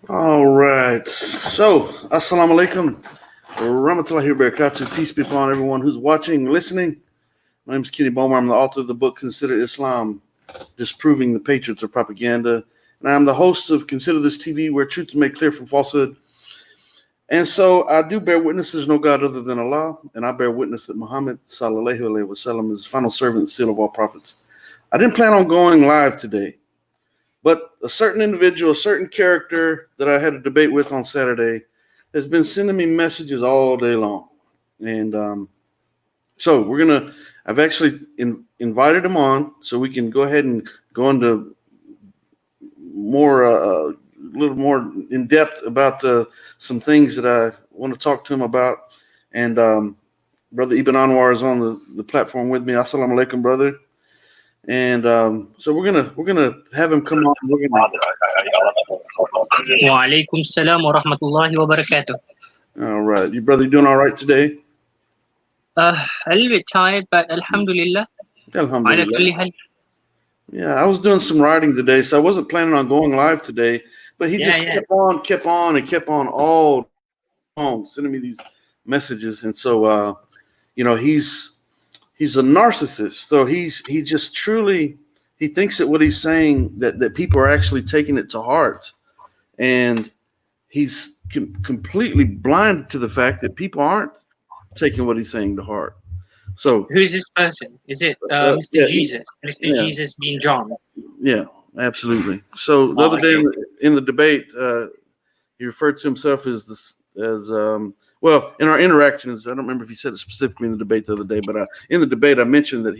All right. So, assalamu alaikum. Rahmatullahi wa barakatuh. Peace be upon everyone who's watching, listening. My name is Kenny Bomer. I'm the author of the book Consider Islam, Disproving the Patriots of Propaganda. And I'm the host of Consider This TV, where truth is made clear from falsehood. And so I do bear witness there's no God other than Allah, and I bear witness that Muhammad sallallahu alaihi wasallam is the final servant and seal of all prophets. I didn't plan on going live today, but a certain individual, a certain character that I had a debate with on Saturday has been sending me messages all day long. And so I've actually invited him on so we can go ahead and go into more, a little more in depth about some things that I want to talk to him about. And Brother Ibn Anwar is on the platform with me. Assalamu alaikum, brother. And so we're gonna have him come on. Wa alaikum salam wa rahmatullahi wa barakatuh. All right, you brother, you doing all right today? A little bit tired, but alhamdulillah. Alhamdulillah. Yeah, I was doing some writing today, so I wasn't planning on going live today. But he just kept on all long, sending me these messages, and so he's a narcissist. So he just truly he thinks that what he's saying that people are actually taking it to heart, and he's completely blind to the fact that people aren't taking what he's saying to heart. So who is this person? Is it Mr. Jesus? Mr. Jesus being John? Yeah, absolutely. So the other day in the debate, he referred to himself as well, in our interactions, I don't remember if he said it specifically in the debate the other day, but in the debate I mentioned that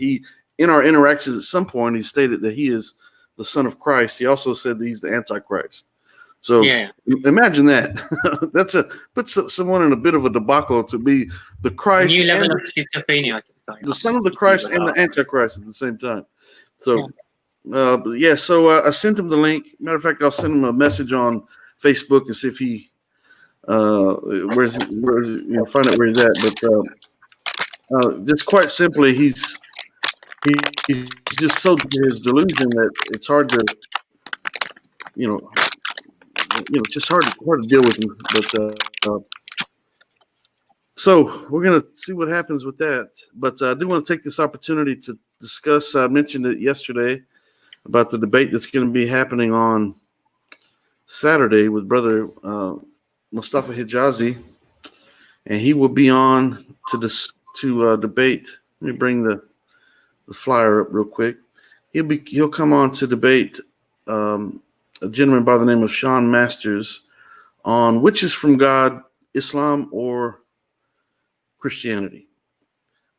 in our interactions at some point he stated that he is the Son of Christ. He also said that he's the Antichrist. So imagine that. Puts someone in a bit of a debacle to be the Christ, new level of schizophrenia, the Son of the Christ and the Antichrist at the same time. So so I sent him the link. Matter of fact, I'll send him a message on Facebook and see if he find out where he's at. But just quite simply, he's just so his delusion that it's hard to just hard to deal with him. But so we're gonna see what happens with that. But I do want to take this opportunity to discuss. I mentioned it yesterday about the debate that's going to be happening on Saturday with Brother Mustafa Hijazi, and he will be on to debate. Let me bring the flyer up real quick. He'll come on to debate a gentleman by the name of Sean Masters on which is from God, Islam or Christianity.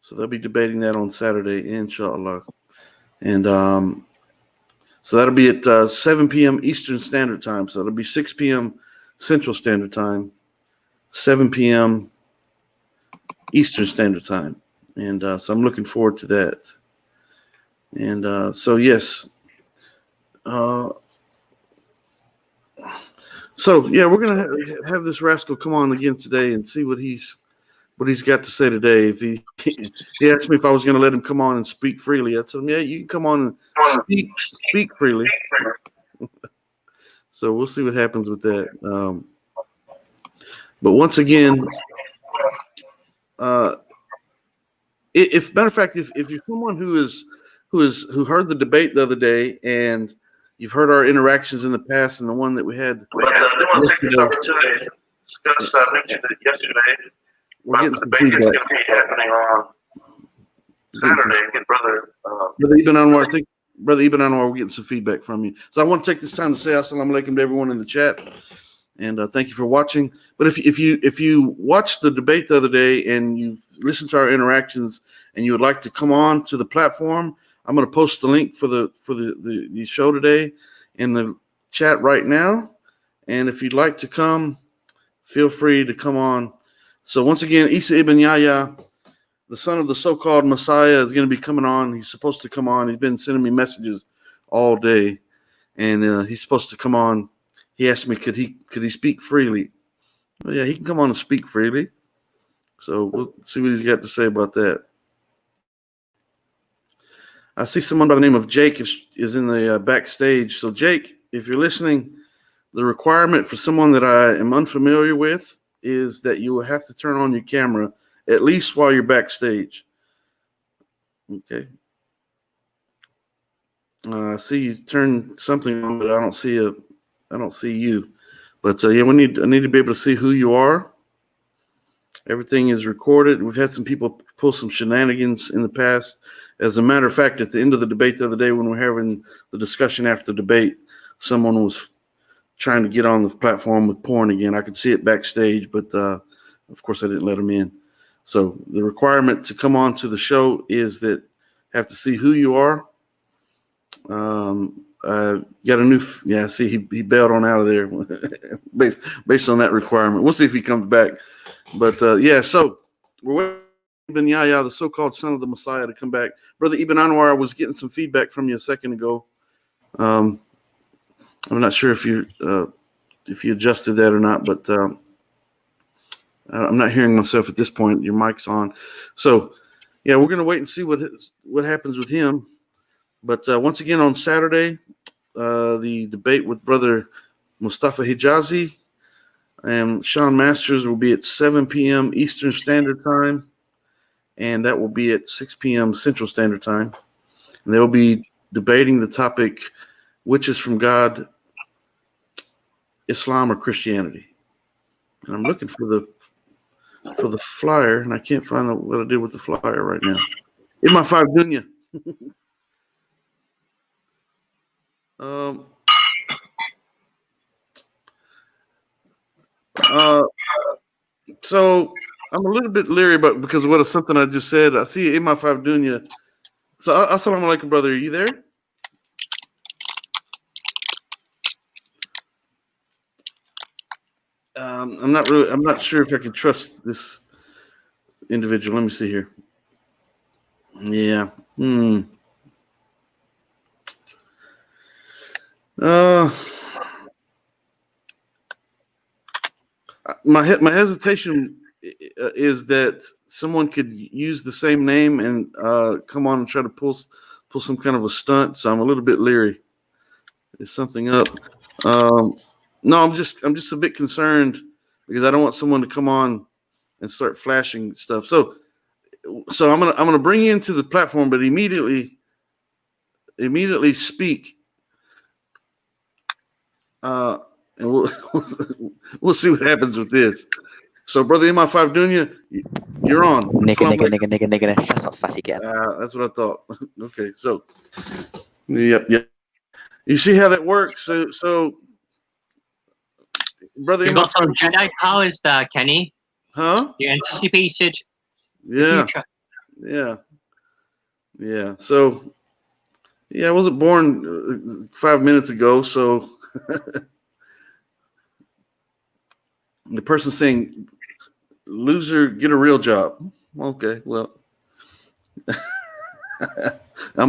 So they'll be debating that on Saturday, inshallah. And so that'll be at 7 p.m. Eastern Standard Time. So it'll be 6 p.m. Central Standard Time, 7 p.m. Eastern Standard Time. And so I'm looking forward to that. And so, yes. We're going to have this rascal come on again today and see what he's got to say today. If he asked me if I was going to let him come on and speak freely, I told him, yeah, you can come on and speak freely. So we'll see what happens with that. But once again, if matter of fact, if you're someone who heard the debate the other day and you've heard our interactions in the past and the one that we had. I want to take this opportunity to discuss. I mentioned it yesterday. We're getting some feedback. That's going to be happening on Saturday. Brother Ibn Anwar, I think Brother Ibn Anwar, we're getting some feedback from you. So I want to take this time to say assalamu alaikum to everyone in the chat, and thank you for watching. But if you watched the debate the other day and you've listened to our interactions and you would like to come on to the platform, I'm going to post the link for the show today in the chat right now. And if you'd like to come, feel free to come on. So once again, Isa ibn Yahya, the son of the so-called Messiah, is going to be coming on. He's supposed to come on. He's been sending me messages all day, and he's supposed to come on. He asked me, could he speak freely? Well, yeah, he can come on and speak freely. So we'll see what he's got to say about that. I see someone by the name of Jake is in the backstage. So Jake, if you're listening, The requirement for someone that I am unfamiliar with is that you will have to turn on your camera at least while you're backstage. Okay. I see you turn something on, but I don't see you. But yeah, I need to be able to see who you are. Everything is recorded. We've had some people pull some shenanigans in the past. As a matter of fact, at the end of the debate the other day, when we were having the discussion after the debate, someone was trying to get on the platform with porn again. I could see it backstage, but of course I didn't let them in. So the requirement to come on to the show is that have to see who you are. Got a new, see, he bailed on out of there based on that requirement. We'll see if he comes back. But so we're waiting for Ibn Yahya, the so-called son of the Messiah, to come back. Brother Ibn Anwar, I was getting some feedback from you a second ago. I'm not sure if you adjusted that or not, but I'm not hearing myself at this point. Your mic's on. So, yeah, we're going to wait and see what happens with him. But once again, on Saturday, the debate with Brother Mustafa Hijazi and Sean Masters will be at 7 p.m. Eastern Standard Time, and that will be at 6 p.m. Central Standard Time. And they'll be debating the topic, which is from God, Islam or Christianity. And I'm looking for the flyer, and I can't find what I did with the flyer right now. In my 5 dunya. So I'm a little bit leery because of something I just said. I see in my 5 dunya. So assalamu alaikum, brother. Are you there? I'm not sure if I can trust this individual. Let me see here. Yeah. My hesitation is that someone could use the same name and come on and try to pull some kind of a stunt. So I'm a little bit leery. Is something up? No, I'm just a bit concerned because I don't want someone to come on and start flashing stuff. So I'm gonna bring you into the platform, but immediately speak. And we'll see what happens with this. So, brother, in my 5 dunya, you're on. Nigga. Shut up, fatty, get up. That's what I thought. Okay, so, yep. You see how that works? So brother, you got some Jedi powers there, Kenny. Huh? You anticipated. Yeah. So, I wasn't born 5 minutes ago, so the person saying, "Loser, get a real job." Okay, well, now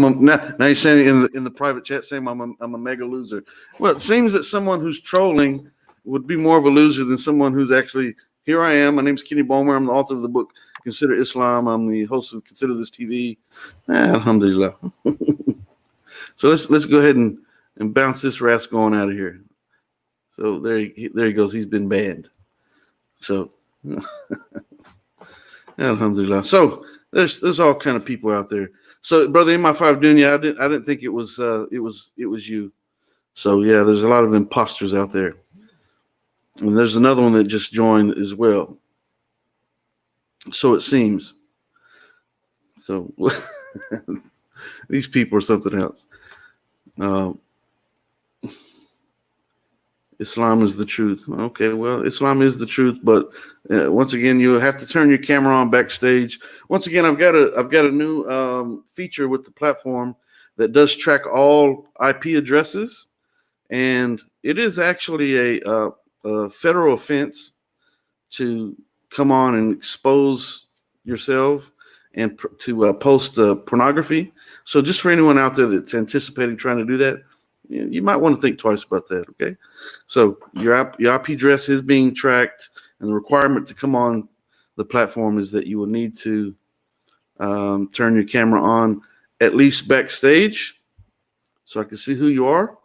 you're saying in the private chat saying I'm a mega loser. Well, it seems that someone who's trolling would be more of a loser than someone who's actually here. I am. My name's Kenny Bomer. I'm the author of the book Consider Islam. I'm the host of Consider This TV. Alhamdulillah. So let's go ahead and bounce this rascal on out of here. So there he goes. He's been banned. So alhamdulillah. So there's all kind of people out there. So brother, in my 5 dunya, I didn't think it was you. So yeah, there's a lot of imposters out there. And there's another one that just joined as well. So it seems. So these people are something else. Islam is the truth. Okay, well, Islam is the truth, but once again, you have to turn your camera on backstage. Once again, I've got a new feature with the platform that does track all IP addresses, and it is actually a federal offense to come on and expose yourself and to post pornography. So just for anyone out there that's anticipating trying to do that, you might want to think twice about that, okay? So your IP address is being tracked, and the requirement to come on the platform is that you will need to turn your camera on at least backstage so I can see who you are.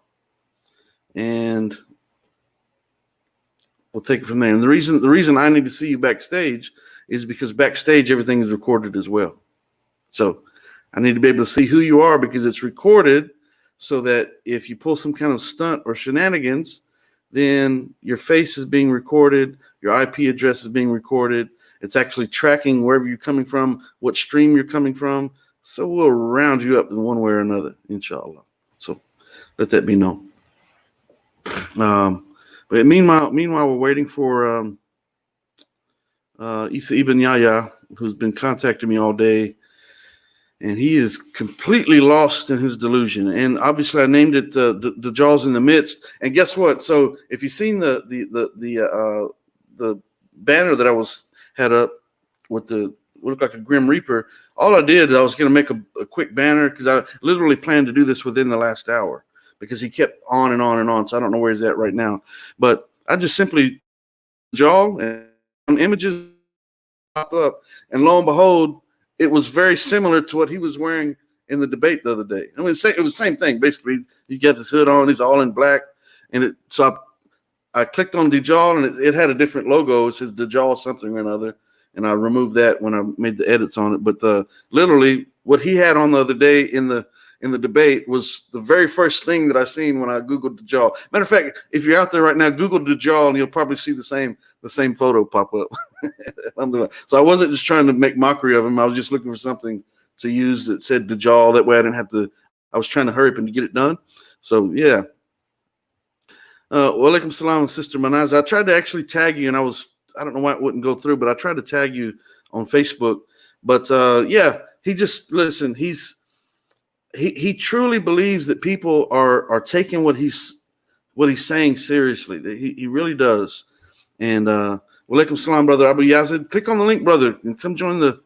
And we'll take it from there. And the reason I need to see you backstage is because backstage everything is recorded as well. So I need to be able to see who you are because it's recorded, so that if you pull some kind of stunt or shenanigans, then your face is being recorded, your IP address is being recorded. It's actually tracking wherever you're coming from, what stream you're coming from. So we'll round you up in one way or another, inshallah. So let that be known. But meanwhile, we're waiting for Isa Ibn Yahya, who's been contacting me all day. And he is completely lost in his delusion. And obviously, I named it the Jaws in the Midst. And guess what? So if you've seen the banner that had up with what looked like a Grim Reaper, all I did, I was going to make a quick banner because I literally planned to do this within the last hour because he kept on and on and on. So I don't know where he's at right now. But I just simply Jaw and images pop up, and lo and behold, it was very similar to what he was wearing in the debate the other day. I mean, it was the same thing. Basically, he's got his hood on. He's all in black. And so I clicked on Dajjal, and it had a different logo. It says Dajjal something or another. And I removed that when I made the edits on it. But literally, what he had on the other day in the debate was the very first thing that I seen when I Googled Dajjal. Matter of fact, if you're out there right now, Google Dajjal, and you'll probably see the same photo pop up. So I wasn't just trying to make mockery of him. I was just looking for something to use that said Dajjal. That way I didn't have to. I was trying to hurry up and get it done. So yeah. Walaikum salam, Sister Manaz. I tried to actually tag you, and I don't know why it wouldn't go through, but I tried to tag you on Facebook. But yeah, he just listen. He truly believes that people are taking what he's saying seriously. He really does. And walaikum salam, brother Abu Yazid. Click on the link, brother, and come join the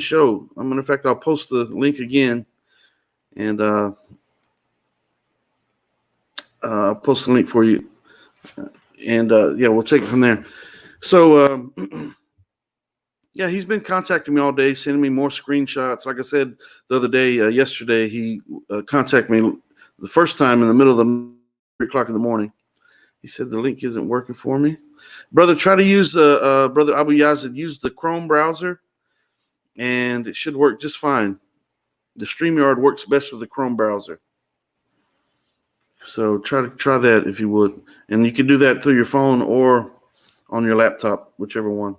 show. Matter of fact, I'll post the link again, and I'll post the link for you. And yeah, we'll take it from there. So yeah, he's been contacting me all day, sending me more screenshots. Like I said the other day, yesterday, he contacted me the first time in the middle of the 3 o'clock in the morning. He said the link isn't working for me. Brother, try to use brother Abu Yazid, use the Chrome browser, and it should work just fine. The StreamYard works best with the Chrome browser. So try that if you would. And you can do that through your phone or on your laptop, whichever one.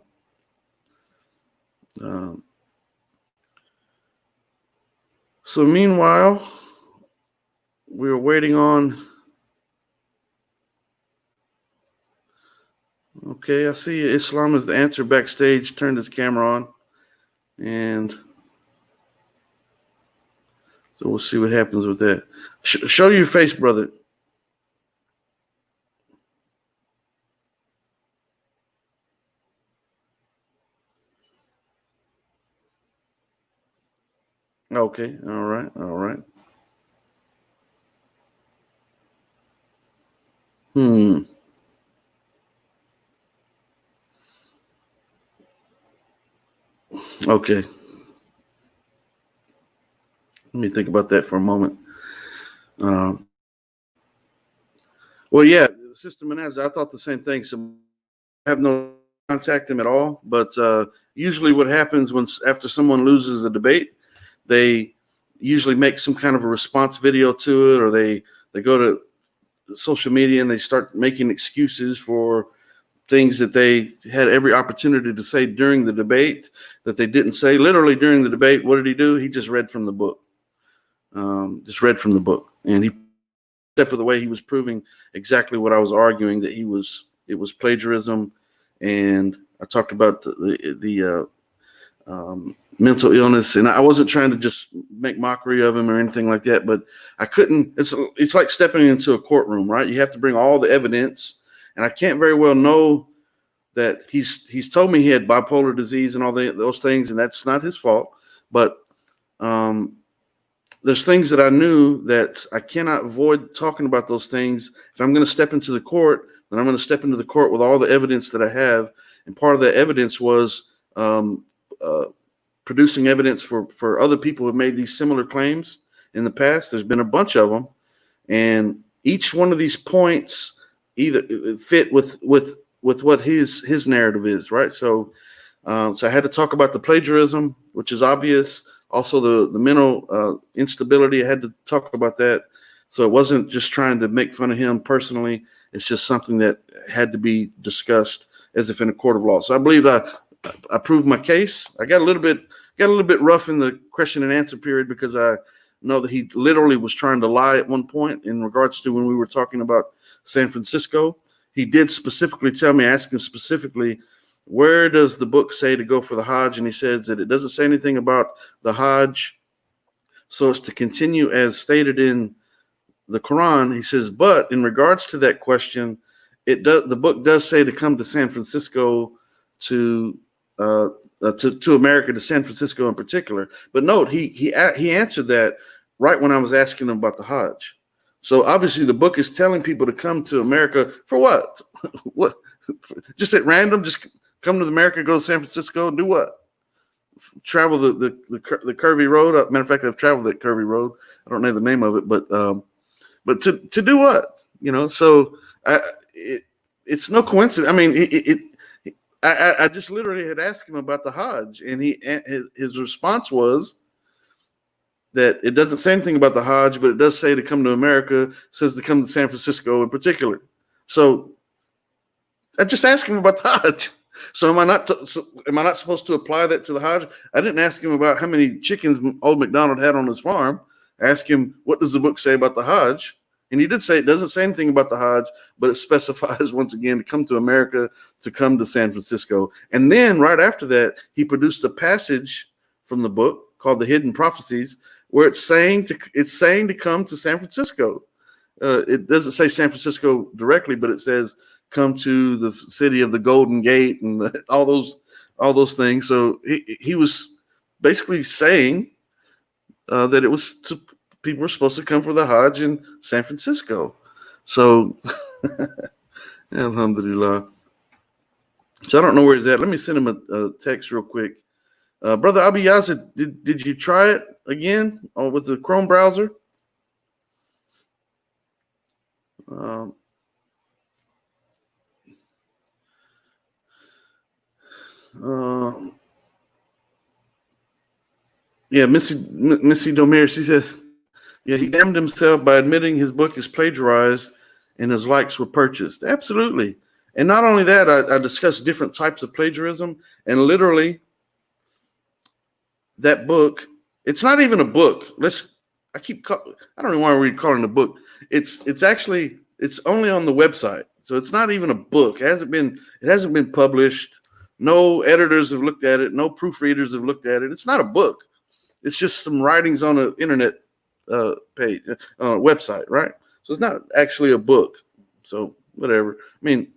So meanwhile, we are waiting on. Okay, I see Islam is the answer backstage. Turned his camera on, and so we'll see what happens with that. Show your face, brother. Okay, all right. Okay. Let me think about that for a moment. Well, yeah, Sister Manaz, I thought the same thing. So I have no contact him at all. But usually what happens after someone loses a debate, they usually make some kind of a response video to it, or they go to social media and they start making excuses for things that they had every opportunity to say during the debate that they didn't say. Literally during the debate, what did he do? He just read from the book. And he step of the way he was proving exactly what I was arguing, that it was plagiarism. And I talked about the mental illness, and I wasn't trying to just make mockery of him or anything like that, but I couldn't. It's like stepping into a courtroom, right? You have to bring all the evidence, and I can't very well know that he's told me he had bipolar disease and all those things, and that's not his fault. But there's things that I knew that I cannot avoid talking about those things. If I'm going to step into the court, then I'm going to step into the court with all the evidence that I have. And part of that evidence was producing evidence for other people who have made these similar claims in the past. There's been a bunch of them. And each one of these points either fit with what his narrative is, right? So I had to talk about the plagiarism, which is obvious. Also, the mental instability. I had to talk about that. So it wasn't just trying to make fun of him personally. It's just something that had to be discussed as if in a court of law. So I believe I proved my case. I got a little bit rough in the question and answer period because I know that he literally was trying to lie at one point in regards to when we were talking about San Francisco. He did specifically tell me, ask him specifically, where does the book say to go for the Hajj? And he says that it doesn't say anything about the Hajj. So it's to continue as stated in the Quran. He says, but in regards to that question, the book does say to come to San Francisco to America, to San Francisco in particular. But note, he answered that right when I was asking him about the Hajj. So obviously the book is telling people to come to America for what? What? Just at random, just come to America, go to San Francisco, and do what? Travel the curvy road. Matter of fact, I've traveled that curvy road. I don't know the name of it, but to do what? So it's no coincidence. I mean, I just literally had asked him about the Hajj, and his response was that it doesn't say anything about the Hajj, but it does say to come to America. It says to come to San Francisco in particular. So I just asked him about the Hajj. So am I not supposed to apply that to the Hajj? I didn't ask him about how many chickens old McDonald had on his farm. I asked him, what does the book say about the Hajj? And he did say it doesn't say anything about the Hajj, but it specifies once again to come to America, to come to San Francisco. And then right after that, he produced a passage from the book called The Hidden Prophecies, where it's saying to come to San Francisco. It doesn't say San Francisco directly, but it says come to the city of the Golden Gate and all those things. So he was basically saying that it was people were supposed to come for the Hajj in San Francisco. So, alhamdulillah. So I don't know where he's at. Let me send him a text real quick. Brother Abi Yazid, did you try it again with the Chrome browser? Yeah, Missy Domer, she says, yeah, he damned himself by admitting his book is plagiarized and his likes were purchased. Absolutely. And not only that, I discussed different types of plagiarism, and literally that book, it's not even a book. I don't know why we're calling it a book. It's only on the website. So it's not even a book. It hasn't been published. No editors have looked at it. No proofreaders have looked at it. It's not a book. It's just some writings on an internet page, website, right? So it's not actually a book. So whatever. I mean,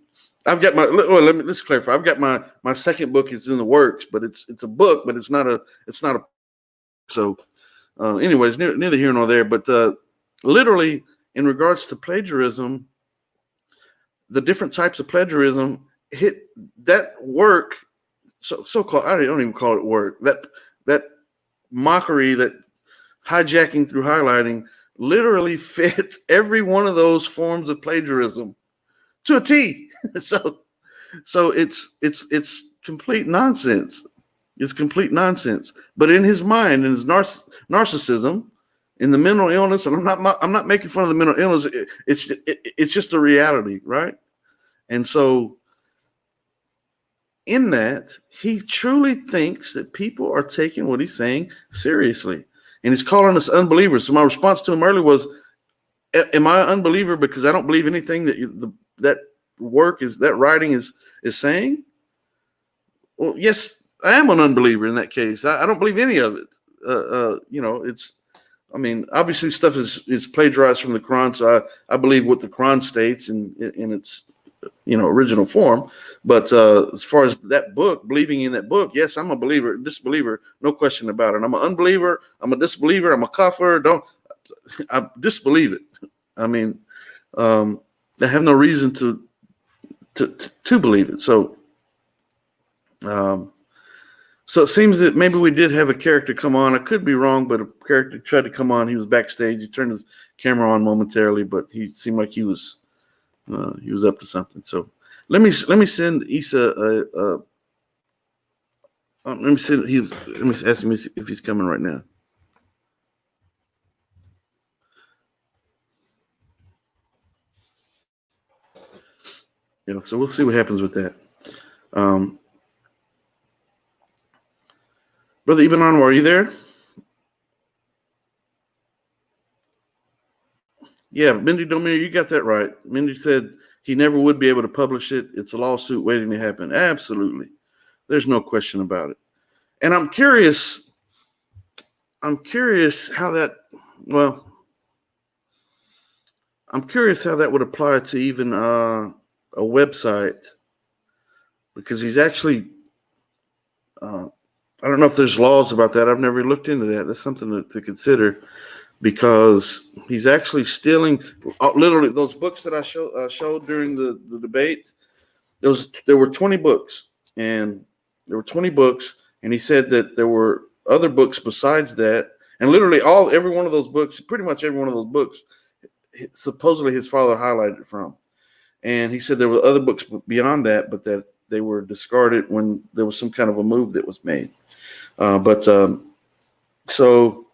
I've got let's clarify. I've got my second book is in the works, but it's a book, but it's not a. So, anyways, neither here nor there. But literally, in regards to plagiarism, the different types of plagiarism hit that work. So-called, I don't even call it work. That mockery, that hijacking through highlighting, literally fits every one of those forms of plagiarism to a T. So it's complete nonsense. It's complete nonsense. But in his mind, in his narcissism, in the mental illness, and I'm not making fun of the mental illness. It's just a reality, right? And so, in that, he truly thinks that people are taking what he's saying seriously, and he's calling us unbelievers. So my response to him earlier was, "Am I an unbeliever because I don't believe anything that writing is saying?" Well, yes, I am an unbeliever in that case. I don't believe any of it. Obviously stuff is plagiarized from the Quran, so I believe what the Quran states in its original form. But as far as that book, believing in that book, yes, I'm a disbeliever, no question about it. I'm an unbeliever. I'm a disbeliever. I'm a kafir. I disbelieve it. I mean, I have no reason to believe it. So it seems that maybe we did have a character come on. I could be wrong, but a character tried to come on. He was backstage. He turned his camera on momentarily, but he seemed like he was He was up to something. So let me send Issa let me ask him if he's coming right now. So we'll see what happens with that. Brother Ibn Anwar, are you there? Yeah, Mindy Domir, you got that right. Mindy said he never would be able to publish it. It's a lawsuit waiting to happen. Absolutely. There's no question about it. And I'm curious how that would apply to even a website, because he's actually I don't know if there's laws about that. I've never looked into that. That's something to consider, because he's actually stealing literally those books that I showed during the debate. There were 20 books, and he said that there were other books besides that, and literally every one of those books, pretty much every one of those books, supposedly his father highlighted from. And he said there were other books beyond that, but that they were discarded when there was some kind of a move that was made. So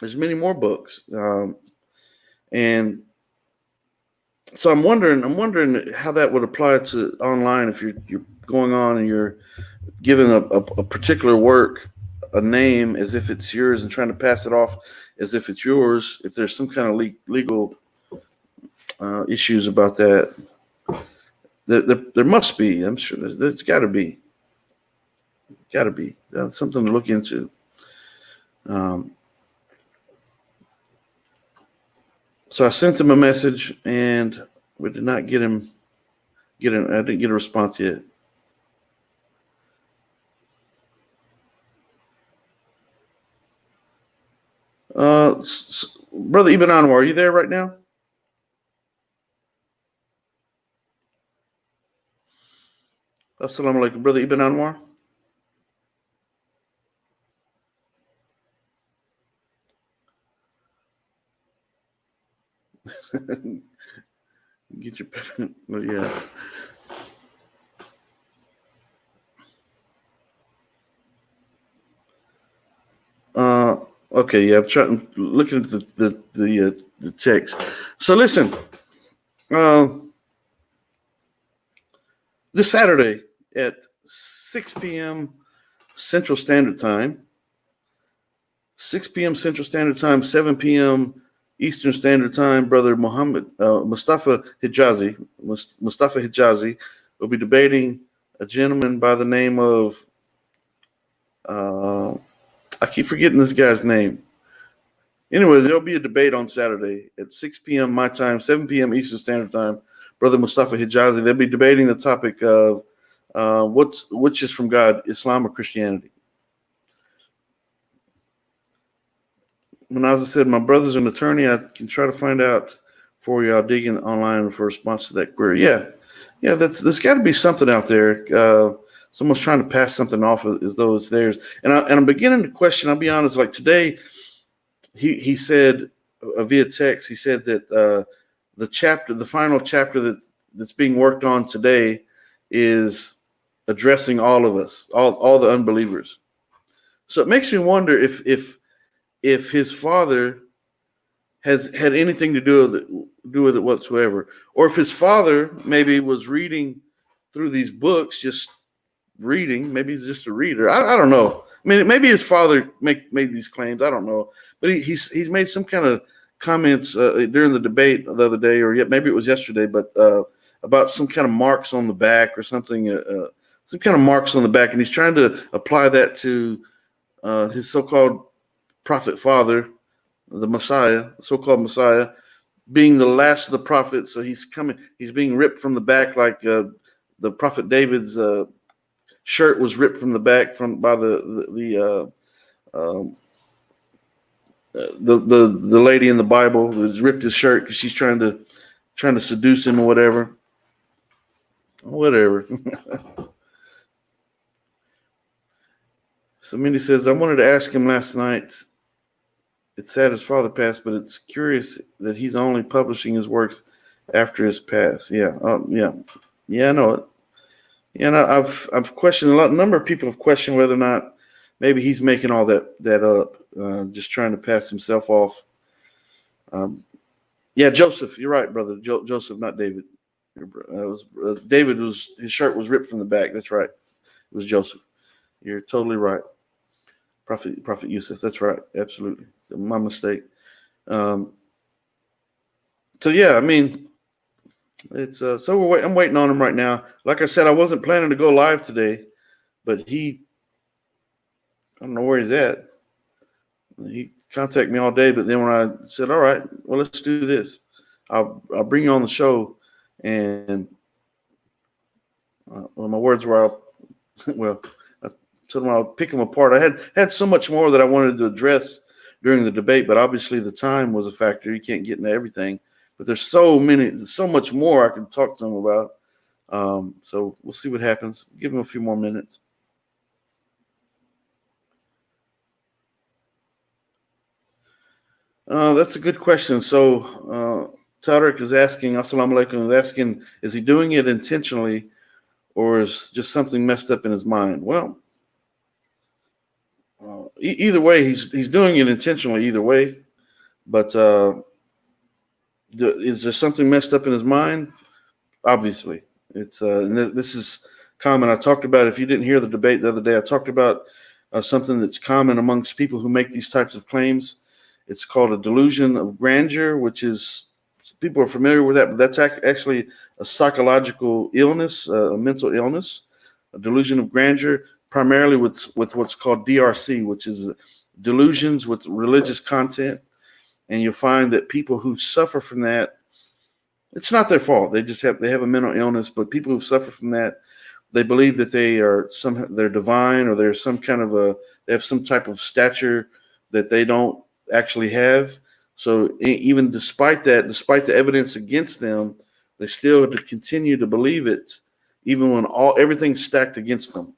there's many more books, and so I'm wondering how that would apply to online. If you're going on and you're giving a particular work a name as if it's yours and trying to pass it off as if it's yours, if there's some kind of legal issues about that. There must be. I'm sure there's got to be. That's something to look into. So I sent him a message, and we did not get him. I didn't get a response yet. Brother Ibn Anwar, are you there right now? Assalamu alaikum, Brother Ibn Anwar. Get your pen. Oh, yeah. Okay, yeah, I'm trying looking at the text. So listen, this Saturday at 6 p.m. Central Standard Time, 6 p.m. Central Standard Time, 7 p.m. Eastern Standard Time, Brother Mustafa Hijazi will be debating a gentleman by the name of I keep forgetting this guy's name. Anyway, there'll be a debate on Saturday at 6 p.m. my time, 7 p.m. Eastern Standard Time. Brother Mustafa Hijazi, they'll be debating the topic of which is from God, Islam or Christianity. When as I said, my brother's an attorney, I can try to find out for you. I'll dig in online for a response to that query. Yeah, there's got to be something out there. Someone's trying to pass something off as though it's theirs. And I'm beginning to question, I'll be honest, like today, he said via text, he said that the final chapter that's being worked on today is addressing all of us, all the unbelievers. So it makes me wonder if his father has had anything to do with it whatsoever, or if his father maybe was reading through these books, just reading. Maybe he's just a reader. I don't know. I mean, maybe his father made these claims. I don't know, but he's made some kind of comments during the debate the other day, or maybe it was yesterday, but about some kind of marks on the back or something, some kind of marks on the back, and he's trying to apply that to his so-called prophet father, the Messiah, so-called Messiah, being the last of the prophets. So he's being ripped from the back, like the prophet David's shirt was ripped from the back by the lady in the Bible who's ripped his shirt because she's trying to seduce him or whatever. So Mindy says, I wanted to ask him last night. It's sad his father passed, but it's curious that he's only publishing his works after his pass. Yeah. I know it. Yeah, and I've questioned a number of people have questioned whether or not maybe he's making all that up, just trying to pass himself off. Yeah, Joseph, you're right, brother. Joseph, not David. David was his shirt was ripped from the back. That's right. It was Joseph. You're totally right. Prophet Yusuf. That's right. Absolutely. My mistake. So yeah, I mean, it's so I'm waiting on him right now. Like I said, I wasn't planning to go live today, but I don't know where he's at. He contacted me all day, but then when I said, "All right, well, let's do this. I'll bring you on the show," and well, my words were, well, I told him I'll pick him apart. I had so much more that I wanted to address during the debate, but obviously the time was a factor. You can't get into everything, but there's so much more I can talk to him about. So we'll see what happens. Give him a few more minutes. That's a good question. So Tariq is asking, Assalamu alaikum, is asking, is he doing it intentionally or is just something messed up in his mind? Well, either way, he's doing it intentionally either way. But is there something messed up in his mind? Obviously. It's this is common. I talked about, if you didn't hear the debate the other day, I talked about something that's common amongst people who make these types of claims. It's called a delusion of grandeur, which is, people are familiar with that, but that's actually a psychological illness, a mental illness, a delusion of grandeur, primarily with what's called DRC, which is delusions with religious content. And you'll find that people who suffer from that, it's not their fault. They have a mental illness, but people who suffer from that, they believe that they're divine, or there's some kind of they have some type of stature that they don't actually have. So even despite the evidence against them, they still continue to believe it, even when everything's stacked against them.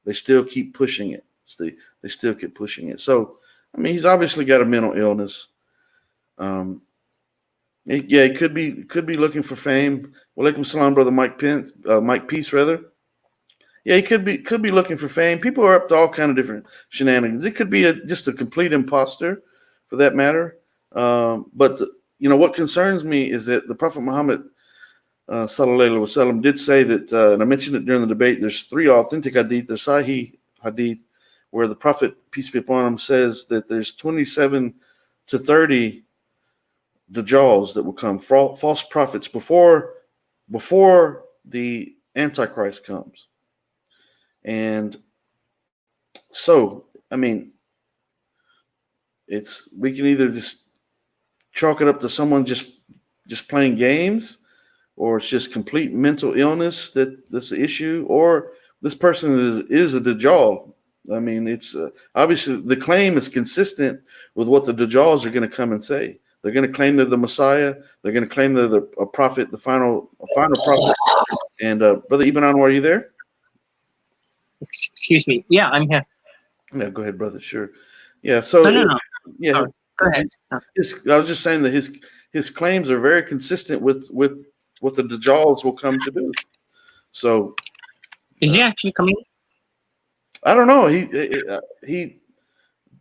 They still keep pushing it. They still keep pushing it. So I mean, he's obviously got a mental illness. Yeah, he could be looking for fame. Walaikum salam, brother Mike Peace, rather. Yeah, he could be looking for fame. People are up to all kind of different shenanigans. It could be just a complete imposter, for that matter. But what concerns me is that the Prophet Muhammad sallallahu alaihi wasallam did say that, and I mentioned it during the debate. There's 3 authentic hadith, the Sahih hadith, where the Prophet, peace be upon him, says that there's 27 to 30 Dajjals that will come, false prophets before the Antichrist comes. And so, I mean, we can either just chalk it up to someone just playing games, or it's just complete mental illness that's the issue, or this person is a Dajjal. I mean, it's obviously the claim is consistent with what the Dajjals are going to come and say. They're going to claim they're the Messiah. They're going to claim they're a prophet, the final prophet. And Brother Ibn Anwar, are you there? Excuse me. Yeah, I'm here. Yeah, go ahead, brother. Sure. Yeah. So No. yeah, Sorry. Go ahead. I was just saying that his claims are very consistent with what the Dajjals will come to do. So Is he actually coming? I don't know. He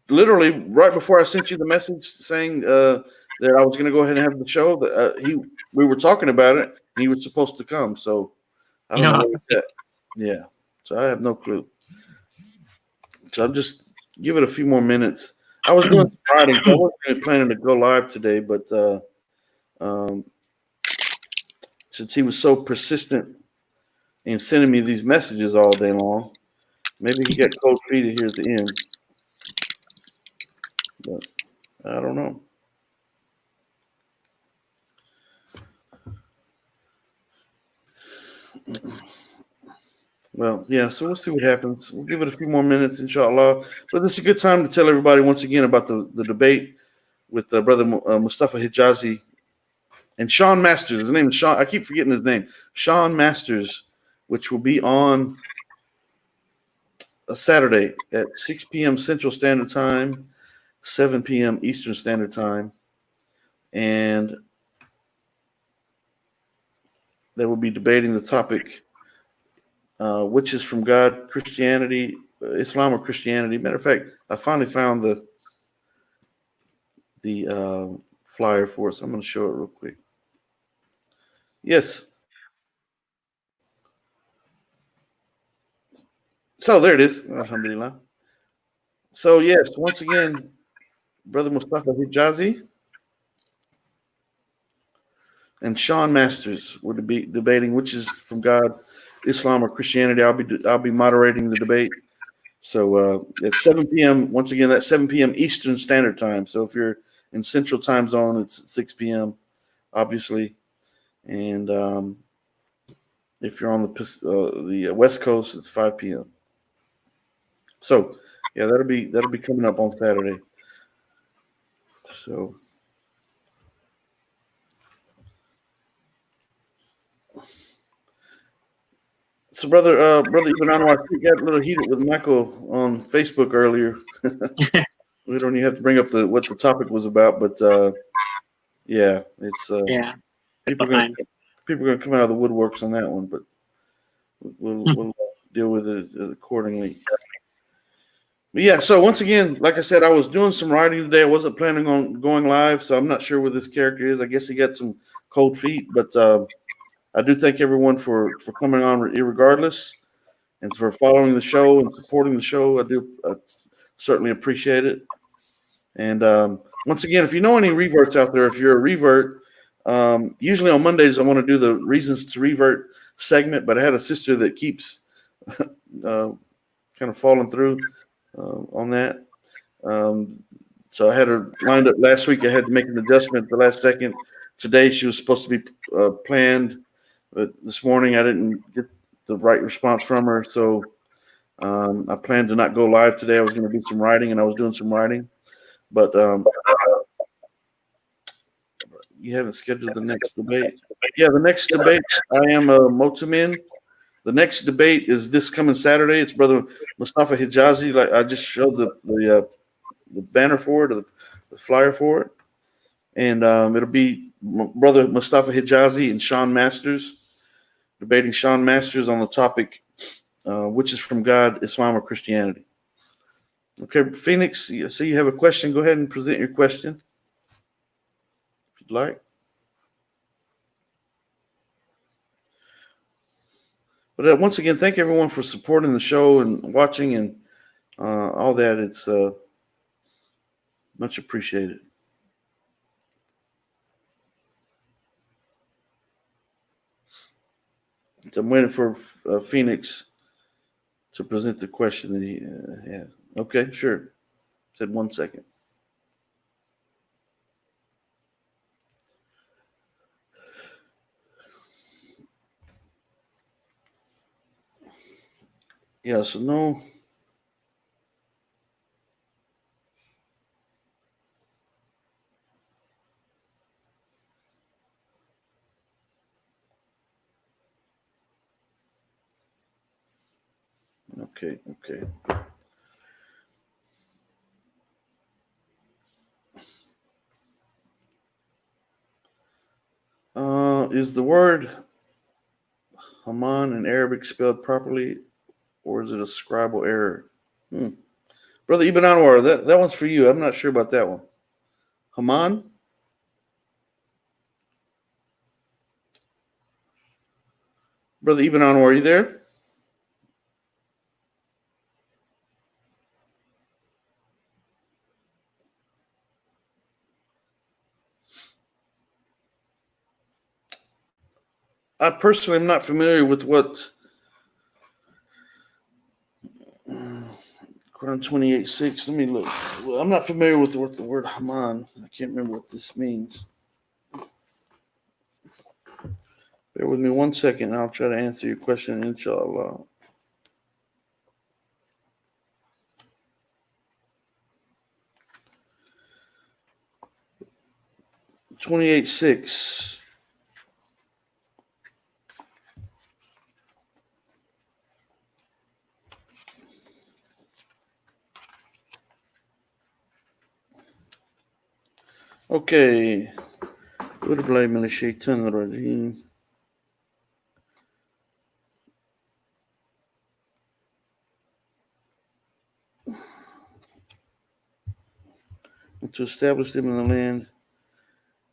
literally, right before I sent you the message saying that I was going to go ahead and have the show, we were talking about it, and he was supposed to come. So I don't know where he's at. Yeah. So I have no clue. So I'll just give it a few more minutes. I was doing some writing, so I wasn't planning to go live today, but since he was so persistent in sending me these messages all day long, maybe he got cold feet here at the end. But I don't know. Well, yeah, so we'll see what happens. We'll give it a few more minutes, inshallah. But this is a good time to tell everybody once again about the debate with Brother Mustafa Hijazi and Sean Masters. His name is Sean. I keep forgetting his name. Sean Masters, which will be on a Saturday at 6 p.m. Central Standard Time, 7 p.m. Eastern Standard Time. And They will be debating the topic, which is from God, Christianity, Islam, or Christianity. Matter of fact, I finally found the flyer for it, so I'm going to show it real quick. Yes. So there it is. Alhamdulillah. So yes, once again, Brother Mustafa Hijazi and Sean Masters will be debating which is from God, Islam, or Christianity. I'll be moderating the debate. So at 7 p.m. Once again, that's 7 p.m. Eastern Standard Time. So if you're in Central Time Zone, it's 6 p.m. Obviously, and if you're on the West Coast, it's 5 p.m. So yeah, that'll be coming up on Saturday. So. So, brother Ibn Anwar, I think you got a little heated with Michael on Facebook earlier. We don't even have to bring up what the topic was about, but yeah, it's Yeah. people are gonna come out of the woodworks on that one, but we'll deal with it accordingly. But yeah, so once again, like I said, I was doing some writing today. I wasn't planning on going live, so I'm not sure where this character is. I guess he got some cold feet, but I do thank everyone for coming on irregardless. And for following the show and supporting the show. I certainly appreciate it. And once again, if you know any reverts out there, if you're a revert, usually on Mondays I want to do the reasons to revert segment, but I had a sister that keeps kind of falling through on that. So I had her lined up last week. I had to make an adjustment at the last second. Today she was supposed to be planned, but this morning I didn't get the right response from her. So I planned to not go live today. I was going to do some writing, and I was doing some writing. But you haven't scheduled the next debate. Yeah, the next debate, I am Motamin. The next debate is this coming Saturday. It's Brother Mustafa Hijazi. Like I just showed the banner for it, or the flyer for it. And it'll be Brother Mustafa Hijazi and Sean Masters debating Sean Masters on the topic, which is from God, Islam, or Christianity. Okay, Phoenix, I see you have a question. Go ahead and present your question, if you'd like. But once again, thank everyone for supporting the show and watching and all that. It's much appreciated. So I'm waiting for Phoenix to present the question that he has. Okay, sure. Said 1 second. Yeah, so no. Okay. Is the word Haman in Arabic spelled properly, or is it a scribal error? Brother Ibn Anwar, that one's for you. I'm not sure about that one. Haman? Brother Ibn Anwar, are you there? I personally am not familiar with what Quran 28:6. Let me look. Well, I'm not familiar with the word Haman. I can't remember what this means. Bear with me 1 second, and I'll try to answer your question, inshallah. 28:6. Okay. and to establish them in the land,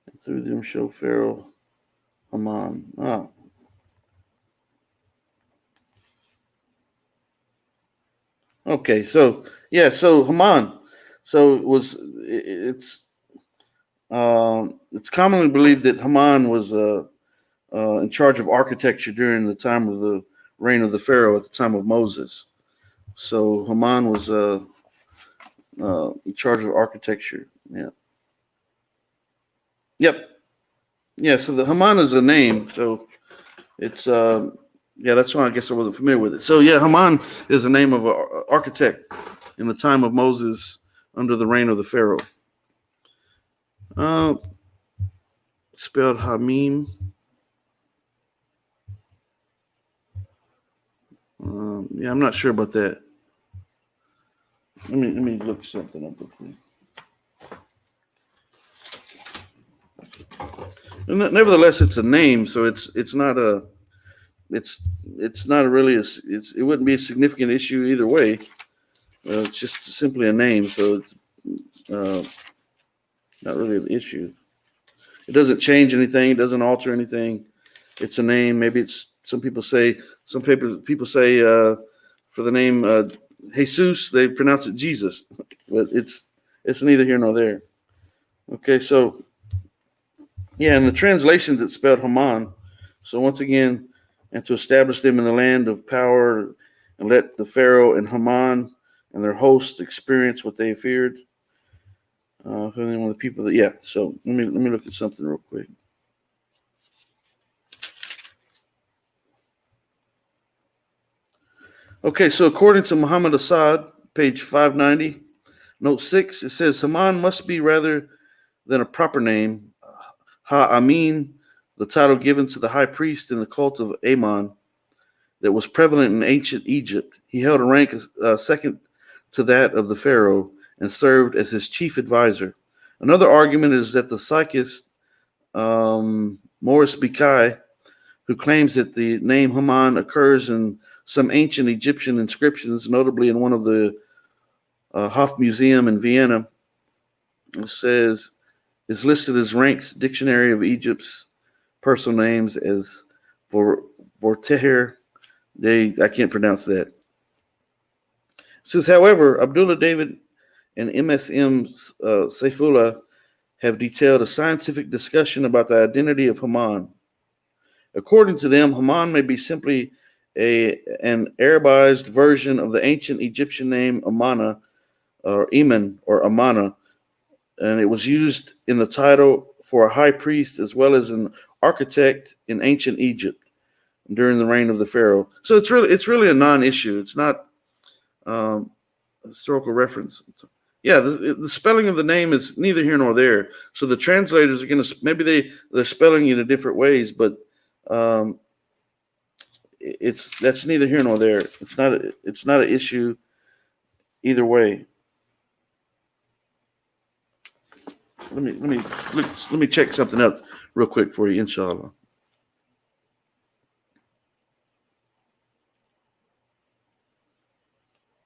and through them show Pharaoh Haman. Oh. Okay, so yeah, so Haman. So it's commonly believed that Haman was in charge of architecture during the time of the reign of the Pharaoh at the time of Moses. So Haman was in charge of architecture. Yeah. Yep. Yeah. So the Haman is a name. So it's yeah. That's why I guess I wasn't familiar with it. So yeah, Haman is the name of an architect in the time of Moses under the reign of the Pharaoh. Spelled Hamim. Yeah, I'm not sure about that. Let me look something up real quick. Nevertheless, it's a name, so it's not a really it wouldn't be a significant issue either way. It's just simply a name, so it's not really an issue. It doesn't change anything. It doesn't alter anything. It's a name. Maybe it's some people say for the name Jesus, they pronounce it Jesus, but it's neither here nor there. Okay, so yeah, in the translations it's spelled Haman. So once again, and to establish them in the land of power, and let the Pharaoh and Haman and their hosts experience what they feared. One of the people that So let me look at something real quick. Okay, so according to Muhammad Assad, page 590, note 6, it says Haman must be rather than a proper name. Ha-Amin, the title given to the high priest in the cult of Amon that was prevalent in ancient Egypt. He held a rank second to that of the pharaoh and served as his chief advisor. Another argument is that the psychist Morris Bukai, who claims that the name Haman occurs in some ancient Egyptian inscriptions, notably in one of the Hof Museum in Vienna, is listed as Rank's Dictionary of Egypt's personal names as Vorteher. I can't pronounce that. It says, however, Abdullah David and MSM Saifullah have detailed a scientific discussion about the identity of Haman. According to them, Haman may be simply an Arabized version of the ancient Egyptian name Amana, or Iman, or Amana, and it was used in the title for a high priest as well as an architect in ancient Egypt during the reign of the pharaoh. So it's really a non-issue. It's not historical reference. Yeah, the spelling of the name is neither here nor there. So the translators are going to maybe they're spelling it in different ways, but that's neither here nor there. It's not an issue either way. Let me check something else real quick for you, inshallah.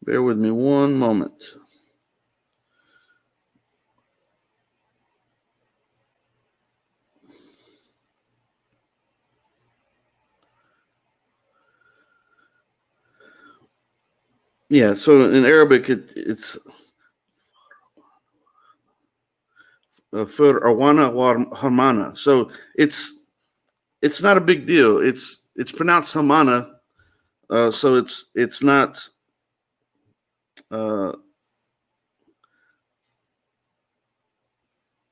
Bear with me one moment. Yeah, so in Arabic it's Fur Awana Hamana. So it's not a big deal. It's pronounced Hamana, so it's not.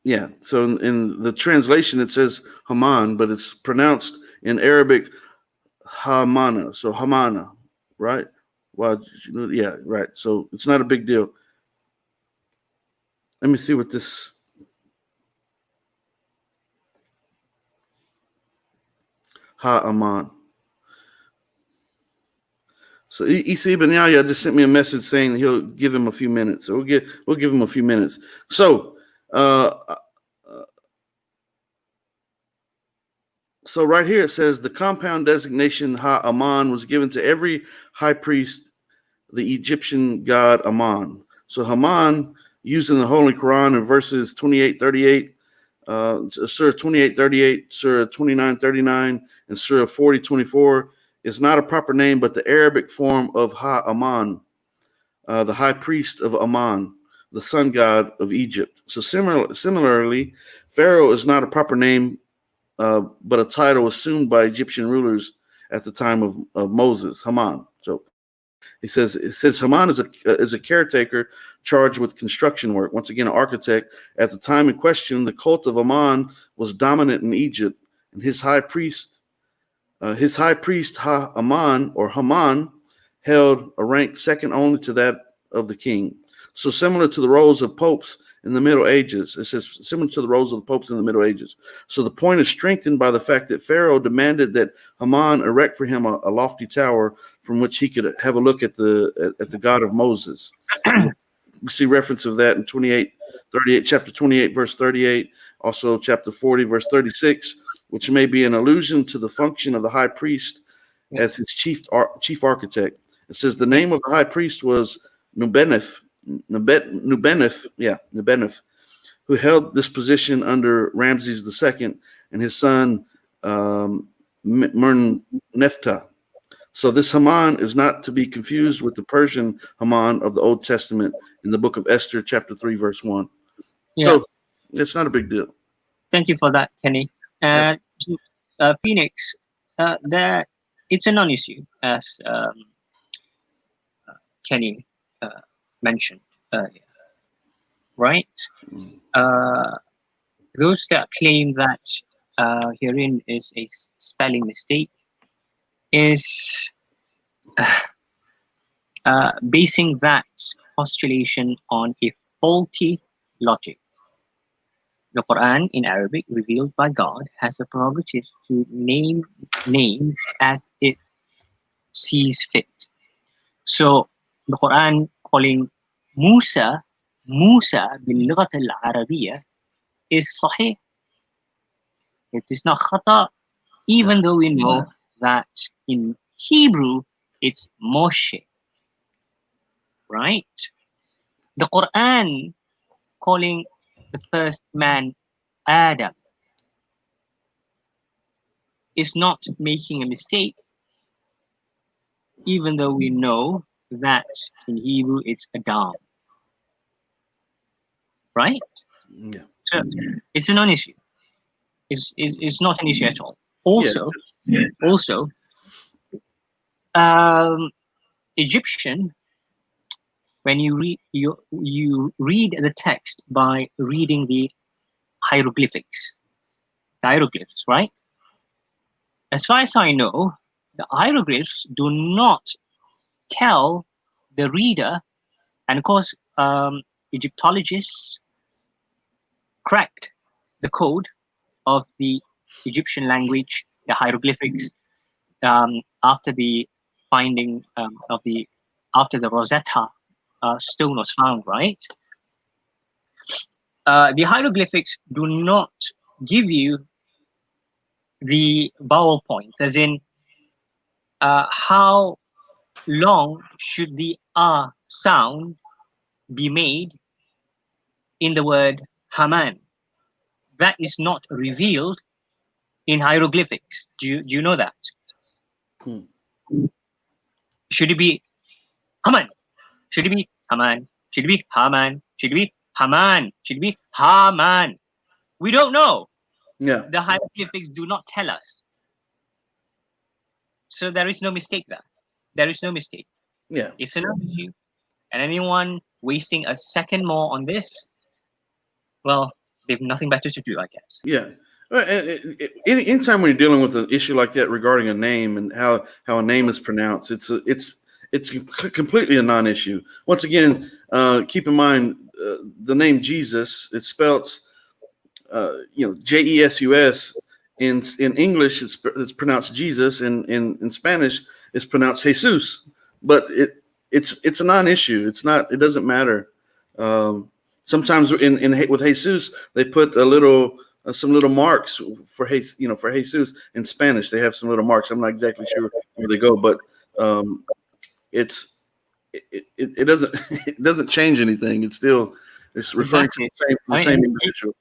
Yeah. So in the translation it says Haman, but it's pronounced in Arabic Hamana. So Hamana, right? Well, yeah, right. So it's not a big deal. Let me see what this. Ha-Aman. So Isa Ibn Yahya just sent me a message saying he'll give him a few minutes. So we'll give him a few minutes. So so right here it says the compound designation Ha-Aman was given to every high priest, the Egyptian god Aman. So Haman used in the Holy Quran in verses 28:38, Surah 28:38, Surah 29:39, and Surah 40:24 is not a proper name, but the Arabic form of Ha-Aman, the high priest of Aman, the sun god of Egypt. So similarly, Pharaoh is not a proper name, but a title assumed by Egyptian rulers at the time of Moses, Haman. So it says Haman is a caretaker charged with construction work. Once again, an architect. At the time in question, the cult of Aman was dominant in Egypt, and his high priest Ha-Aman or Haman held a rank second only to that of the king. So similar to the roles of popes in the Middle Ages. It says similar to the roles of the popes in the Middle Ages. So the point is strengthened by the fact that Pharaoh demanded that Haman erect for him a lofty tower from which he could have a look at the God of Moses. We see reference of that in chapter 28, verse 38, also chapter 40, verse 36, which may be an allusion to the function of the high priest as his chief architect. It says the name of the high priest was Nubenef, who held this position under Ramses II and his son Merneptah. So this Haman is not to be confused with the Persian Haman of the Old Testament in the book of Esther, chapter 3, verse 1. Yeah. So it's not a big deal. Thank you for that, Kenny. And Phoenix, that it's a non-issue, as Kenny mentioned earlier, right? Those that claim that herein is a spelling mistake is basing that postulation on a faulty logic. The Quran in Arabic, revealed by God, has a prerogative to name names as it sees fit. So the Quran calling Musa bil-lughat al-Arabiyyah is sahih. It is not khata, even though we know that in Hebrew it's Moshe. Right? The Quran calling the first man Adam is not making a mistake, even though we know that in Hebrew it's Adam. Right? Yeah. So it's a non-issue. It's not an issue at all. Also, Egyptian, when you read the text by reading the hieroglyphs, right? As far as I know, the hieroglyphs do not tell the reader, and of course, Egyptologists cracked the code of the Egyptian language, the hieroglyphics, after the finding after the Rosetta stone was found, right? The hieroglyphics do not give you the vowel points, as in how long should the sound be made in the word Haman. That is not revealed in hieroglyphics. Do you know that? Should it be Haman? Should it be Haman? Should it be Haman? Should it be Haman? Should it be Haman? We don't know. Yeah. The hieroglyphics do not tell us. So there is no mistake there. There is no mistake. Yeah. It's an issue. And anyone wasting a second more on this, well, they've nothing better to do, I guess. Yeah. Anytime when you're dealing with an issue like that regarding a name and how a name is pronounced, it's completely a non-issue. Once again, keep in mind the name Jesus. It's spelled, Jesus. In English, it's pronounced Jesus. In Spanish, it's pronounced Jesus. But it's a non-issue. It's not. It doesn't matter. Sometimes with Jesus, they put some little marks for Jesus in Spanish. They have some little marks. I'm not exactly sure where they go, but it doesn't it doesn't change anything. It's still It's referring to the same individual.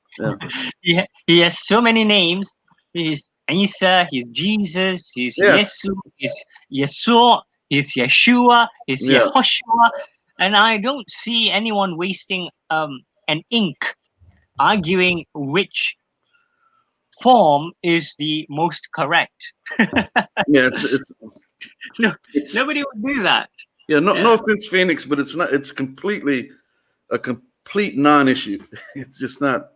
He has so many names. He's Isa, he's Jesus, he's Yesu, he's Yeshua, he's Yeshua, he's Yehoshua, and I don't see anyone wasting an ink arguing which form is the most correct. Nobody would do that. No offense, Phoenix, but it's not. It's completely a complete non-issue. It's just not.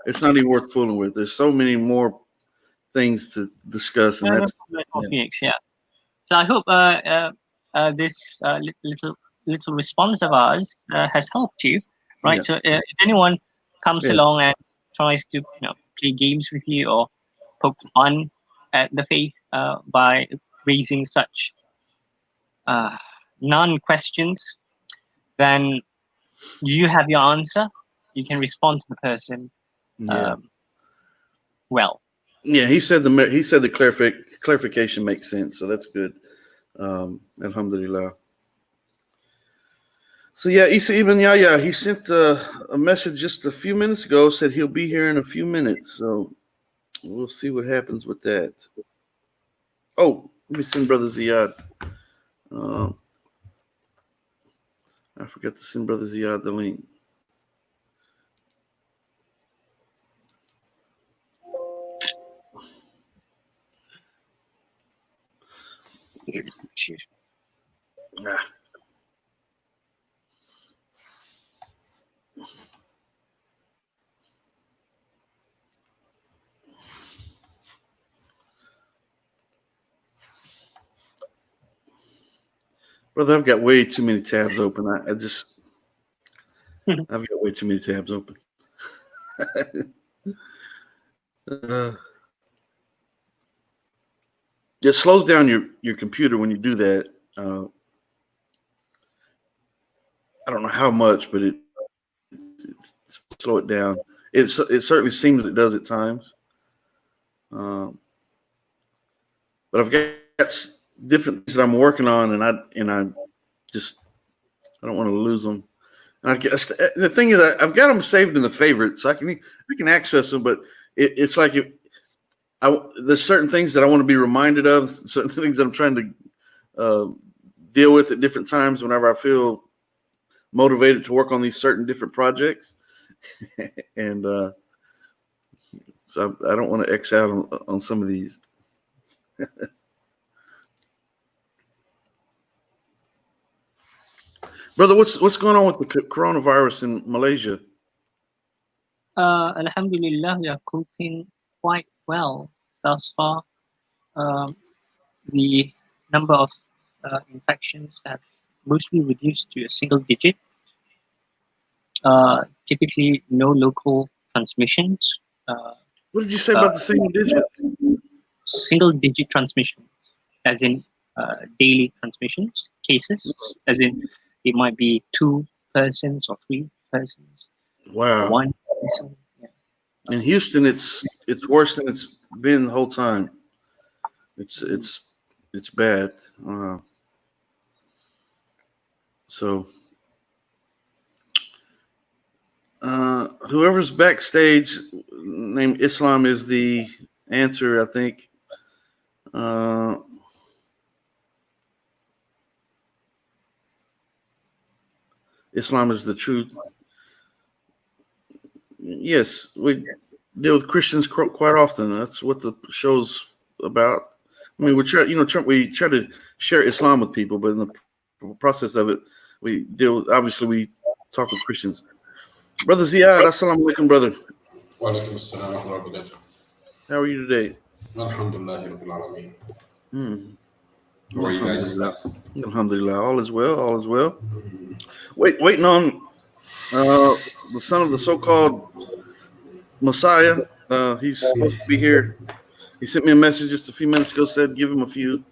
It's not even worth fooling with. There's so many more things to discuss, and that's Phoenix. Yeah. So I hope this little response of ours has helped you, right? Yeah. So if anyone comes along and tries to play games with you or poke fun at the faith by raising such non-questions, then you have your answer. You can respond to the person. Well. Yeah, he said the clarification makes sense, so that's good. Alhamdulillah. So Isa Ibn Yahya, he sent a message just a few minutes ago, said he'll be here in a few minutes. So we'll see what happens with that. Oh, let me send Brother Ziyad. I forgot to send Brother Ziyad the link. Brother, I've got way too many tabs open. I've got way too many tabs open. It slows down your computer when you do that. I don't know how much, but it slow it down. It certainly seems it does at times. But I've got different things that I'm working on, and I don't want to lose them. And I guess the thing is, I've got them saved in the favorites, so I can access them. But it's like there's certain things that I want to be reminded of, certain things that I'm trying to deal with at different times whenever I feel motivated to work on these certain different projects. And so I don't want to X out on some of these. Brother, what's going on with the coronavirus in Malaysia? Alhamdulillah, we are coping quite well thus far. The number of infections have mostly reduced to a single digit. Typically, no local transmissions. What did you say about the single digit? Single digit transmission, as in daily transmissions, cases, as in it might be 2 persons or 3 persons. Wow. 1 person. Yeah. In Houston, it's worse than it's been the whole time. It's bad. So whoever's backstage named Islam is the answer, I think. Islam is the truth. Yes, we deal with Christians quite often. That's what the show's about. I mean, we try to share Islam with people, but in the process of it, we talk with Christians. Brother Ziyad, assalamu alaikum, brother. Wa alaikum assalam wa rahmatullahi. How are you today? Alhamdulillah rabbil alameen. How are you guys? Alhamdulillah, all is well, all is well. Waiting on the son of the so-called Messiah. He's supposed to be here. He sent me a message just a few minutes ago, said give him a few.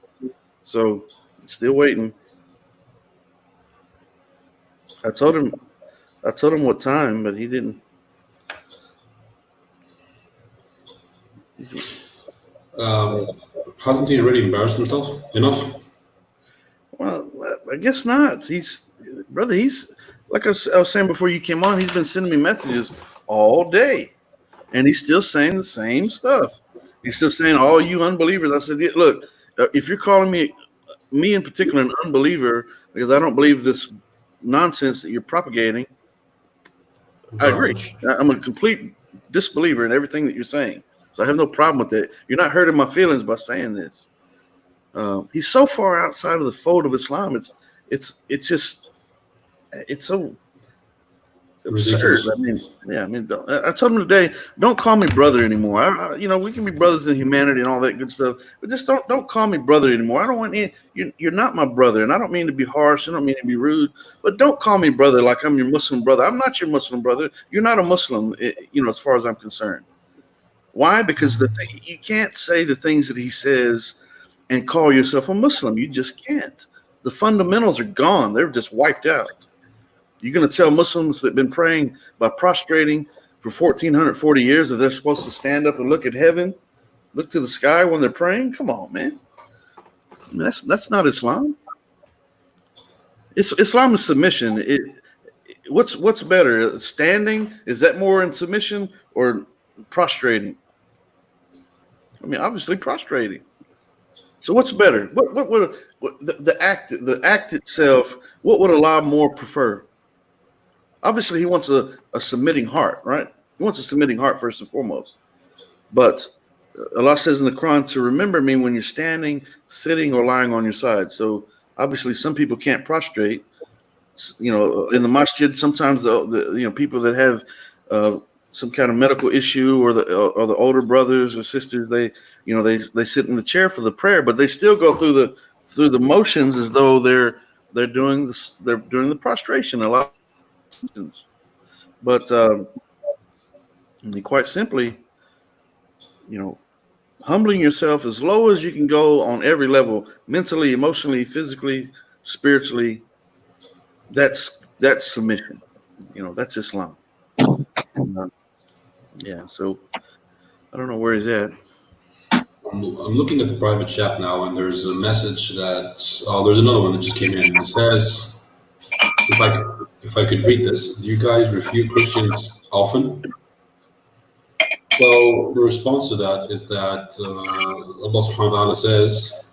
So still waiting. I told him what time, but he didn't. Hasn't he really embarrassed himself enough? Well, I guess not. Like I was saying before you came on, he's been sending me messages all day, and he's still saying the same stuff. He's still saying, "All you unbelievers." I said, yeah, "Look, if you're calling me in particular an unbeliever because I don't believe this nonsense that you're propagating, I agree. I'm a complete disbeliever in everything that you're saying, so I have no problem with that. You're not hurting my feelings by saying this." He's so far outside of the fold of Islam. It's just so absurd. Ridiculous. I told him today, don't call me brother anymore. We can be brothers in humanity and all that good stuff, but just don't call me brother anymore. I don't want any. You're not my brother, and I don't mean to be harsh. I don't mean to be rude, but don't call me brother like I'm your Muslim brother. I'm not your Muslim brother. You're not a Muslim. As far as I'm concerned. Why? Because you can't say the things that he says and call yourself a Muslim. You just can't. The fundamentals are gone. They're just wiped out. You're going to tell Muslims that have been praying by prostrating for 1,440 years that they're supposed to stand up and look at heaven, look to the sky when they're praying? Come on, man. That's not Islam. Islam is submission. What's better? Standing? Is that more in submission or prostrating? I mean, obviously prostrating. So what's better? What would the act itself? What would Allah more prefer? Obviously, he wants a submitting heart, right? He wants a submitting heart first and foremost. But Allah says in the Quran to remember me when you're standing, sitting, or lying on your side. So obviously, some people can't prostrate. In the masjid, sometimes the people that have some kind of medical issue, or the older brothers or sisters, they sit in the chair for the prayer, but they still go through the motions as though they're doing the prostration. A lot. But quite simply, humbling yourself as low as you can go on every level, mentally, emotionally, physically, spiritually, that's submission. That's Islam. So I don't know where he's at. I'm looking at the private chat now, and there's a message there's another one that just came in. It says, if I could read this, do you guys refute Christians often? Well, the response to that is that Allah subhanahu wa ta'ala says,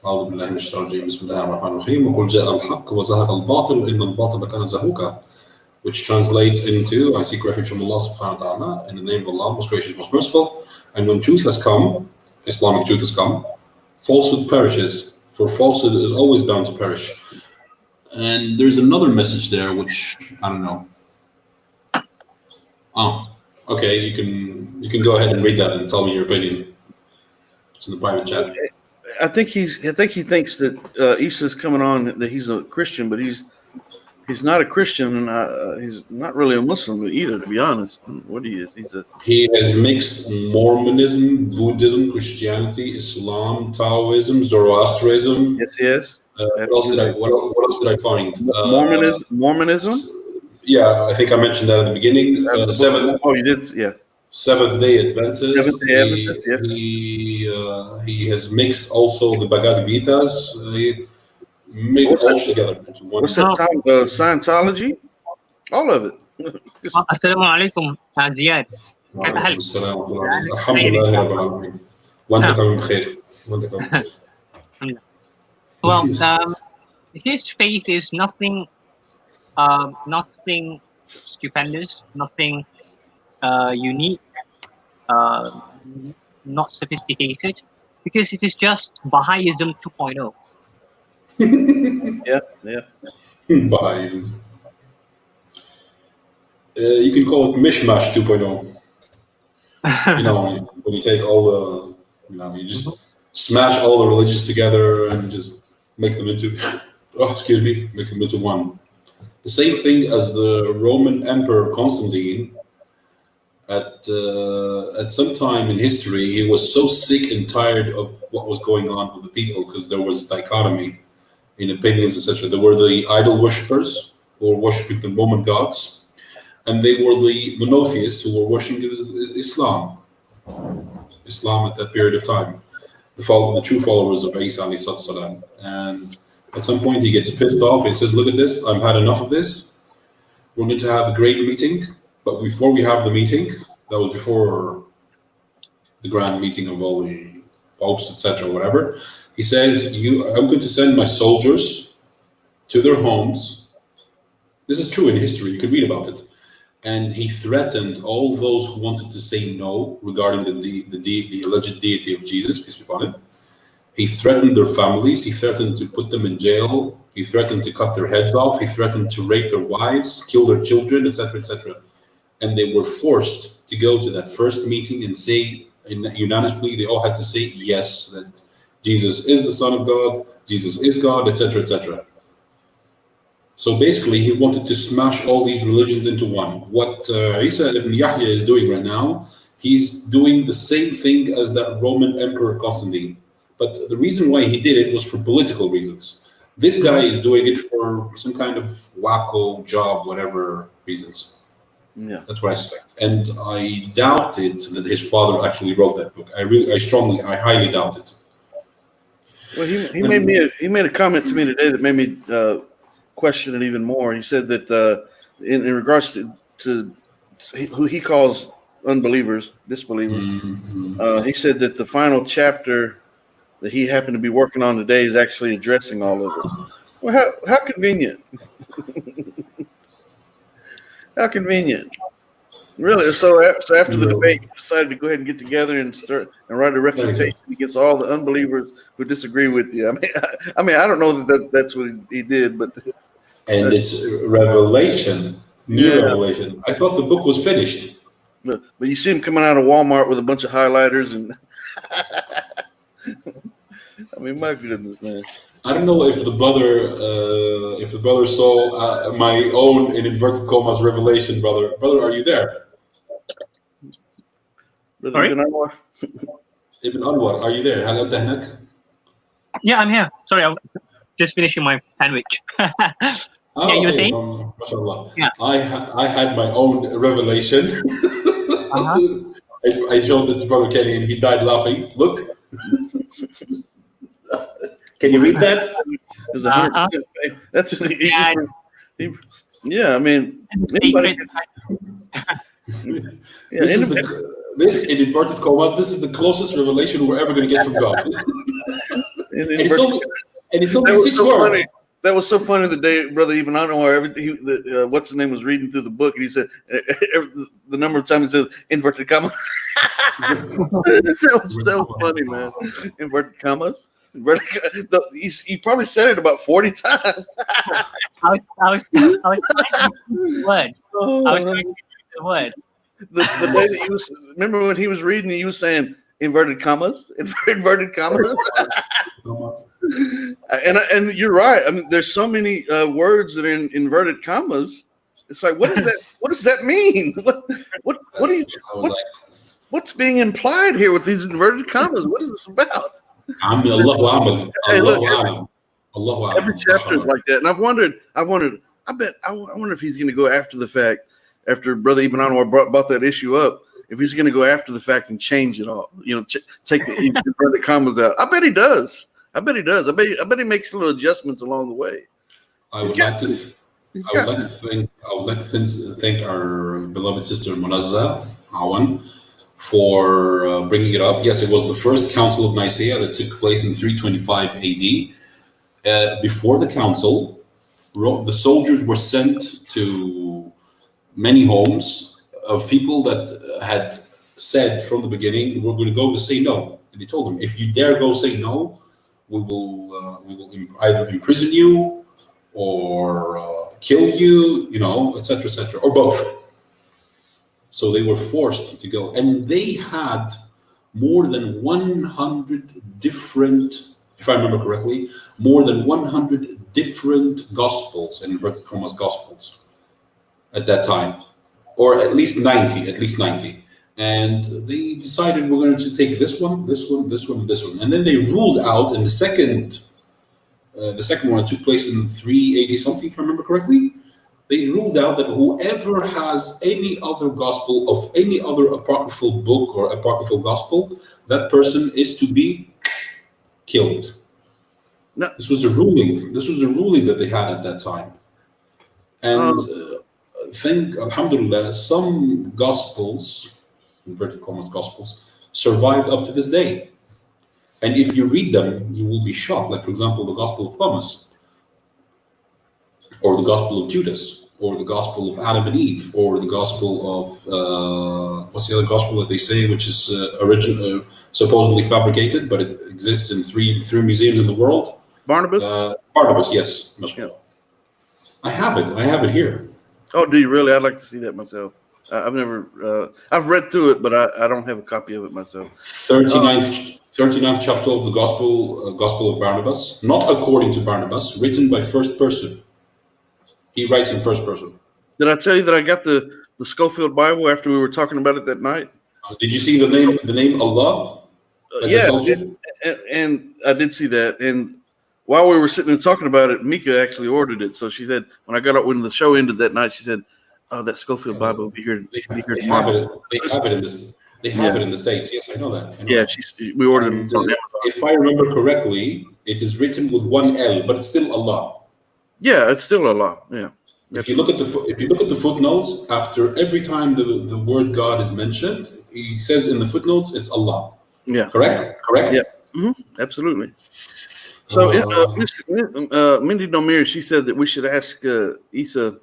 أعوذ بالله من الشيطان الرجيم بسم الله الرحمن الرحيم وقل جاء الحق وزهق الباطل إن الباطل كان زهوقا, which translates into, I seek refuge from Allah subhanahu wa ta'ala in the name of Allah, most gracious, most merciful. And when truth has come, Islamic truth has come, falsehood perishes, for falsehood is always bound to perish. And there's another message there, which I don't know. Oh, okay. You can go ahead and read that and tell me your opinion. It's in the private chat. I think he thinks that Issa's coming on, that he's a Christian, but he's not a Christian, and he's not really a Muslim either, to be honest. What he is, he has mixed Mormonism, Buddhism, Christianity, Islam, Taoism, Zoroastrianism. Yes. What else did I find? Mormonism. Yeah, I think I mentioned that at the beginning. Oh, you did, yeah. Seventh-day Adventists. Yes. He has mixed also the Bhagavad Gitas. He made it all together into one. What's that time? Scientology? All of it. Assalamu alaikum, Ziyad. وعليكم السلام ورحمة الله. الحمد لله رب العالمين. وأنت كمان بخير. وأنت كمان بخير. Well, his faith is nothing stupendous, nothing unique, not sophisticated, because it is just Baha'ism 2.0. Yeah. Baha'ism. You can call it mishmash 2.0. When you take all the, you just smash all the religions together and just make them into one. The same thing as the Roman Emperor Constantine. At some time in history, he was so sick and tired of what was going on with the people, because there was a dichotomy in opinions, etc. There were the idol worshippers who were worshipping the Roman gods, and they were the monotheists who were worshipping Islam at that period of time, the true followers of Isa alayhi salam. And At some point, he gets pissed off. He says, "Look at this. I've had enough of this. We're going to have a great meeting, but before we have the meeting, that was before the grand meeting of all the popes, etc., whatever. He says, I'm going to send my soldiers to their homes." This is true in history. You can read about it. And he threatened all those who wanted to say no regarding the alleged deity of Jesus, peace be upon him. He threatened their families. He threatened to put them in jail. He threatened to cut their heads off. He threatened to rape their wives, kill their children, etc., etc. And they were forced to go to that first meeting and say, unanimously, they all had to say yes, that Jesus is the Son of God, Jesus is God, etc., etc. So basically, he wanted to smash all these religions into one. What Isa ibn Yahya is doing right now, he's doing the same thing as that Roman Emperor Constantine. But the reason why he did it was for political reasons. This guy is doing it for some kind of wacko job, whatever reasons. Yeah, that's what I suspect. And I doubted that his father actually wrote that book. I highly doubt it. Well, he made a comment to me today that made me question it even more. He said that in regards to who he calls unbelievers, disbelievers, he said that the final chapter that he happened to be working on today is actually addressing all of this. Well, how convenient. How convenient. Really? So after the debate, you decided to go ahead and get together and write a refutation against all the unbelievers who disagree with you. I mean, I don't know that's what he did, but and it's revelation, revelation. I thought the book was finished. But you see him coming out of Walmart with a bunch of highlighters and. I mean, my goodness, man. I don't know if the brother saw my own, in inverted commas, revelation, brother. Brother, are you there? Brother Ibn Anwar? Ibn Anwar, are you there? Yeah, I'm here. Sorry, I'm just finishing my sandwich. Yeah, you were saying? MashaAllah. Yeah. I had my own revelation. I showed this to Brother Kenny and he died laughing. Look. Can you read that? There's 100%. That's yeah. I mean, this in inverted commas. This is the closest revelation we're ever going to get from God. and it's only 6 words. Funny. That was so funny the day, Brother Ibn Anwar, everything. What's his name was reading through the book, and he said the number of times he says inverted commas. that was funny, man. Inverted commas. He probably said it about 40 times. I was trying to the word. I was trying to the word. The day that you remember when he was reading, he was saying inverted commas, inverted commas. and you're right. I mean, there's so many words that are in inverted commas. It's like, what is that? What does that mean? What's being implied here with these inverted commas? What is this about? Every chapter is like that, and I wonder if he's going to go after the fact, after Brother Ibn Anwar brought that issue up, if he's going to go after the fact and change it all, take the inverted commas out. I bet he does. I bet he makes little adjustments along the way. I would like to thank our beloved sister Munazza Awan for bringing it up. Yes, it was the first Council of Nicaea that took place in 325 AD. Before the council, the soldiers were sent to many homes of people that had said from the beginning, we're going to go to say no. And they told them, if you dare go say no, we will either imprison you or kill you, etc., etc., or both. So they were forced to go, and they had more than 100 different, if I remember correctly, more than 100 different gospels, in inverted commas, gospels at that time, or at least 90. And they decided we're going to take this one, this one, this one, this one, and then they ruled out in the second one that took place in 380 something, if I remember correctly. They ruled out that whoever has any other gospel of any other apocryphal book or apocryphal gospel, that person is to be killed. No. This was a ruling. This was a ruling that they had at that time. And think, alhamdulillah, some gospels, inverted commas gospels, survive up to this day. And if you read them, you will be shocked. Like, for example, the Gospel of Thomas, or the Gospel of Judas, or the Gospel of Adam and Eve, or the Gospel of, what's the other Gospel that they say, which is supposedly fabricated, but it exists in three museums in the world? Barnabas? Barnabas, yes. Yeah. I have it here. Oh, do you really? I'd like to see that myself. I've never, I've read through it, but I don't have a copy of it myself. 39th chapter of the Gospel of Barnabas, not according to Barnabas, written by first person. He writes in first person. Did I tell you that I got the Schofield Bible after we were talking about it that night? Did you see the name Allah? Yeah, and I did see that. And while we were sitting and talking about it, Mika actually ordered it. So she said, when the show ended that night, she said, "Oh, that Schofield Bible will be here. They have it in this. They have it in the States. Yes, I know that. We ordered it. If I remember correctly, it is written with one L, but it's still Allah. Yeah, it's still Allah. Yeah. If you look at the footnotes, after every time the word God is mentioned, he says in the footnotes it's Allah. Yeah. Correct. Yeah. Mm-hmm. Absolutely. So, Mindy Nomir, she said that we should ask Isa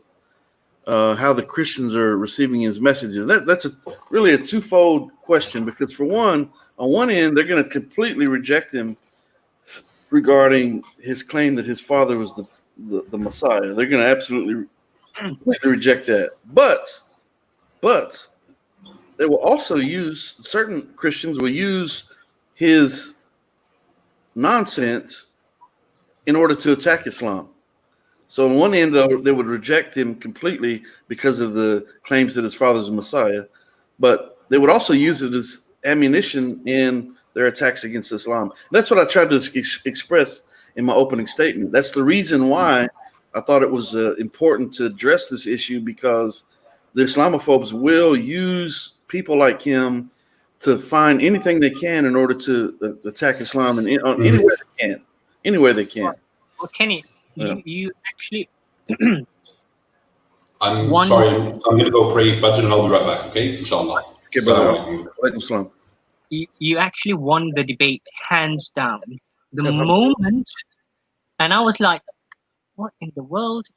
how the Christians are receiving his messages. That's really a twofold question, because for one, on one end, they're going to completely reject him regarding his claim that his father was the Messiah. They're going to absolutely completely reject that. But they will also certain Christians will use his nonsense in order to attack Islam. So on one end, they would reject him completely because of the claims that his father's a Messiah, but they would also use it as ammunition in their attacks against Islam. That's what I tried to express in my opening statement. That's the reason why I thought it was important to address this issue, because the Islamophobes will use people like him to find anything they can in order to attack Islam any way they can. Well, Kenny, you actually. I'm sorry. I'm going to go pray Fajr and I'll be right back. Okay, inshallah. You actually won the debate hands down. The moment, and I was like, "What in the world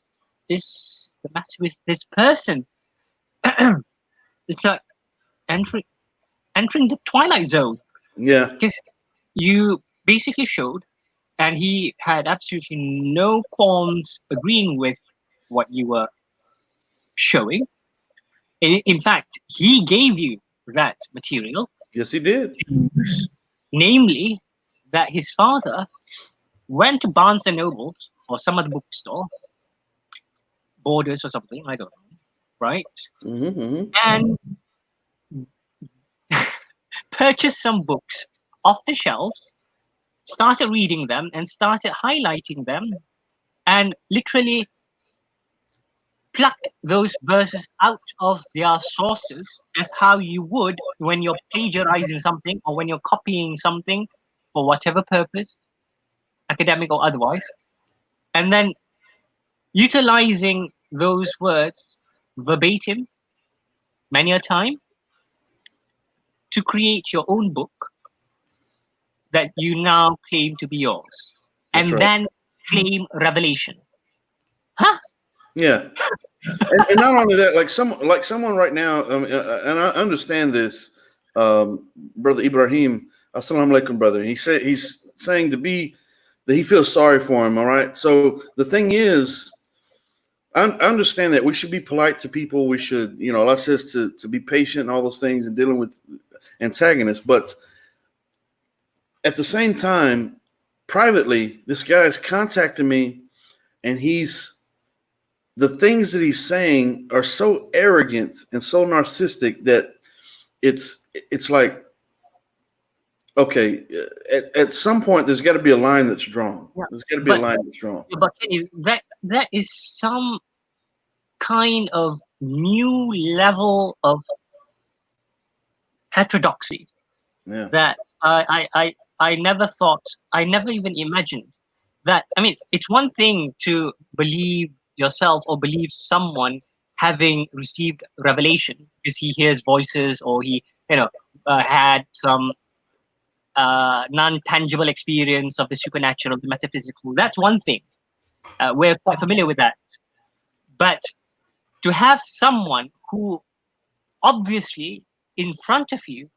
is the matter with this person?" It's like entering the twilight zone. Yeah, because you basically showed, and he had absolutely no qualms agreeing with what you were showing. In fact, he gave you that material. Yes, he did. Namely, that his father went to Barnes and Nobles or some other bookstore, Borders or something, I don't know, right? Mm-hmm. And purchased some books off the shelves, started reading them and started highlighting them, and literally plucked those verses out of their sources, as how you would when you're plagiarizing something or when you're copying something for whatever purpose, academic or otherwise, and then utilizing those words verbatim many a time to create your own book that you now claim to be yours. That's and right. Then claim revelation. Huh? Yeah. and not only that, like someone right now, and I understand this, Brother Ibrahim, assalamu alaikum, brother. He's saying that he feels sorry for him. All right. So the thing is, I understand that we should be polite to people. We should, Allah says to be patient and all those things and dealing with antagonists. But at the same time, privately, this guy is contacting me, and the things that he's saying are so arrogant and so narcissistic that it's like, okay, at some point there's got to be a line that's drawn. Yeah. There's got to be a line that's drawn. But that is some kind of new level of heterodoxy that I never thought, I never even imagined that, I mean, it's one thing to believe yourself or believe someone having received revelation because he hears voices or he, had some non-tangible experience of the supernatural, the metaphysical. That's one thing. We're quite familiar with that. But to have someone who obviously in front of you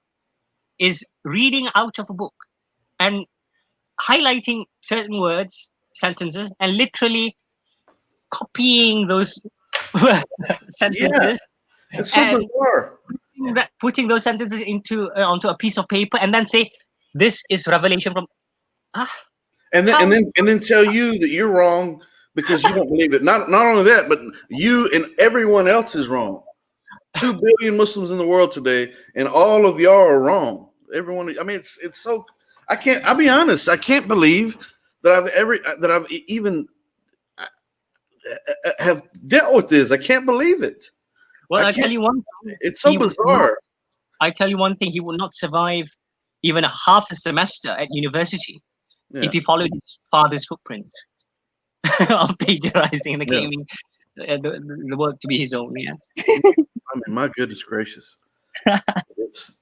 is reading out of a book and highlighting certain words, sentences, and literally copying those sentences it's so and bizarre. putting those sentences onto a piece of paper and then say, "This is revelation from." And then tell you that you're wrong because you don't believe it. Not only that, but you and everyone else is wrong. 2 billion Muslims in the world today, and all of y'all are wrong. Everyone. I mean, it's so. I can't. I'll be honest. I can't believe that I've even have dealt with this. I can't believe it. Well, I tell you one thing. It's so bizarre. I tell you one thing. He will not survive even a half a semester at university if he followed his father's footprints of plagiarizing and claiming the work to be his own. Yeah. I mean, my goodness gracious. It's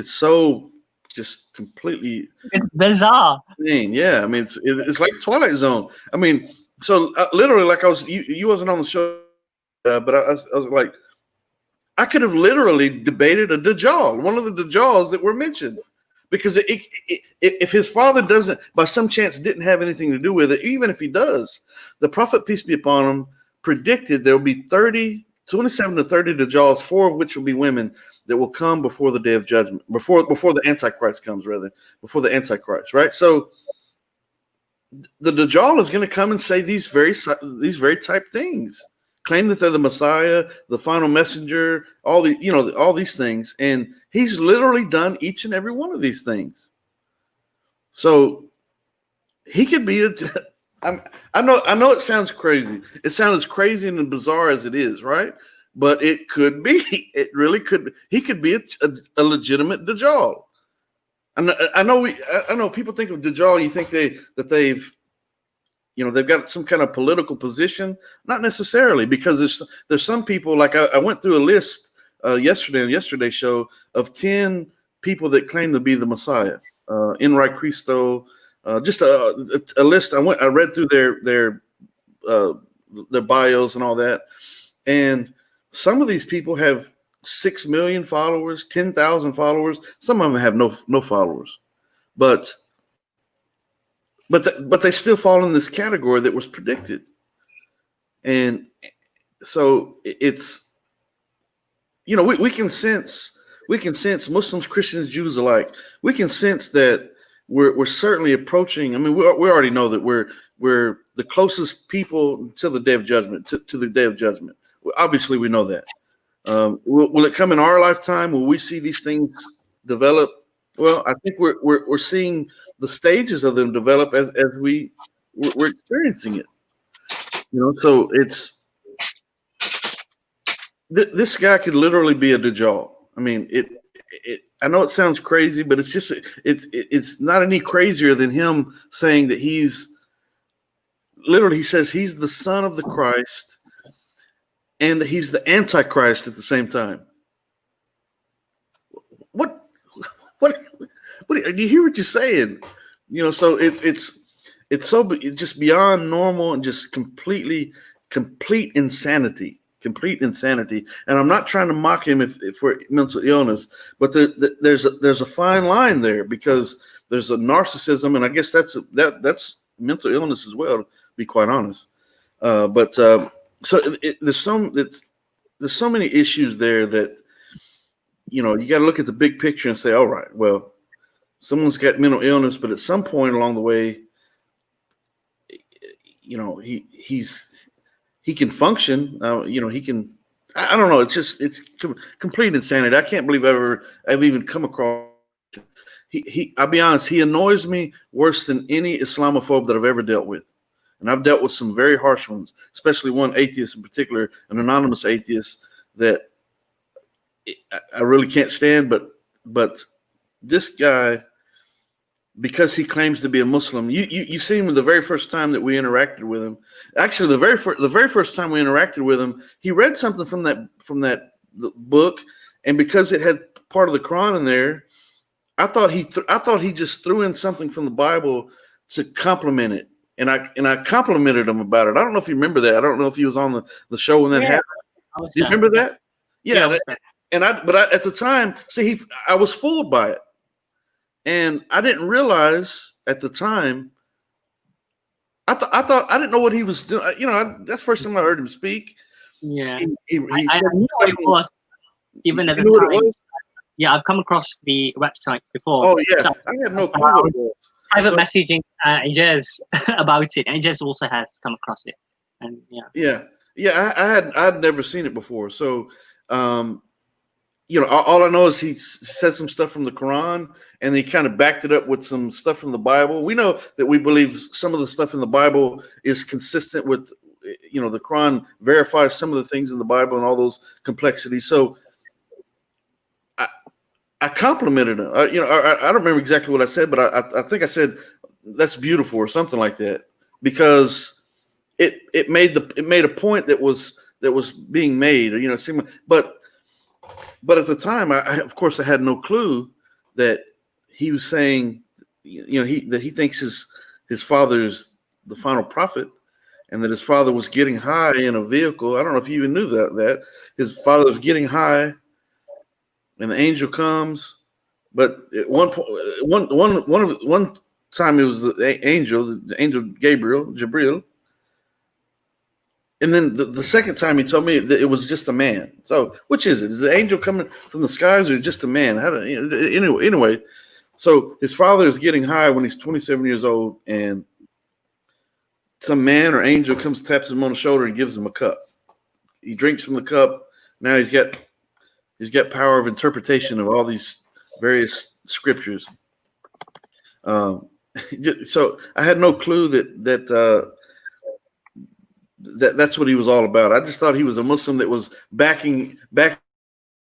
so just completely bizarre. Yeah, I mean, it's like Twilight Zone. I mean, so literally, like you wasn't on the show, but I was like, I could have literally debated a Dajjal, one of the Dajjals that were mentioned, because if his father doesn't, by some chance, didn't have anything to do with it, even if he does, the Prophet, peace be upon him, predicted there will be 27 to 30 Dajjals, 4 of which will be women, that will come before the day of judgment, before the Antichrist comes, before the Antichrist, right? So the Dajjal is going to come and say these very type things, claim that they're the Messiah, the final messenger, all these things, and he's literally done each and every one of these things. So he could be I know it sounds crazy. It sounds as crazy and bizarre as it is, right? But it could be. It really could be. He could be a legitimate Dajjal. I know people think of Dajjal. You think they've got some kind of political position. Not necessarily, because there's some people, like I went through a list yesterday on yesterday's show of 10 people that claim to be the Messiah. Enrique Cristo, just a list. I read through their bios and all that, and some of these people have 6 million followers, 10,000 followers. Some of them have no followers, but they still fall in this category that was predicted. And so it's, we can sense Muslims, Christians, Jews alike. We can sense that we're certainly approaching. I mean, we already know that we're the closest people to the day of judgment, to the day of judgment. Obviously, we know that. Will it come in our lifetime? Will we see these things develop? Well, I think we're seeing the stages of them develop as we're experiencing it. So it's this guy could literally be a Dajjal. I mean, I know it sounds crazy, but it's just it's not any crazier than him saying that he says he's the son of the Christ, and that he's the Antichrist at the same time. What do you hear what you're saying? So it's so just beyond normal and just complete insanity. Complete insanity. And I'm not trying to mock him for mental illness, but there's a fine line there, because there's a narcissism, and I guess that's mental illness as well, to be quite honest. So there's so many issues there that you got to look at the big picture and say, all right, well, someone's got mental illness, but at some point along the way, he can function. He can. I don't know. It's complete insanity. I can't believe I've even come across. I'll be honest. He annoys me worse than any Islamophobe that I've ever dealt with. And I've dealt with some very harsh ones, especially one atheist in particular, an anonymous atheist that I really can't stand. But this guy, because he claims to be a Muslim. You seen him the very first time that we interacted with him. Actually, the very first time we interacted with him, he read something from that book, and because it had part of the Quran in there, I thought he just threw in something from the Bible to compliment it, and I complimented him about it. I don't know if you remember that. I don't know if he was on the show when that happened. Do you remember that? Yeah. But at the time, see, I was fooled by it. And I didn't realize at the time. I thought I didn't know what he was doing. That's the first time I heard him speak. Yeah, he I knew what it was even at the time. Yeah, I've come across the website before. Oh yeah, so I had no clue what it was. Private messaging Ijaz about it. Ijaz also has come across it, and I'd never seen it before. So. All I know is he said some stuff from the Quran, and he kind of backed it up with some stuff from the Bible. We know that we believe some of the stuff in the Bible is consistent with, the Quran verifies some of the things in the Bible and all those complexities. So I complimented him. I don't remember exactly what I said, but I think I said that's beautiful or something like that, because it made a point that was being made. But at the time, of course, I had no clue that he was saying, that he thinks his father is the final prophet, and that his father was getting high in a vehicle. I don't know if you even knew that his father was getting high, and the angel comes. But at one time, it was the angel Gabriel. And then the second time he told me that it was just a man. So which is it? Is the angel coming from the skies or just a man? Anyway, so his father is getting high when he's 27 years old, and some man or angel comes, taps him on the shoulder, and gives him a cup. He drinks from the cup. Now he's got power of interpretation of all these various scriptures. So I had no clue that's what he was all about. I just thought he was a Muslim that was backing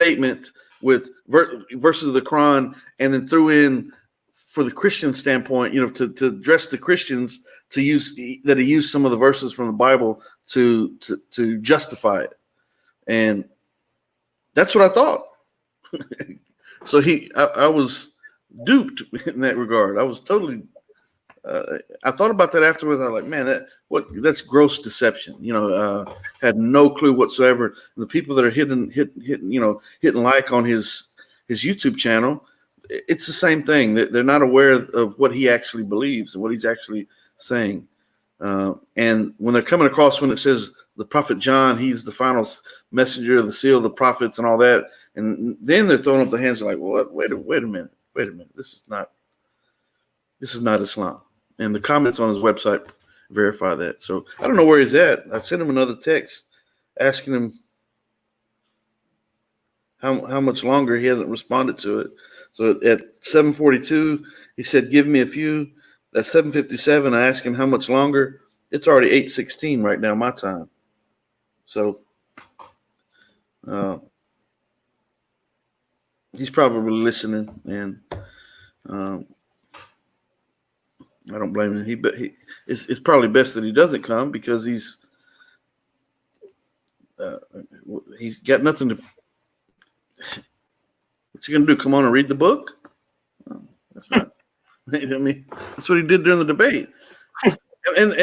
statement with verses of the Quran, and then threw in, for the Christian standpoint, to address the Christians, he used some of the verses from the Bible to justify it, and that's what I thought. So I was duped in that regard. I was totally. I thought about that afterwards. I was like, man, that's gross deception. Had no clue whatsoever. The people that are hitting like on his YouTube channel, it's the same thing. They're not aware of what he actually believes and what he's actually saying. And when they're coming across, when it says the prophet John, he's the final messenger of the seal of the prophets and all that, and then they're throwing up their hands like, well, wait a minute. This is not Islam. And the comments on his website verify that. So I don't know where he's at. I sent him another text asking him how much longer. He hasn't responded to it. So at 7:42, he said, give me a few. At 7:57, I asked him how much longer. It's already 8:16 right now, my time. So he's probably listening, and I don't blame him. It's probably best that he doesn't come, because he's got nothing to. What's he gonna do? Come on and read the book? That's not. I mean, that's what he did during the debate. And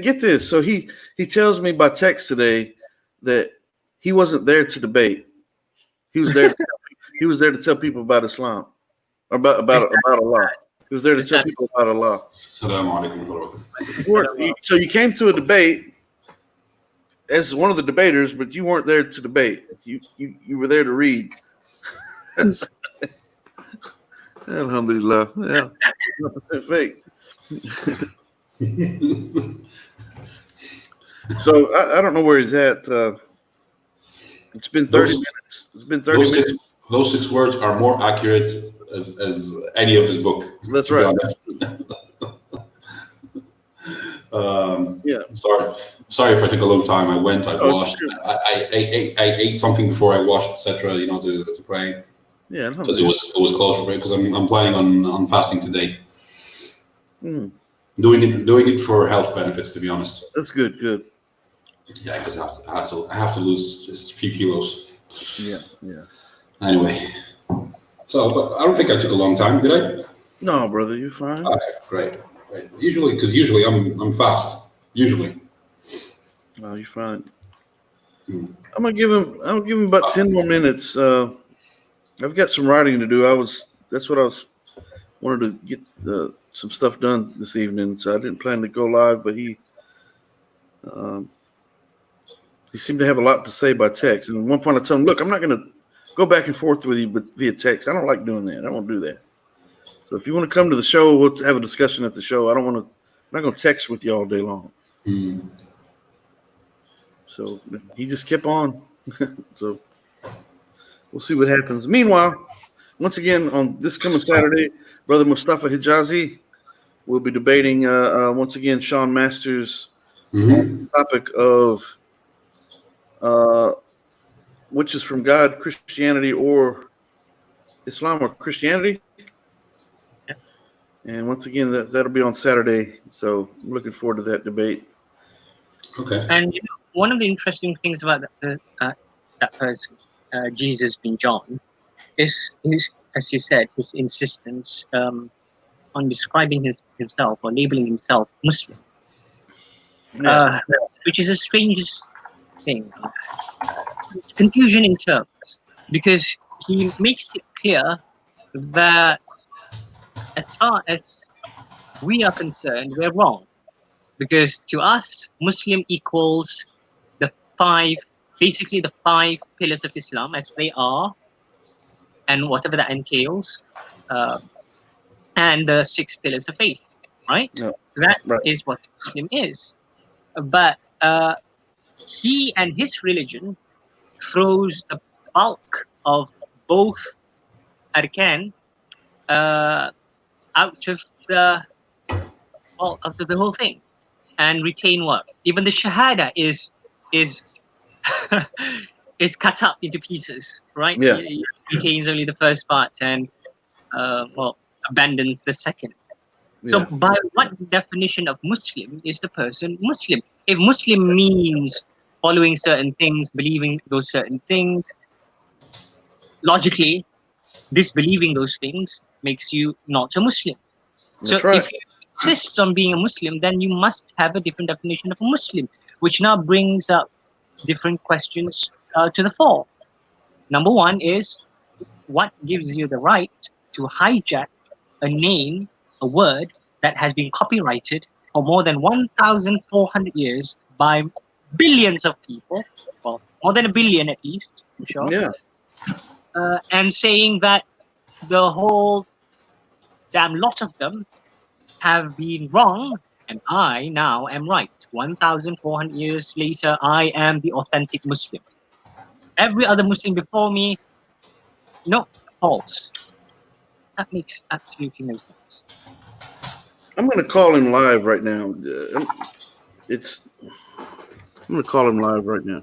get this. So he tells me by text today that he wasn't there to debate. He was there. He was there to tell people about Islam, about Allah. He was there to tell people about Allah. So you came to a debate as one of the debaters, but you weren't there to debate. You were there to read. Alhamdulillah. Yeah. Fake. So I don't know where he's at. It's been 30 minutes. It's been 30 minutes. Those 6 words are more accurate as any of his book. That's right. Yeah. Sorry if I took a long time. I went. I washed. Sure. I ate something before I washed, etc. To pray. Yeah. Because it was close for me, because I'm planning on fasting today. Doing it for health benefits, to be honest. That's good. Good. Yeah, because I have to lose just a few kilos. Yeah. Anyway, so but I don't think I took a long time, did I? No, brother, you're fine. Okay, great. Usually I'm fast. Usually. No, you're fine. I'm gonna give him about 10 more minutes. I've got some writing to do. That's what I wanted to get some stuff done this evening, so I didn't plan to go live, but he seemed to have a lot to say by text. And at one point I told him, look, I'm not gonna go back and forth with you but via text. I don't like doing that. I won't do that. So if you want to come to the show, we'll have a discussion at the show. I'm not gonna text with you all day long. So he just kept on. So we'll see what happens. Meanwhile, once again, on this coming Saturday, Brother Mustafa Hijazi will be debating once again Sean Masters on the topic of which is from God, Christianity, or Islam or Christianity. And once again, that'll be on Saturday. So I'm looking forward to that debate. Okay. And one of the interesting things about that person, Jesus being John, is as you said, his insistence on describing himself or labeling himself Muslim, which is the strangest thing. Confusion in terms, because he makes it clear that as far as we are concerned, we're wrong. Because to us, Muslim equals basically the five pillars of Islam as they are, and whatever that entails, and the 6 pillars of faith, right? Yeah. That is what Muslim is. But he and his religion throws the bulk of both arkan out of the whole thing, and retain what? Even the shahada is is cut up into pieces, right? Yeah. He retains only the first part and abandons the second. So by what definition of Muslim is the person Muslim? If Muslim means following certain things, believing those certain things, logically, disbelieving those things makes you not a Muslim. So if you insist on being a Muslim, then you must have a different definition of a Muslim, which now brings up different questions to the fore. Number one is, what gives you the right to hijack a name, a word that has been copyrighted for more than 1,400 years by billions of people, well, more than a billion at least, for sure. Yeah. And saying that the whole damn lot of them have been wrong, and I now am right. 1,400 years later, I am the authentic Muslim. Every other Muslim before me, no, false. That makes absolutely no sense. I'm going to call him live right now. I'm going to call him live right now.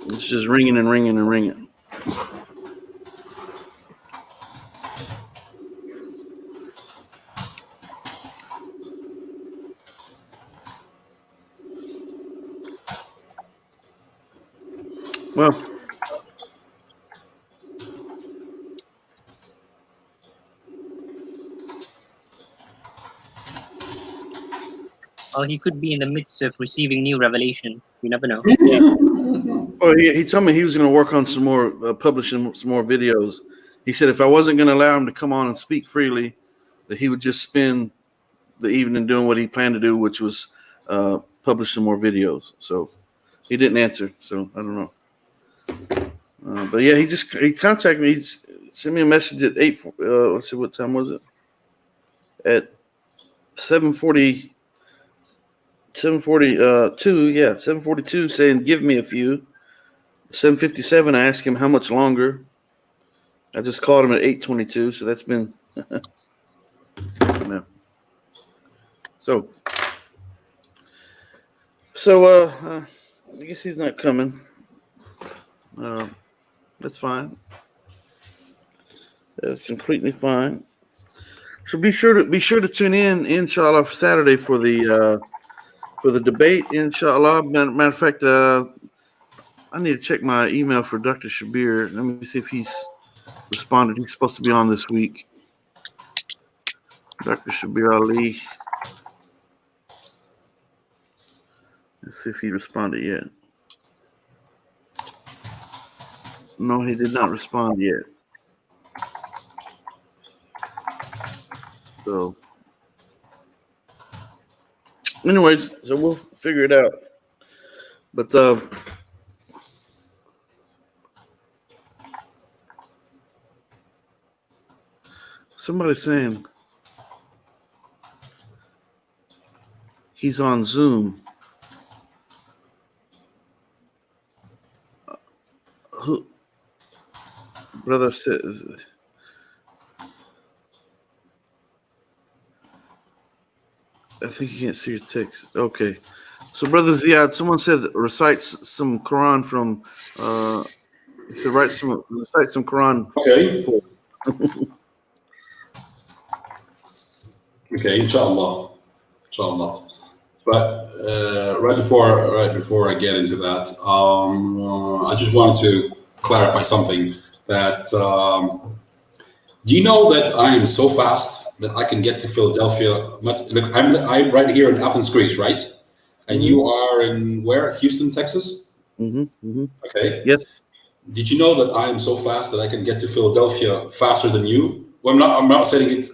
It's just ringing and ringing and ringing. Well, he could be in the midst of receiving new revelation. You never know. Well, he told me he was going to work on some more, publishing some more videos. He said if I wasn't going to allow him to come on and speak freely, that he would just spend the evening doing what he planned to do, which was publish some more videos. So he didn't answer. So I don't know. But yeah, he contacted me. He sent me a message at 8. Let's see, what time was it? At 7:42. Yeah, 7:42, saying give me a few. 7:57, I asked him how much longer. I just called him at 8:22, so that's been No. So I guess he's not coming. That's fine. That's completely fine. So be sure to tune in, inshallah, for Saturday for the debate, inshallah. Matter of fact, I need to check my email for Dr. Shabir. Let me see if he's responded. He's supposed to be on this week. Dr. Shabir Ali. Let's see if he responded yet. No, he did not respond yet. So, anyways, so we'll figure it out. But somebody's saying he's on Zoom. Who? Brother says. I think you can't see your text. Okay. So, Brother Ziad, someone said recites some Quran from. He said recite some Quran. Okay. Okay, inshallah. But right before I get into that, I just wanted to clarify something. That do you know that I am so fast that I can get to Philadelphia? Look, I'm right here in Athens, Greece, right? And you are in where? Houston, Texas. Okay. Yes. Did you know that I am so fast that I can get to Philadelphia faster than you? Well, I'm not saying it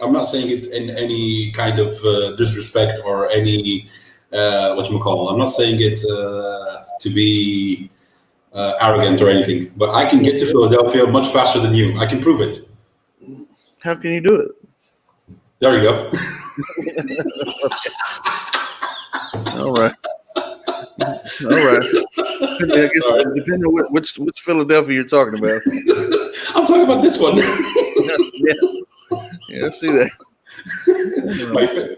in any kind of disrespect or any whatchamacallit. I'm not saying it to be arrogant or anything, but I can get to Philadelphia much faster than you. I can prove it. How can you do it? There you go. All right. I guess depending on which Philadelphia you're talking about. I'm talking about this one. Yeah, I see that.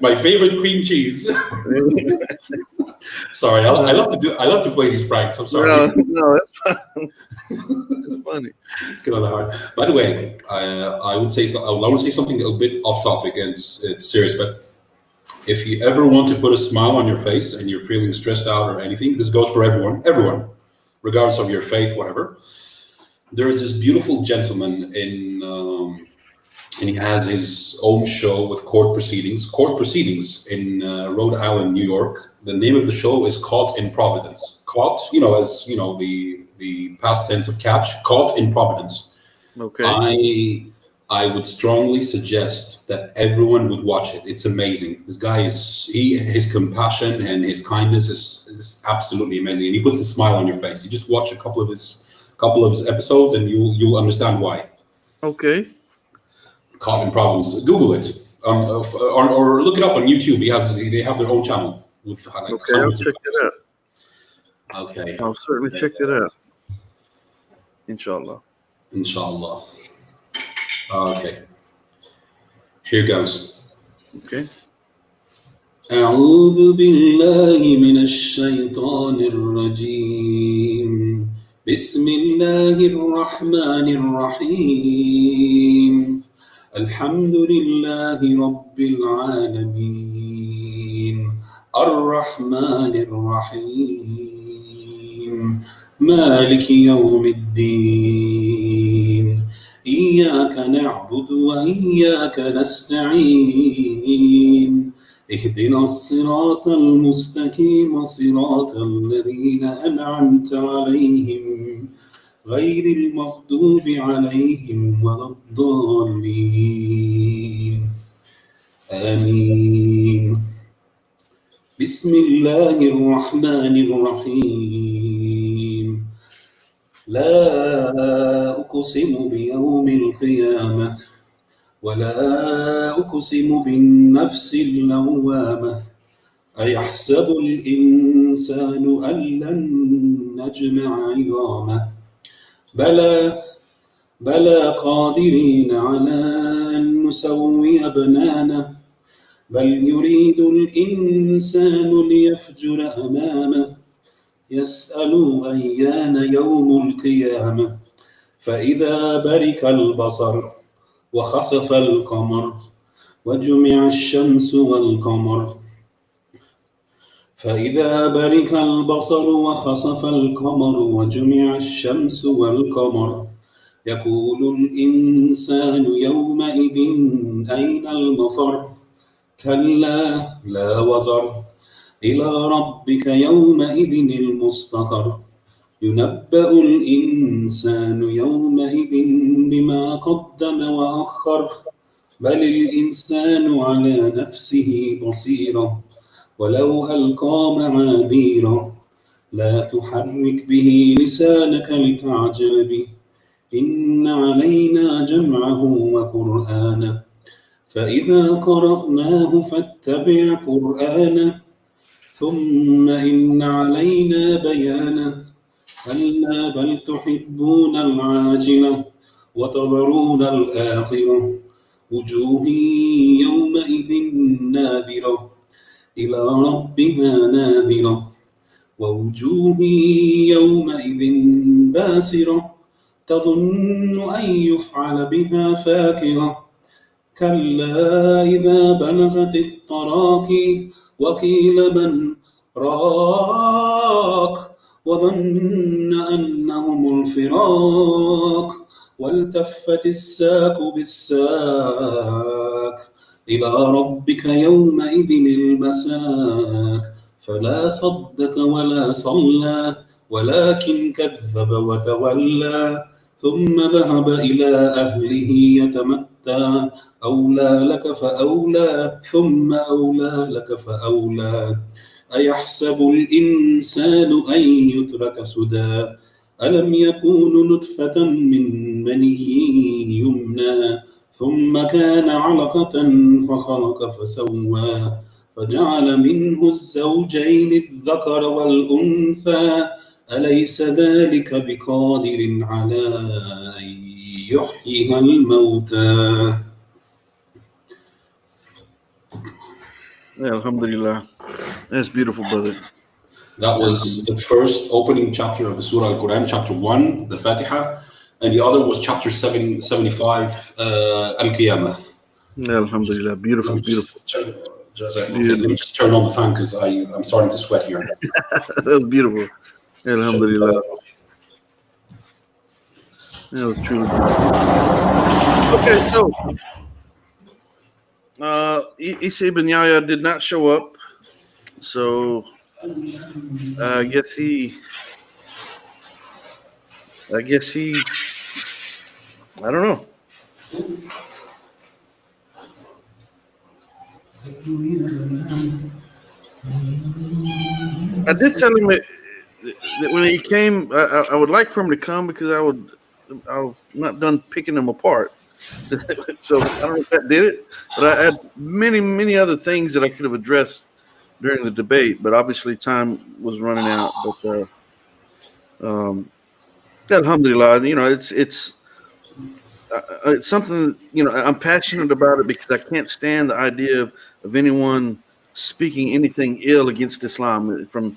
my favorite cream cheese. Sorry, I love to play these pranks. I'm sorry. No, that's fine. It's funny. It's kind of hard. By the way, I want to say something a little bit off topic, and it's serious. But if you ever want to put a smile on your face and you're feeling stressed out or anything, this goes for everyone, regardless of your faith, whatever. There is this beautiful gentleman and he has his own show with court proceedings in Rhode Island, New York. The name of the show is Caught in Providence. Caught, as you know, the past tense of catch. Caught in Providence. Okay. I would strongly suggest that everyone would watch it. It's amazing. This guy his compassion and his kindness is absolutely amazing, and he puts a smile on your face. You just watch a couple of his episodes, and you'll understand why. Okay. Caught in Providence. Google it, or look it up on YouTube. They have their own channel with okay, I'll check it out. Okay. I'll certainly check it out. Inshallah. Okay. Here goes. Okay. أعوذ بالله من الشيطان الرجيم بسم الله الرحمن الرحيم الحمد لله رب العالمين الرحمن الرحيم مالك يوم الدين إياك نعبد وإياك نستعين اهدنا الصراط المستقيم صراط الذين أنعمت عليهم غير المغضوب عليهم ولا الضالين آمين بسم الله الرحمن الرحيم لا أقسم بيوم القيامة ولا أقسم بالنفس اللوامة أيحسب الإنسان أن لن نجمع عظامه بلى قادرين على أن نسوي بنانه بل يريد الإنسان ليفجر أمامه يسأل أيان يوم القيامة فإذا برق البصر وخسف القمر وجمع الشمس والقمر فإذا برق البصر وخسف القمر وجمع الشمس والقمر يقول الإنسان يومئذ أين المفر كلا لا وزر إلى ربك يومئذ المستقر ينبأ الإنسان يومئذ بما قدم وأخر بل الإنسان على نفسه بصيرة ولو ألقى معاذيره لا تحرك به لسانك لتعجل به إن علينا جمعه وقرآنه فإذا قرأناه فاتبع قرآنه ثم إن علينا بيانه كلا بل تحبون العاجلة وتذرون الآخرة وجوه يومئذ ناذرة إلى ربها ناذرة ووجوه يومئذ باسرة تظن أن يفعل بها فاكرة كلا إذا بلغت التراقي وقيل من راق وظن أنهم الفراق والتفت الساق بالساق إلى ربك يومئذ المساق فلا صدق ولا صلى ولكن كذب وتولى ثم ذهب إلى أهله يتمتع أولى لك فأولى ثم أولى لك فأولى أيحسب الإنسان أن يترك سدى ألم يكون نطفة من مني يمنى ثم كان علقة فخلق فسوى فجعل منه الزوجين الذكر والأنثى أليس ذلك بقادر على أن يحيي الموتى. Yeah, alhamdulillah. That's beautiful, brother. That was the first opening chapter of the Surah Al-Quran, chapter 1, the Fatiha, and the other was chapter 775, Al-Qiyamah. Yeah, alhamdulillah. Beautiful, beautiful. Let me just turn on the fan because I'm starting to sweat here. That was beautiful. Yeah, alhamdulillah. That was truly beautiful. Okay, so Isa ibn Yahya did not show up, so I guess he, I don't know. I did tell him that when he came, I would like for him to come because I was not done picking him apart. So I don't know if that did it, but I had many other things that I could have addressed during the debate, but obviously time was running out. But alhamdulillah, it's something, I'm passionate about it because I can't stand the idea of anyone speaking anything ill against Islam from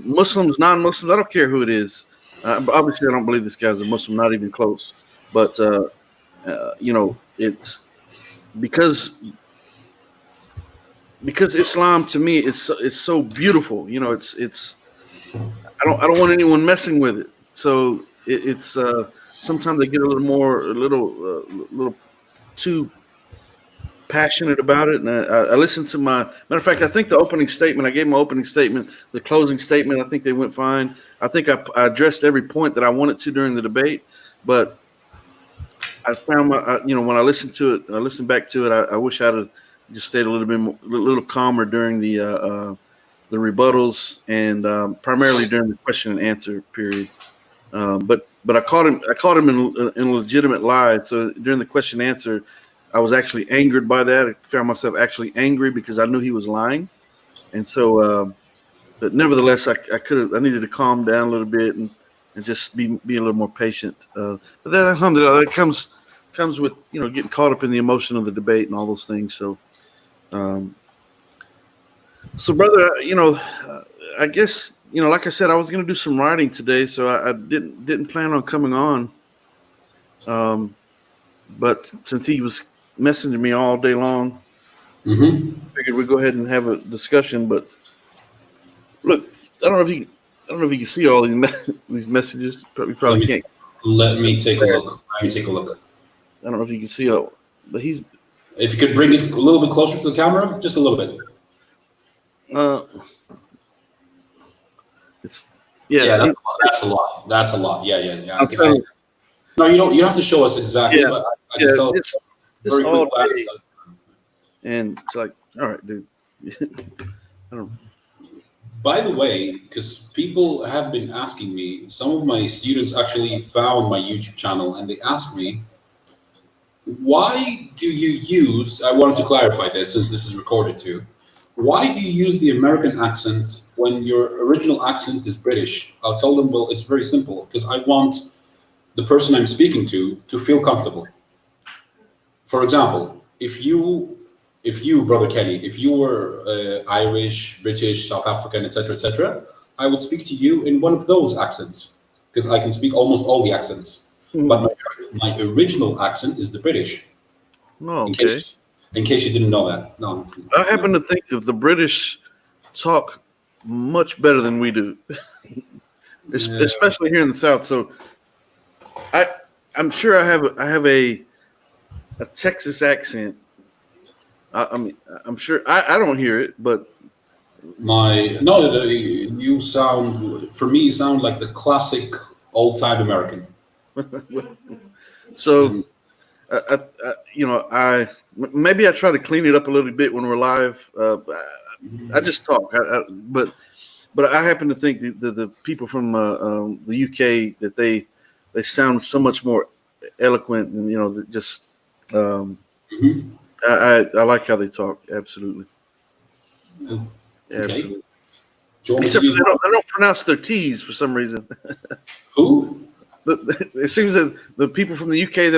Muslims, non-Muslims. I don't care who it is. Obviously, I don't believe this guy's a Muslim, not even close. But it's because Islam to me is so beautiful. It's I don't want anyone messing with it. So it's sometimes I get a little too passionate about it, and I listened to matter of fact, I think the opening statement, I gave my opening statement, the closing statement, I think they went fine. I think I addressed every point that I wanted to during the debate, but I found when I listened to it, I listened back to it, I wish I'd have just stayed a little calmer during the rebuttals and primarily during the question and answer period. But I caught him in a legitimate lie. So during the question and answer, I was actually angered by that. I found myself actually angry because I knew he was lying. And so, but nevertheless, I needed to calm down a little bit and just be a little more patient. But then, alhamdulillah, that comes comes with getting caught up in the emotion of the debate and all those things. So, brother, I guess like I said, I was going to do some writing today, so I didn't plan on coming on. But since he was messaging me all day long, figured we'd go ahead and have a discussion. But look, I don't know if you can see all these messages. You probably can't. Let me take a look. I don't know if you can see all, but he's. If you could bring it a little bit closer to the camera, just a little bit. That's a lot. That's a lot. Yeah. No, you don't. You don't have to show us exactly, but I can tell. Very quick glances. And it's like, all right, dude. I don't. By the way, because people have been asking me, some of my students actually found my YouTube channel and they asked me, why do you use, I wanted to clarify this since this is recorded too, why do you use the American accent when your original accent is British? I'll tell them, well, it's very simple, because I want the person I'm speaking to feel comfortable. For example, if you, Brother Kenny, if you were Irish, British, South African, etc., I would speak to you in one of those accents, because I can speak almost all the accents. But my original accent is the British. Oh, okay. In case you didn't know that. No. I happen to think that the British talk much better than we do, especially here in the South. So I'm sure I have a Texas accent. I mean, I'm sure I don't hear it, but you sound, for me, you sound like the classic old-time American. So, maybe I try to clean it up a little bit when we're live. I just talk, but I happen to think the people from the UK that they sound so much more eloquent, and just I like how they talk. Absolutely. Okay. Absolutely. Except they don't pronounce their T's for some reason. Who? It seems that the people from the UK they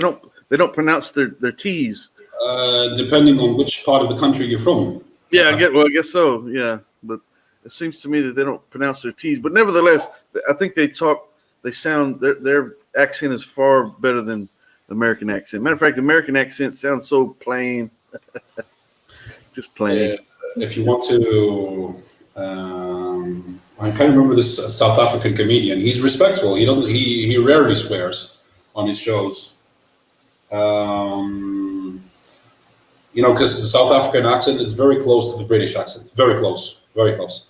don't pronounce their T's. Depending on which part of the country you're from. Yeah, I guess so. Yeah, but it seems to me that they don't pronounce their T's. But nevertheless, I think they sound their accent is far better than the American accent. Matter of fact, the American accent sounds so plain, just plain. If you want to. I can't remember this South African comedian. He's respectful. He doesn't. He rarely swears on his shows. Because the South African accent is very close to the British accent. Very close. Very close.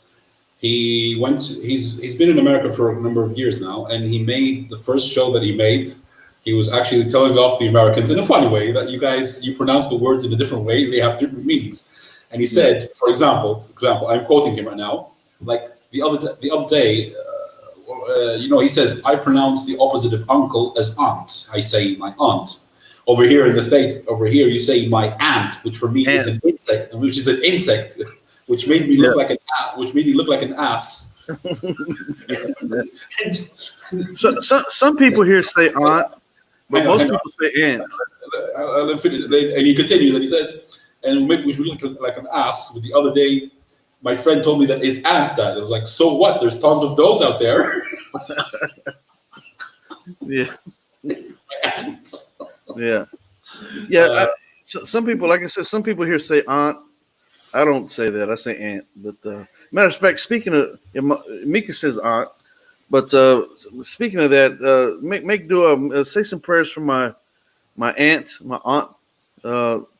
He's been in America for a number of years now, and he made the first show that he made. He was actually telling off the Americans in a funny way that you pronounce the words in a different way and they have different meanings. And he said, for example, I'm quoting him right now, like the other day, he says, I pronounce the opposite of uncle as aunt. I say my aunt. Over here in the States, you say my aunt, which for me is an insect, which made me look like an ass. And some people here say aunt, but most people say aunt. And he continues, and he says, and which we look like an ass. But the other day, my friend told me that his aunt died. I was like, so what? There's tons of those out there. Yeah. My aunt. Yeah. So some people, like I said, some people here say aunt. I don't say that. I say aunt. But matter of fact, speaking of, Mika says aunt. But speaking of that, make dua. Say some prayers for my aunt.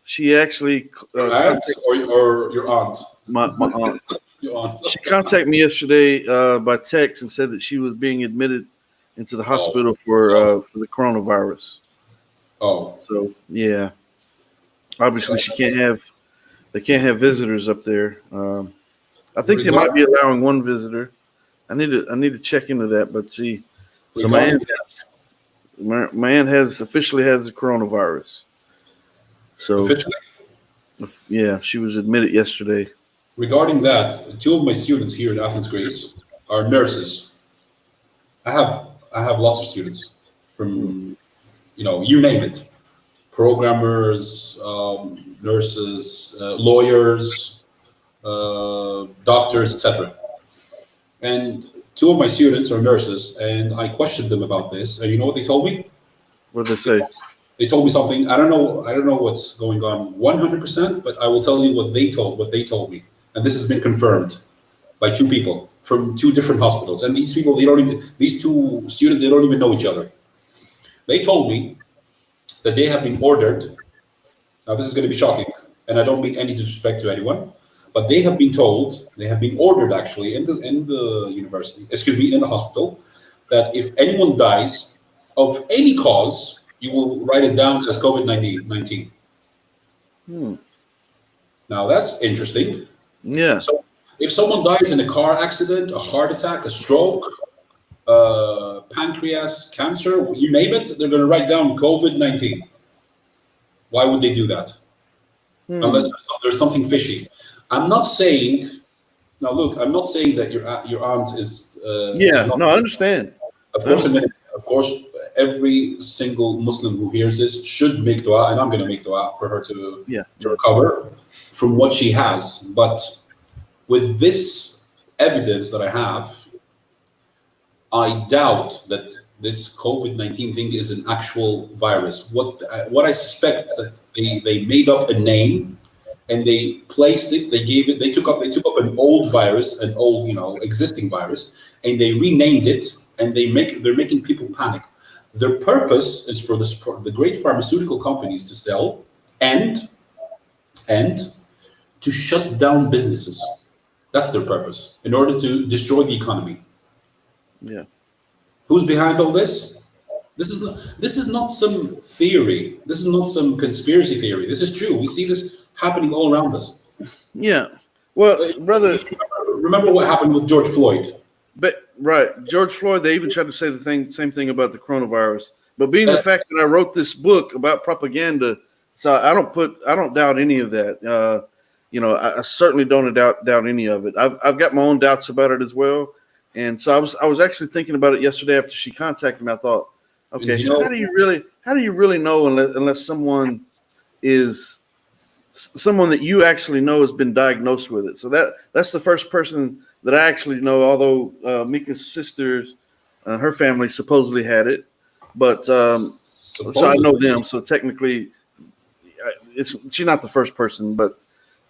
She actually your aunt or your aunt? My aunt. Your aunt. She contacted me yesterday by text and said that she was being admitted into the hospital for the coronavirus. Oh. So yeah. Obviously, they can't have visitors up there. I think they might be allowing one visitor. I need to check into that, but see, so my aunt officially has the coronavirus. So officially? Yeah, she was admitted yesterday. Regarding that, two of my students here in Athens, Greece, are nurses. I have lots of students from, you name it. programmers, nurses, lawyers, doctors, etc. And two of my students are nurses, and I questioned them about this. And you know what they told me? What did they say? They told me something. I don't know what's going on 100%, but I will tell you what they told me. And this has been confirmed by two people from two different hospitals. And these people, these two students, they don't even know each other. They told me that they have been ordered. Now this is going to be shocking, and I don't mean any disrespect to anyone, but they have been ordered actually in the university, in the hospital, that if anyone dies of any cause, you will write it down as COVID-19. Now that's interesting. Yeah. So if someone dies in a car accident, a heart attack, a stroke, pancreas cancer, you name it, they're going to write down COVID-19. Why would they do that? Unless there's something fishy. I'm not saying that your aunt is. I understand. Of course, every single Muslim who hears this should make dua, and I'm going to make dua for her to recover from what she has. But with this evidence that I have, I doubt that this COVID-19 thing is an actual virus. What I suspect is that they made up a name and they placed it. They took up an old virus, an old existing virus, and they renamed it. And they're making people panic. Their purpose is for the great pharmaceutical companies to sell and to shut down businesses. That's their purpose, in order to destroy the economy. Yeah. Who's behind all this? This is not some theory. This is not some conspiracy theory. This is true. We see this happening all around us. Yeah. Well, brother, remember what happened with George Floyd? But right, George Floyd. They even tried to say the same thing about the coronavirus. But being the fact that I wrote this book about propaganda, so I don't doubt any of that. I certainly don't doubt any of it. I've got my own doubts about it as well. And so I was actually thinking about it yesterday after she contacted me. I thought, okay, so how do you really know unless someone that you actually know has been diagnosed with it? So that's the first person that I actually know. Although Mika's sisters, her family supposedly had it, but so I know them. So technically, she's not the first person. But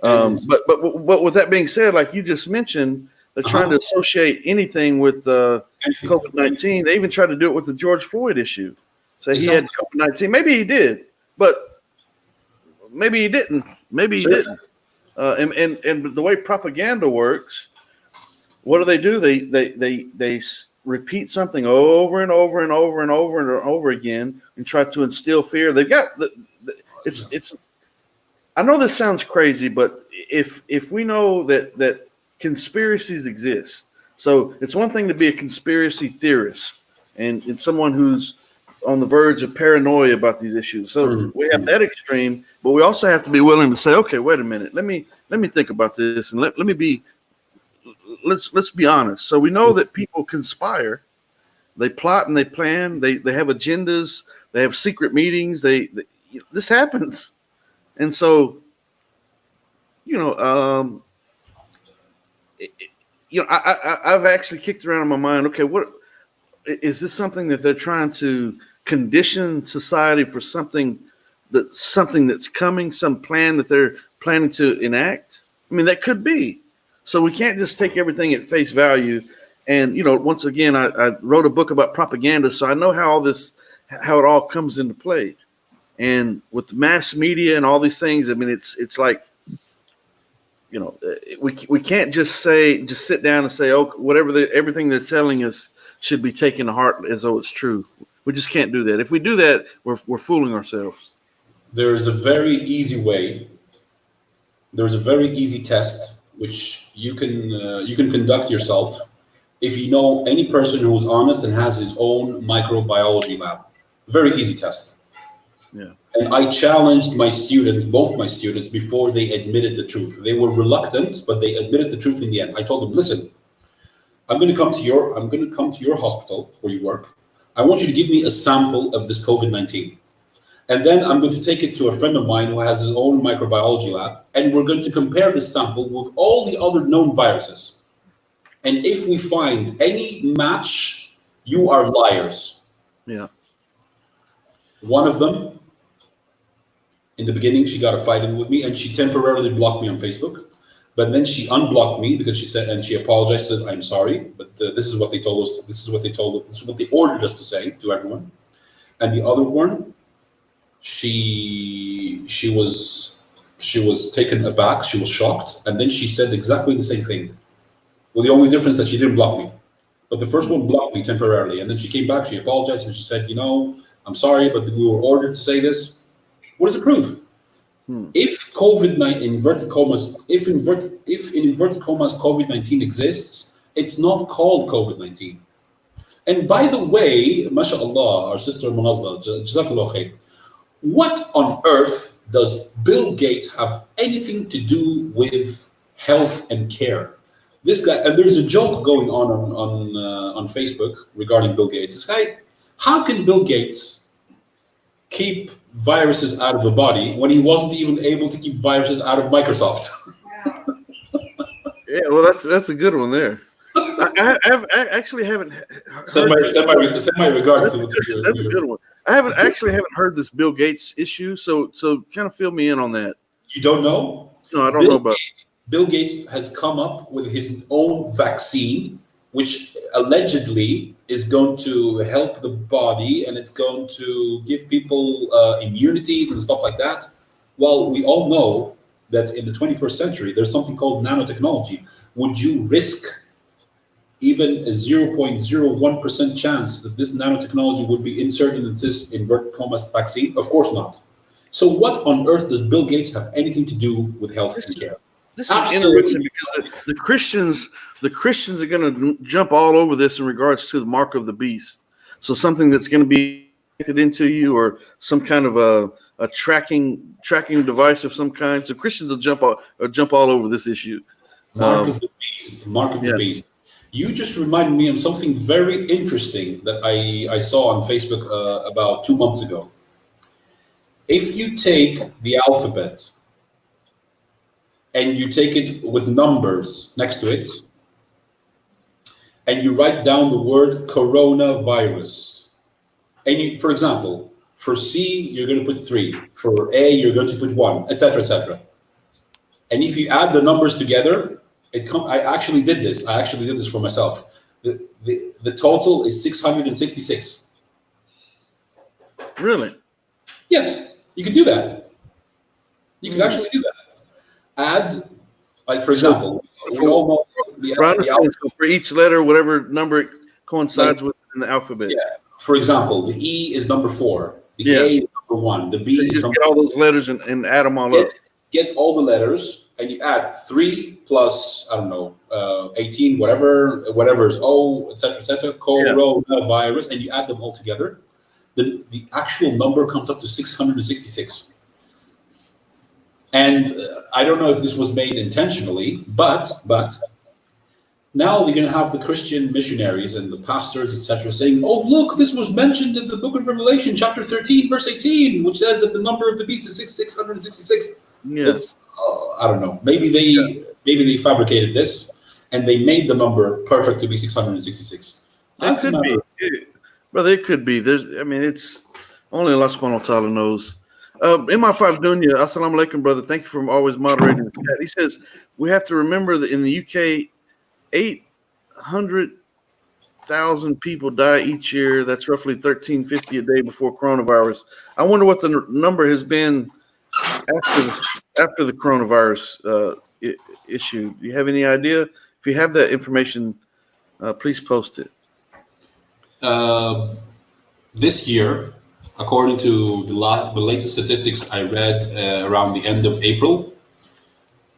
with that being said, like you just mentioned, they're trying to associate anything with COVID-19. They even tried to do it with the George Floyd issue. Say he had COVID-19. Maybe he did, but maybe he didn't. Maybe he didn't. And the way propaganda works, what do? They repeat something over and over and over and over and over again and try to instill fear. They've got it's. I know this sounds crazy, but if we know that conspiracies exist, so it's one thing to be a conspiracy theorist and someone who's on the verge of paranoia about these issues. So we have that extreme, but we also have to be willing to say, okay, wait a minute, let me think about this and let's be honest. So we know that people conspire, they plot and they plan, they have agendas, they have secret meetings, this happens. And so, I've actually kicked around in my mind, okay, what is this something that they're trying to condition society for something that's coming, some plan that they're planning to enact? I mean, that could be. So we can't just take everything at face value. And, once again, I wrote a book about propaganda, so I know how it all comes into play. And with the mass media and all these things, I mean, it's like, we can't just sit down and say, oh, everything they're telling us should be taken to heart as though it's true. We just can't do that. If we do that, we're fooling ourselves. There's a very easy way. There's a very easy test which you can conduct yourself if you know any person who's honest and has his own microbiology lab. Very easy test. Yeah. And I challenged both my students, before they admitted the truth. They were reluctant, but they admitted the truth in the end. I told them, listen, I'm going to come to your hospital where you work. I want you to give me a sample of this COVID-19. And then I'm going to take it to a friend of mine who has his own microbiology lab, and we're going to compare this sample with all the other known viruses. And if we find any match, you are liars. Yeah. One of them, in the beginning, she got a fight in with me, and she temporarily blocked me on Facebook. But then she unblocked me because she said, and she apologized, said, "I'm sorry, but this is what they told us. This is what they ordered us to say to everyone." And the other one, she was taken aback. She was shocked, and then she said exactly the same thing, with the only difference that she didn't block me. But the first one blocked me temporarily, and then she came back. She apologized, and she said, "I'm sorry, but we were ordered to say this." What does it prove? If COVID-19 inverted commas, if in inverted commas COVID-19 exists, it's not called COVID-19. And by the way, mashallah, our sister Munazza, jazakallah khair, what on earth does Bill Gates have anything to do with health and care? This guy, and there's a joke going on Facebook regarding Bill Gates. This guy, how can Bill Gates keep viruses out of the body when he wasn't even able to keep viruses out of Microsoft? Yeah, well, that's a good one there. I actually haven't heard send my regards to you. That's a good one. I haven't heard this Bill Gates issue, so kind of fill me in on that. You don't know? No, I don't know about it. Bill Gates has come up with his own vaccine, which allegedly is going to help the body and it's going to give people immunities and stuff like that. Well, we all know that in the 21st century, there's something called nanotechnology. Would you risk even a 0.01% chance that this nanotechnology would be inserted in this inverted commas vaccine? Of course not. So what on earth does Bill Gates have anything to do with health and care? This is interesting because the Christians are going to jump all over this in regards to the mark of the beast. So something that's going to be connected into you, or some kind of a tracking device of some kind. So Christians will jump all over this issue. Mark of the beast. Mark of the beast. You just reminded me of something very interesting that I saw on Facebook about 2 months ago. If you take the alphabet and you take it with numbers next to it, and you write down the word coronavirus, and you, for example, for C, you're going to put 3, for A, you're going to put 1, etc., etc. And if you add the numbers together, I actually did this. I actually did this for myself. The total is 666. Really? Yes, you can do that. You can actually do that. Add, like for example, we all know for each letter, whatever number it coincides with in the alphabet. Yeah. For example, the E is number 4, the A is number 1, the B so you is just number get all those letters and add them all up. Get all the letters, and you add 3 plus, I don't know, 18, whatever is O, etc., coronavirus, and you add them all together. The actual number comes up to 666. And I don't know if this was made intentionally, but now they're going to have the Christian missionaries and the pastors, etc., saying, "Oh, look, this was mentioned in the book of Revelation, chapter 13, verse 18, which says that the number of the beast is 666." Yeah. It's, I don't know. Maybe they fabricated this and they made the number perfect to be 666. It could be. Brother, it could be. It's only Allah subhanahu wa ta'ala knows. MI5 Dunya, assalamu alaikum, brother. Thank you for always moderating the chat. He says, we have to remember that in the UK, 800,000 people die each year. That's roughly 1,350 a day before coronavirus. I wonder what the number has been after the coronavirus issue. Do you have any idea? If you have that information, please post it. This year, according to the latest statistics I read around the end of April,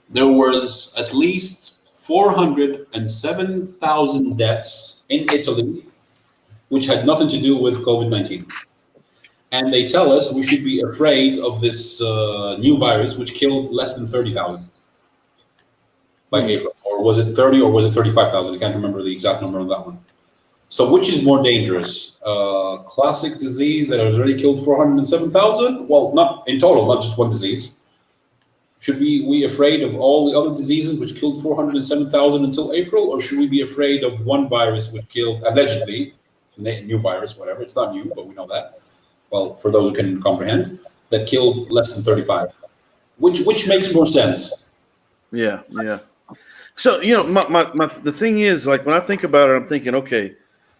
there was at least 407,000 deaths in Italy, which had nothing to do with COVID-19. And they tell us we should be afraid of this new virus, which killed less than 30,000 by April. Or was it 30 or was it 35,000? I can't remember the exact number on that one. So which is more dangerous? Classic disease that has already killed 407,000? Well, not in total, not just one disease. Should we afraid of all the other diseases which killed 407,000 until April, or should we be afraid of one virus which killed, allegedly, new virus, whatever, it's not new, but we know that. Well, for those who can comprehend, that killed less than 35. Which makes more sense? Yeah. So, the thing is, like, when I think about it, I'm thinking, okay,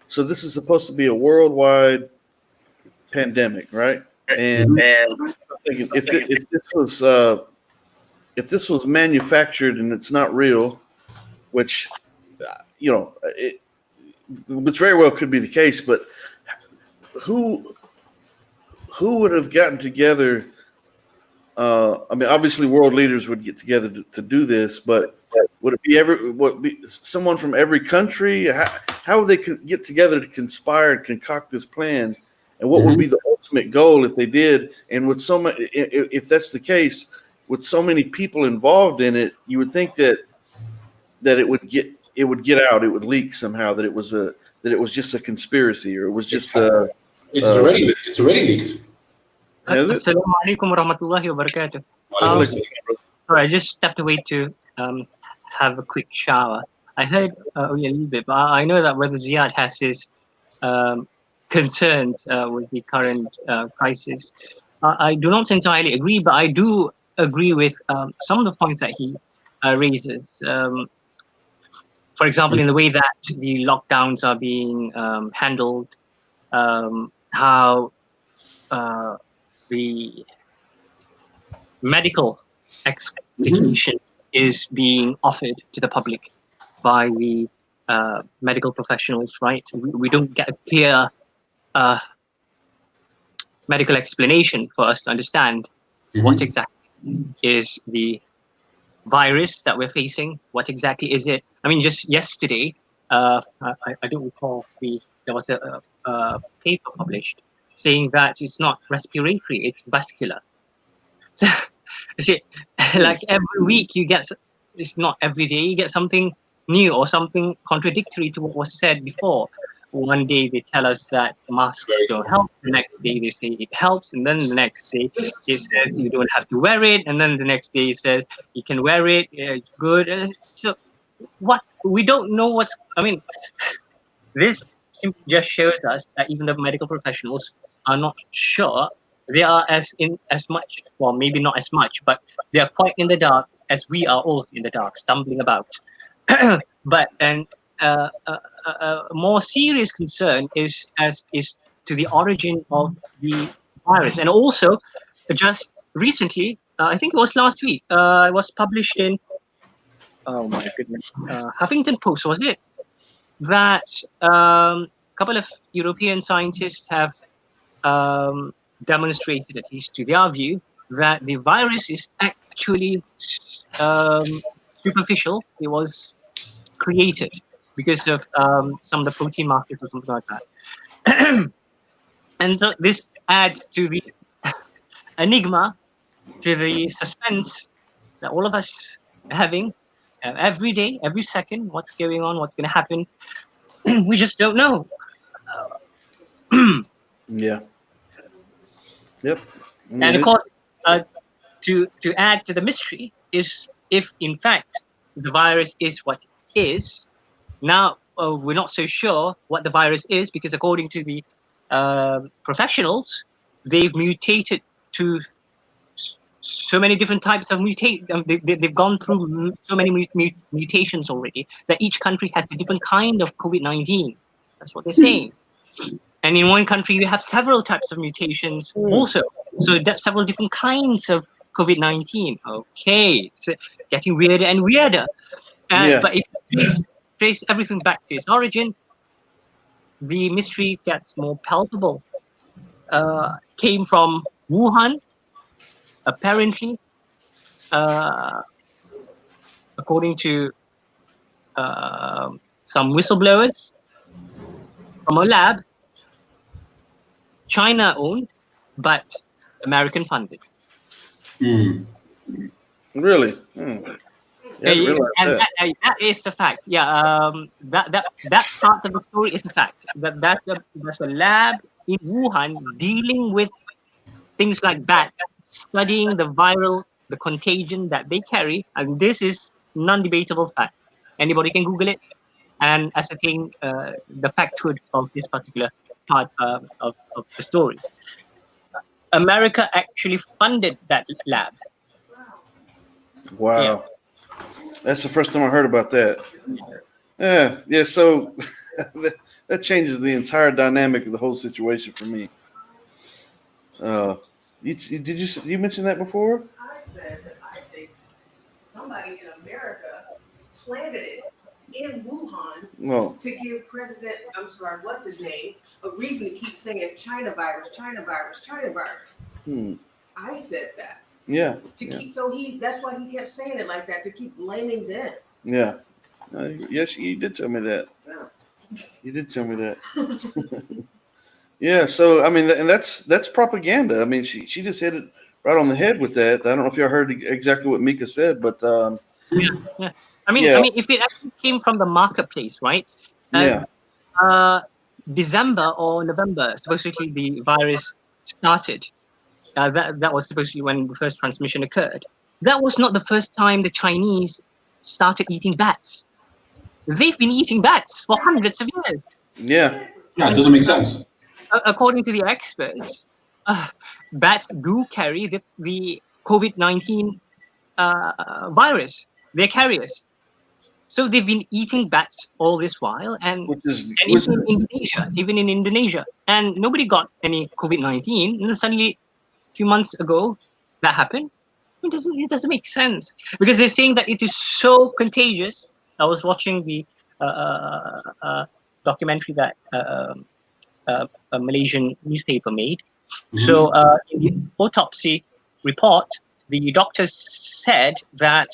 so this is supposed to be a worldwide pandemic, right? And I'm thinking if this was manufactured and it's not real, which which very well could be the case, but who would have gotten together? I mean, obviously, world leaders would get together to do this, but would it be someone from every country? How would they get together to conspire and concoct this plan? And what would be the ultimate goal if they did? And with so many, if that's the case, with so many people involved in it, you would think that it would get out, it would leak somehow, that it was just a conspiracy, or it was just it's already leaked. Assalamu alaikum warahmatullahi wabarakatuh. Sorry, I just stepped away to have a quick shower. I heard only a little bit, but I know that Brother Ziad has his concerns with the current crisis. I do not entirely agree, but I do agree with some of the points that he raises. For example, in the way that the lockdowns are being handled, how the medical explication is being offered to the public by the medical professionals, right? We don't get a clear medical explanation for us to understand what exactly is the virus that we're facing. What exactly is it? I mean, just yesterday, I don't recall, there was a paper published saying that it's not respiratory, it's vascular. So, you see, like every week you get, if not every day, you get something new or something contradictory to what was said before. One day they tell us that masks don't help, the next day they say it helps, and then the next day it says you don't have to wear it, and then the next day it says you can wear it, it's good. So what, we don't know this just shows us that even the medical professionals are not sure. They are as much, well, maybe not as much, but they are quite in the dark as we are all in the dark, stumbling about. But a more serious concern is to the origin of the virus, and also just recently, I think it was last week, it was published in, oh my goodness, Huffington Post, was it? That a couple of European scientists have demonstrated, at least to their view, that the virus is actually superficial. It was created because of some of the protein markers or something like that. And so this adds to the enigma, to the suspense that all of us are having every day, every second. What's going on? What's going to happen? We just don't know. Yeah. Yep. And of course, to add to the mystery is, if in fact the virus is what it is, now we're not so sure what the virus is, because according to the professionals, they've mutated to so many different types of they've gone through so many mutations already, that each country has a different kind of COVID-19. That's what they're saying. And in one country, you have several types of mutations also. So that's several different kinds of COVID-19. Okay, it's getting weirder and weirder. But if you trace everything back to its origin, the mystery gets more palpable. Came from Wuhan, apparently, according to some whistleblowers, from a lab, China owned, but American funded. Really? Yeah, I didn't realize And that. that is the fact. Yeah, that part of the story is a fact. There's a lab in Wuhan dealing with things like that, studying the contagion that they carry, and this is non-debatable fact. Anybody can Google it and ascertain the facthood of this particular part of the story. America actually funded that lab. Wow. Yeah. That's the first time I heard about that. Yeah. So that changes the entire dynamic of the whole situation for me. Did you mention that before? I said that I think somebody in America planted it in Wuhan to give President, what's his name, a reason to keep saying China virus, China virus, China virus. I said that. Yeah. That's why he kept saying it like that, to keep blaming them. Yeah. Yes, you did tell me that. Yeah. You did tell me that. Yeah. So I mean, and that's propaganda. I mean, she just hit it right on the head with that. I don't know if y'all heard exactly what Mika said, but yeah. I mean, if it actually came from the marketplace, right? December or November, supposedly the virus started. That was supposedly when the first transmission occurred. That was not the first time the Chinese started eating bats. They've been eating bats for hundreds of years. Yeah. Yeah, it doesn't make sense. According to the experts, bats do carry the COVID-19 virus. They're carriers. So they've been eating bats all this while, and even in Indonesia, and nobody got any COVID-19. And then suddenly, a few months ago, that happened. It doesn't make sense, because they're saying that it is so contagious. I was watching the documentary that a Malaysian newspaper made. So in the autopsy report, the doctors said that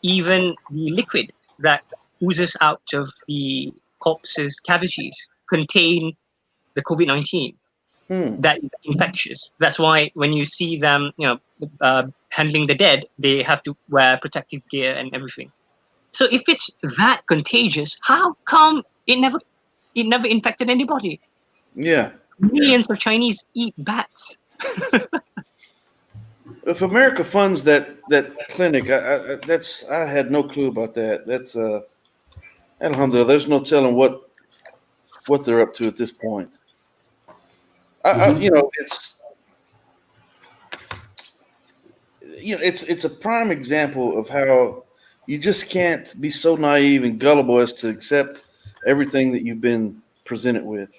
even the liquid that oozes out of the corpse's cavities contain the COVID-19 that is infectious. That's why when you see them, handling the dead, they have to wear protective gear and everything. So if it's that contagious, how come it never infected anybody? Yeah. Millions of Chinese eat bats. If America funds that clinic, I had no clue about that. That's alhamdulillah. There's no telling what they're up to at this point. It's a prime example of how you just can't be so naive and gullible as to accept everything that you've been presented with.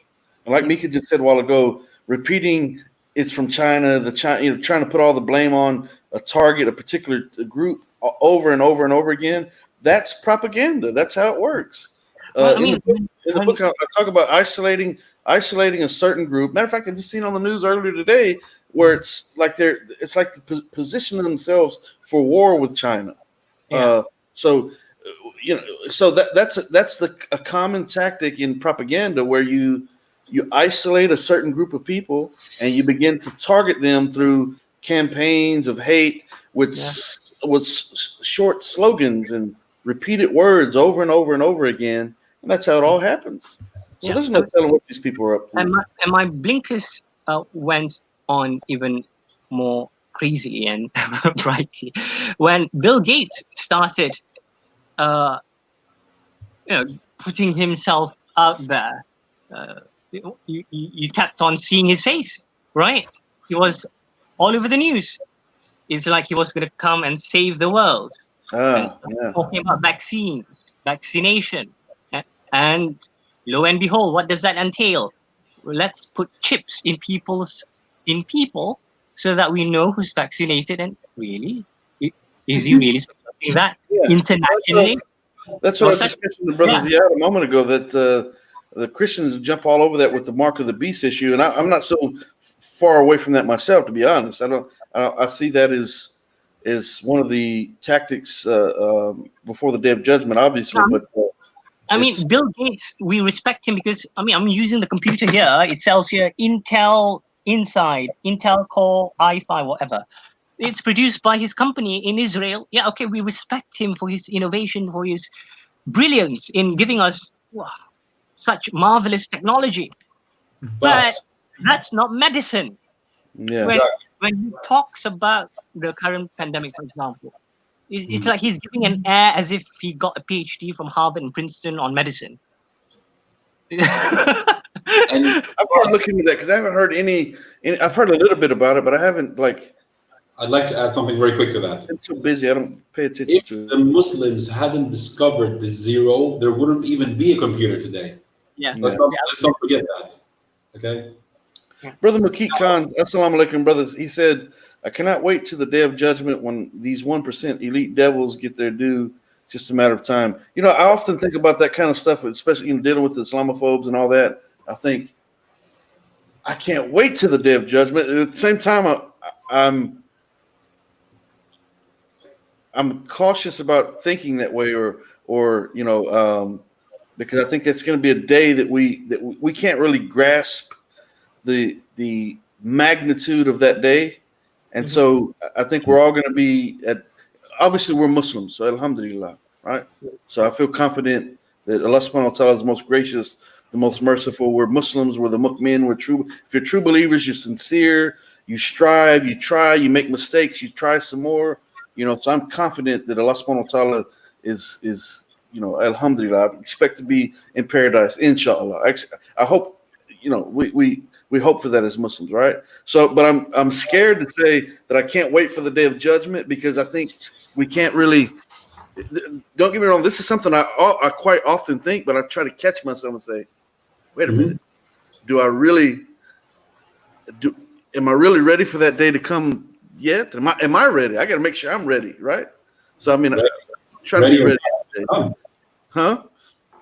And like Mika just said a while ago, repeating it's from China, trying to put all the blame on a target, a particular group over and over and over again. That's propaganda. That's how it works. In the book, I talk about isolating a certain group. Matter of fact, I just seen on the news earlier today where it's like they're positioning themselves for war with China. Yeah. So that's a common tactic in propaganda where you isolate a certain group of people and you begin to target them through campaigns of hate with short slogans and repeated words over and over and over again, and that's how it all happens. So there's no telling what these people are up to. And my blinkers went on even more crazily and brightly when Bill Gates started, putting himself out there. You kept on seeing his face, right? He was all over the news. It's like he was going to come and save the world. Talking about vaccines, vaccination, and lo and behold, what does that entail? Let's put chips in people so that we know who's vaccinated. And really, is he really supporting that internationally? That's what I just mentioned to Brother Ziad a moment ago, that the Christians jump all over that with the mark of the beast issue, and I'm not so far away from that myself, to be honest. I see that as one of the tactics before the day of judgment, obviously. But Bill Gates, we respect him because I'm using the computer here. It tells here Intel Inside, Intel Core i5, whatever. it's produced by his company in Israel. Yeah, okay, we respect him for his innovation, for his brilliance in giving us such marvelous technology. But that's not medicine. Yeah. When he talks about the current pandemic, for example, it's like he's giving an air as if he got a PhD from Harvard and Princeton on medicine. And I'm going to look into that because I haven't heard any. I've heard a little bit about it, but I haven't I'd like to add something very quick to that. I'm so busy, I don't pay attention to it. If the Muslims hadn't discovered the zero, there wouldn't even be a computer today. Yeah. Let's not forget that. Okay. Brother Makit Khan, assalamu alaikum, brothers. He said, I cannot wait to the day of judgment when these 1% elite devils get their due. Just a matter of time. You know, I often think about that kind of stuff, especially dealing with the Islamophobes and all that. I think, I can't wait to the day of judgment. At the same time, I'm cautious about thinking that way, or because I think that's going to be a day that we can't really grasp the magnitude of that day, and so I think we're all going to be obviously we're Muslims, so alhamdulillah, right? So I feel confident that Allah subhanahu wa ta'ala is the most gracious, the most merciful. We're Muslims, we're the mu'min, we're true. If you're true believers, you're sincere, you strive, you try, you make mistakes, you try some more. So I'm confident that Allah subhanahu wa ta'ala is alhamdulillah, I expect to be in paradise, inshallah. I hope, we hope for that as Muslims, right? So, but I'm scared to say that I can't wait for the day of judgment, because I think we can't really, don't get me wrong, this is something I quite often think, but I try to catch myself and say, wait a minute, am I really ready for that day to come yet? Am I ready? I got to make sure I'm ready, right? So I mean, try to be ready. Huh?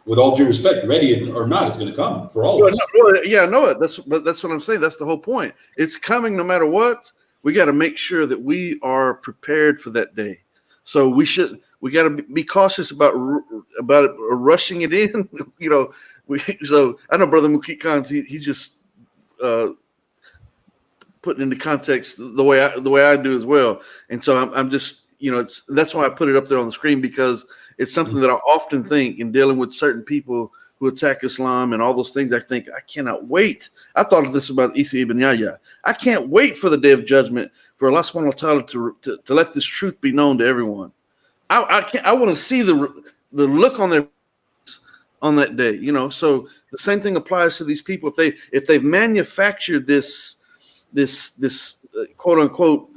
With all due respect, ready or not, it's going to come for all of us. Yeah, I know it. That's what I'm saying. That's the whole point. It's coming no matter what. We got to make sure that we are prepared for that day. So we got to be cautious about rushing it in. So I know Brother Mukit Khan, he just putting into context the way I do as well. And so I'm just, that's why I put it up there on the screen, because it's something that I often think in dealing with certain people who attack Islam and all those things. I think, I cannot wait. I thought of this about Isa ibn Yahya. I can't wait for the day of judgment, for Allah subhanahu wa ta'ala to let this truth be known to everyone. I want to see the look on their on that day, So the same thing applies to these people. If they've manufactured this quote unquote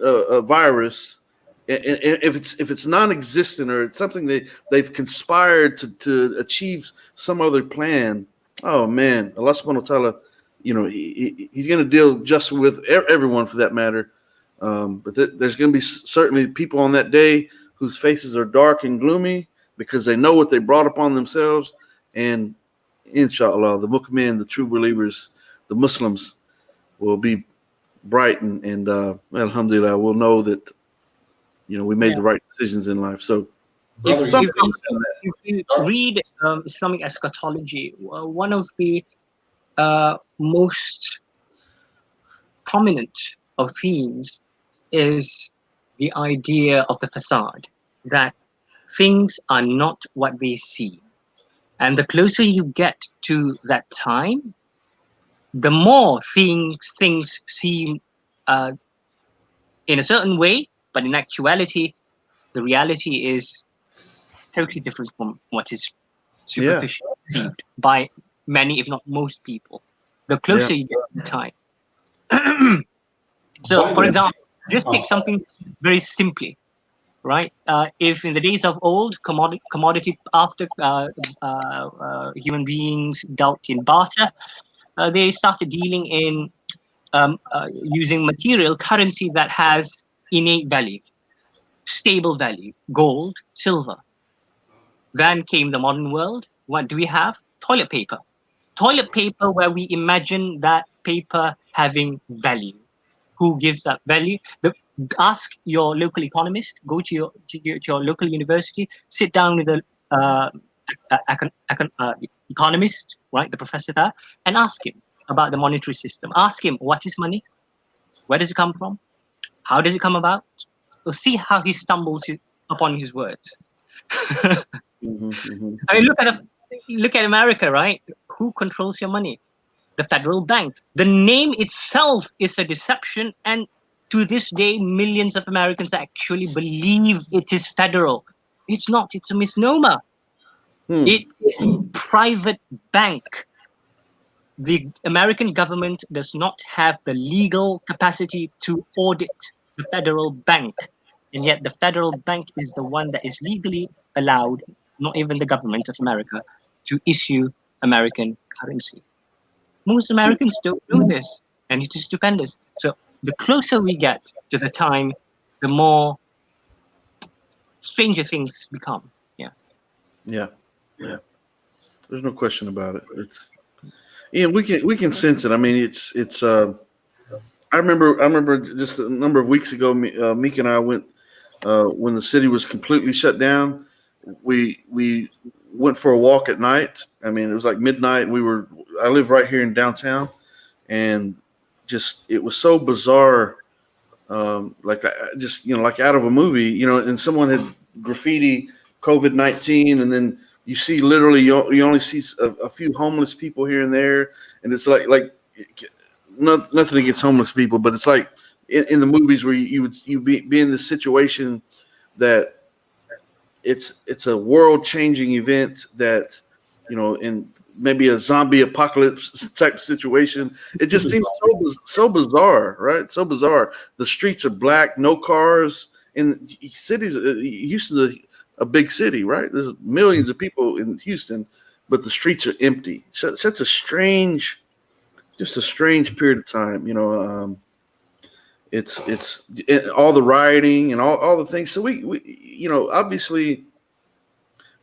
virus, and if it's non-existent, or it's something they've conspired to achieve some other plan, oh man, Allah subhanahu wa ta'ala, he's going to deal just with everyone for that matter. But there's going to be certainly people on that day whose faces are dark and gloomy because they know what they brought upon themselves. And inshallah, the mu'min, the true believers, the Muslims will be bright, and alhamdulillah, we'll know that we made the right decisions in life. So if you read Islamic eschatology, one of the most prominent of themes is the idea of the facade, that things are not what they seem. And the closer you get to that time, the more things seem in a certain way, but in actuality, the reality is totally different from what is superficially perceived by many, if not most people. The closer you get to the time. So, for example, just take something very simply, right? If in the days of old, commodity after human beings dealt in barter, they started dealing in using material currency that has innate value, stable value, gold, silver. Then came the modern world. What do we have? Toilet paper. Toilet paper, where we imagine that paper having value. Who gives that value? Ask your local economist, go to your local university, sit down with a economist, right, the professor there, and ask him about the monetary system. Ask him, what is money? Where does it come from? How does it come about? see how he stumbles upon his words. Mm-hmm, mm-hmm. I mean, look at America, right? Who controls your money? The federal bank. The name itself is a deception, and to this day, millions of Americans actually believe it is federal. It's not. It's a misnomer. It is a private bank. The American government does not have the legal capacity to audit the federal bank, and yet the federal bank is the one that is legally allowed, not even the government of America, to issue American currency. Most Americans don't know this, and it is stupendous. So the closer we get to the time, the more stranger things become. Yeah. There's no question about it. It's we can sense it. I mean, it's. I remember just a number of weeks ago, Meek and I went when the city was completely shut down. We went for a walk at night. I mean, it was like midnight. I live right here in downtown, and just it was so bizarre, like like out of a movie, and someone had graffiti COVID-19, and then you see literally you only see a few homeless people here and there, and it's like nothing against homeless people, but it's like in the movies where you be in this situation that it's a world changing event that in maybe a zombie apocalypse type situation. It just seems so bizarre, right? So bizarre. The streets are black, no cars in cities. Houston's a big city, right? There's millions of people in Houston, but the streets are empty. Such a strange period of time. It's all the rioting and all the things. So we obviously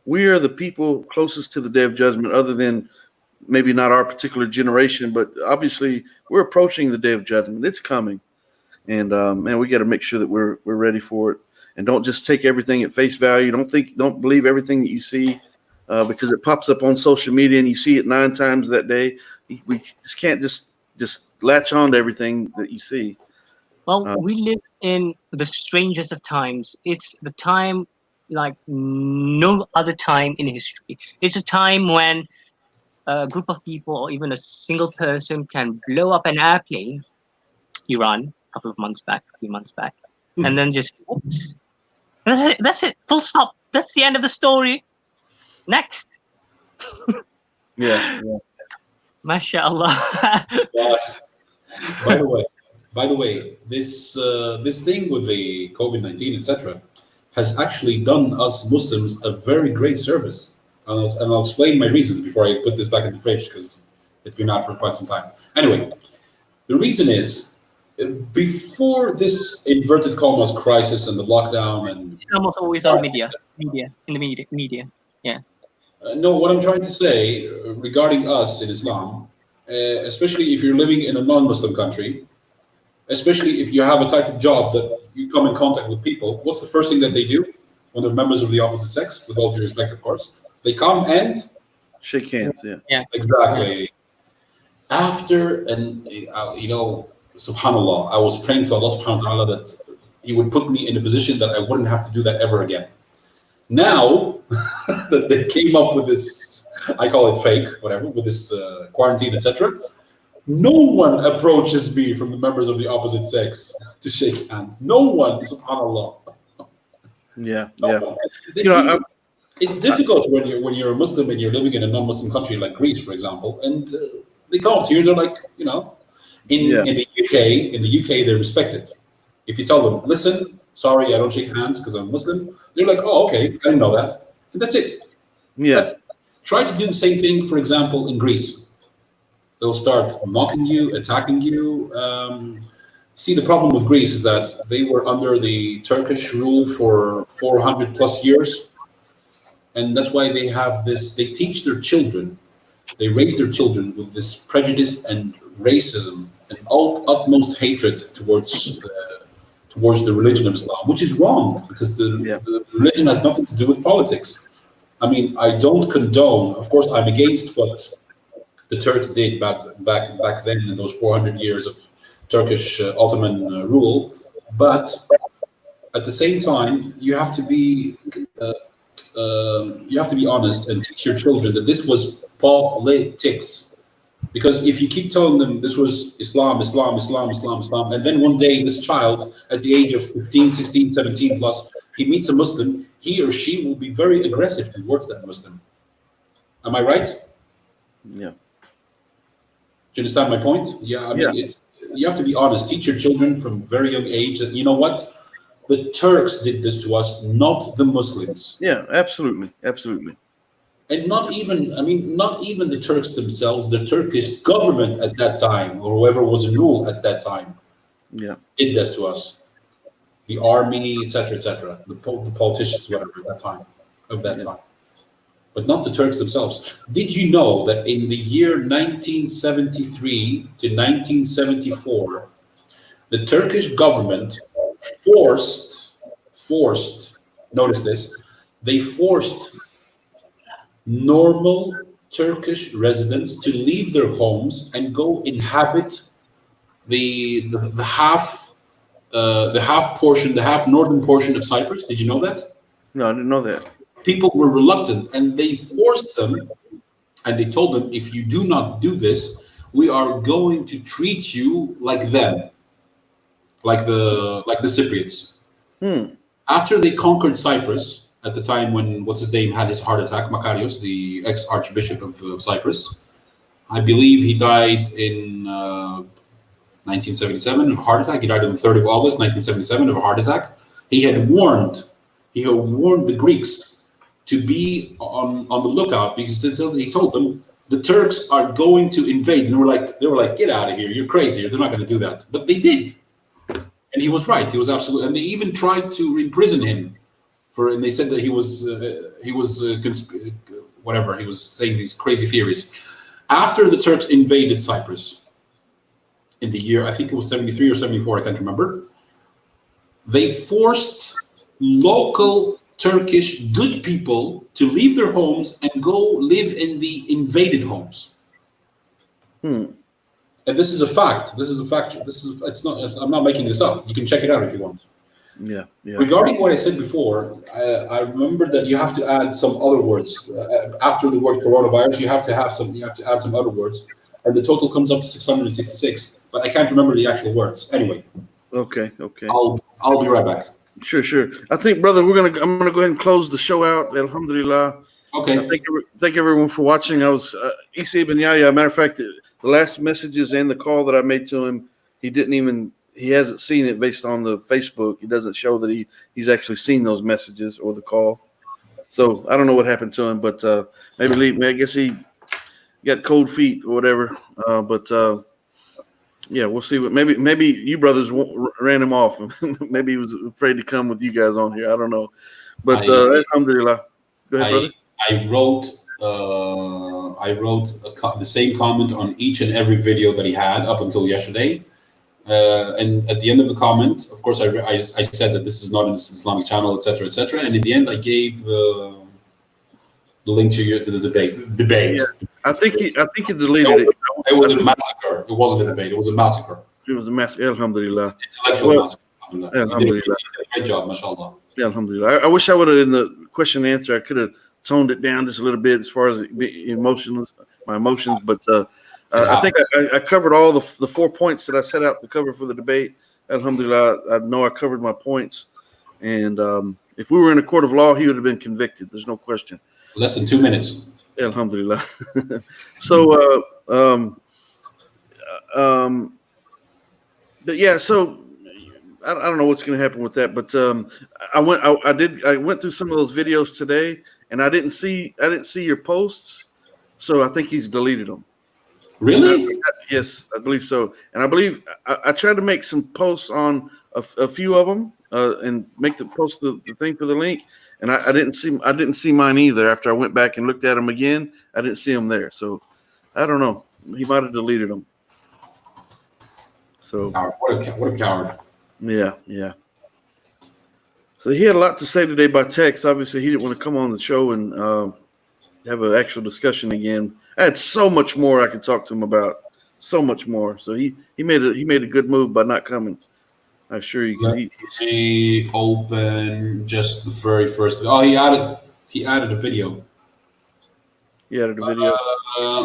we are the people closest to the day of judgment, other than maybe not our particular generation, but obviously we're approaching the day of judgment. It's coming, and man, we got to make sure that we're ready for it, and don't just take everything at face value. Don't believe everything that you see, because it pops up on social media and you see it 9 times that day. We just can't just latch on to everything that you see. Well, we live in the strangest of times. It's the time like no other time in history. It's a time when a group of people or even a single person can blow up an airplane, Iran, a few months back, and then just, oops. That's it. Full stop. That's the end of the story. Next. Yeah. MashaAllah. By the way, this thing with the COVID-19, etc., has actually done us Muslims a very great service. And I'll explain my reasons before I put this back in the fridge, because it's been out for quite some time. Anyway, the reason is, before this inverted commas crisis and the lockdown and... Islam was always on media. Yeah. No, what I'm trying to say regarding us in Islam, especially if you're living in a non-Muslim country, especially if you have a type of job that you come in contact with people, what's the first thing that they do when they're members of the opposite sex, with all due respect, of course? They come and shake hands. Yeah. Exactly. After, and subhanallah, I was praying to Allah subhanahu wa ta'ala that He would put me in a position that I wouldn't have to do that ever again. Now that they came up with this, I call it fake, whatever, with this quarantine, etc., no one approaches me from the members of the opposite sex to shake hands. No one, subhanallah. Yeah. It's difficult when you're a Muslim and you're living in a non-Muslim country like Greece, for example, and they come up to you. They're like, in the UK, they respect it. If you tell them, listen, sorry, I don't shake hands because I'm Muslim, they're like, oh, okay, I didn't know that, and that's it. Yeah. But try to do the same thing, for example, in Greece. They'll start mocking you, attacking you. See, the problem with Greece is that they were under the Turkish rule for 400 plus years. And that's why they have this, they teach their children, they raise their children with this prejudice and racism and utmost hatred towards the religion of Islam, which is wrong, because the religion has nothing to do with politics. I mean, I don't condone, of course, I'm against what the Turks did back then in those 400 years of Turkish Ottoman rule, but at the same time, you have to be honest and teach your children that this was politics. Because if you keep telling them this was Islam, and then one day this child at the age of 15, 16, 17 plus, he meets a Muslim, he or she will be very aggressive towards that Muslim. Am I right? Yeah. Do you understand my point? Yeah, I mean, you have to be honest. Teach your children from very young age that, you know what? The Turks did this to us, not the Muslims. Yeah, absolutely. Absolutely. And not even the Turks themselves, the Turkish government at that time, or whoever was in rule at that time, did this to us. The army, etc., the politicians, whatever, at that time, but not the Turks themselves. Did you know that in the year 1973 to 1974, the Turkish government forced, notice this, they forced normal Turkish residents to leave their homes and go inhabit the half northern portion of Cyprus? Did you know that? No, I didn't know that. People were reluctant, and they forced them, and they told them, if you do not do this, we are going to treat you like them, like the Cypriots. After they conquered Cyprus, at the time when what's his name had his heart attack, Makarios, the ex-archbishop of Cyprus, I believe he died in 1977 of a heart attack. He died on the 3rd of August, 1977 of a heart attack. He had warned the Greeks to be on the lookout, because he told them the Turks are going to invade. And they were like, get out of here, you're crazy, they're not going to do that. But they did, and he was right. He was absolutely, and they even tried to imprison him and they said that he was whatever, he was saying these crazy theories. After the Turks invaded Cyprus in the year, I think it was 73 or 74, I can't remember, they forced local Turkish good people to leave their homes and go live in the invaded homes. And this is a fact. It's not. I'm not making this up. You can check it out if you want. Yeah. Regarding what I said before, I remember that you have to add some other words after the word coronavirus. You have to add some other words, and the total comes up to 666. But I can't remember the actual words. Anyway. Okay. I'll be right back. Sure. I think, brother, I'm gonna go ahead and close the show out. Alhamdulillah. Okay. Thank everyone for watching. I was Isa ibn Yahya. Matter of fact, the last messages and the call that I made to him, he hasn't seen it based on the Facebook. It doesn't show that he's actually seen those messages or the call. So I don't know what happened to him, but maybe I guess he got cold feet or whatever. Yeah, we'll see. Maybe you brothers ran him off. Maybe he was afraid to come with you guys on here. I don't know. But alhamdulillah. Go ahead, brother. I wrote the same comment on each and every video that he had up until yesterday. And at the end of the comment, of course, I said that this is not an Islamic channel, etc., etc. And in the end, I gave the link to the debate. Yeah. I think he deleted it. It was a massacre. It wasn't a debate. It was a massacre. It was a massacre. Alhamdulillah. Intellectual massacre. Alhamdulillah. You did a great job, mashallah. Yeah, alhamdulillah. I wish I would have, in the question and answer, I could have toned it down just a little bit as far as my emotions. But I think I covered all the 4 points that I set out to cover for the debate. Alhamdulillah, I know I covered my points. And if we were in a court of law, he would have been convicted. There's no question. Less than 2 minutes. Alhamdulillah. So, but yeah, so I don't know what's going to happen with that, but I went through some of those videos today, and I didn't see your posts, so I think he's deleted them. Really? Yes, I believe so. And I believe I tried to make some posts on a few of them and make the post the thing for the link. And I didn't see mine either. After I went back and looked at them again, I didn't see them there. So I don't know. He might have deleted them. So what a coward. Yeah. So he had a lot to say today by text. Obviously, he didn't want to come on the show and have an actual discussion again. I had so much more I could talk to him about. So much more. So he made a good move by not coming. I'm sure you can. He open just the very first. Oh, he added a video. He added a video.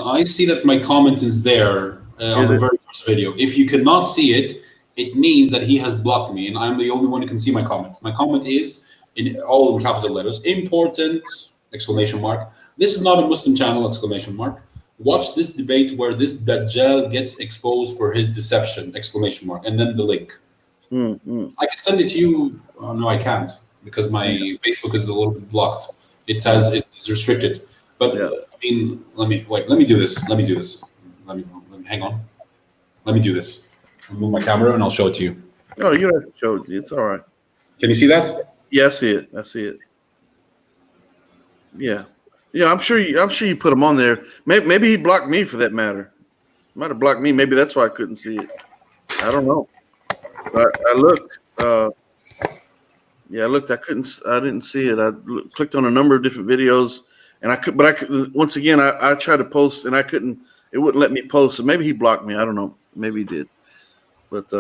I see that my comment is there on the very first video. If you cannot see it, it means that he has blocked me, and I'm the only one who can see my comment. My comment is all in capital letters. Important! Exclamation mark. This is not a Muslim channel! Exclamation mark. Watch this debate where this Dajjal gets exposed for his deception! Exclamation mark. And then the link. I can send it to you. Oh, no, I can't because my Facebook is a little bit blocked. It says it's restricted. But I mean, let me do this. Let me hang on. Let me do this. I'll move my camera and I'll show it to you. Oh, you have to show it. It's all right. Can you see that? Yeah, I see it. Yeah. Yeah, I'm sure you put him on there. Maybe he blocked me for that matter. Might have blocked me. Maybe that's why I couldn't see it. I don't know. I looked. I looked. I didn't see it. I clicked on a number of different videos, and I could. Once again, I tried to post, and I couldn't. It wouldn't let me post. So maybe he blocked me. I don't know. Maybe he did. But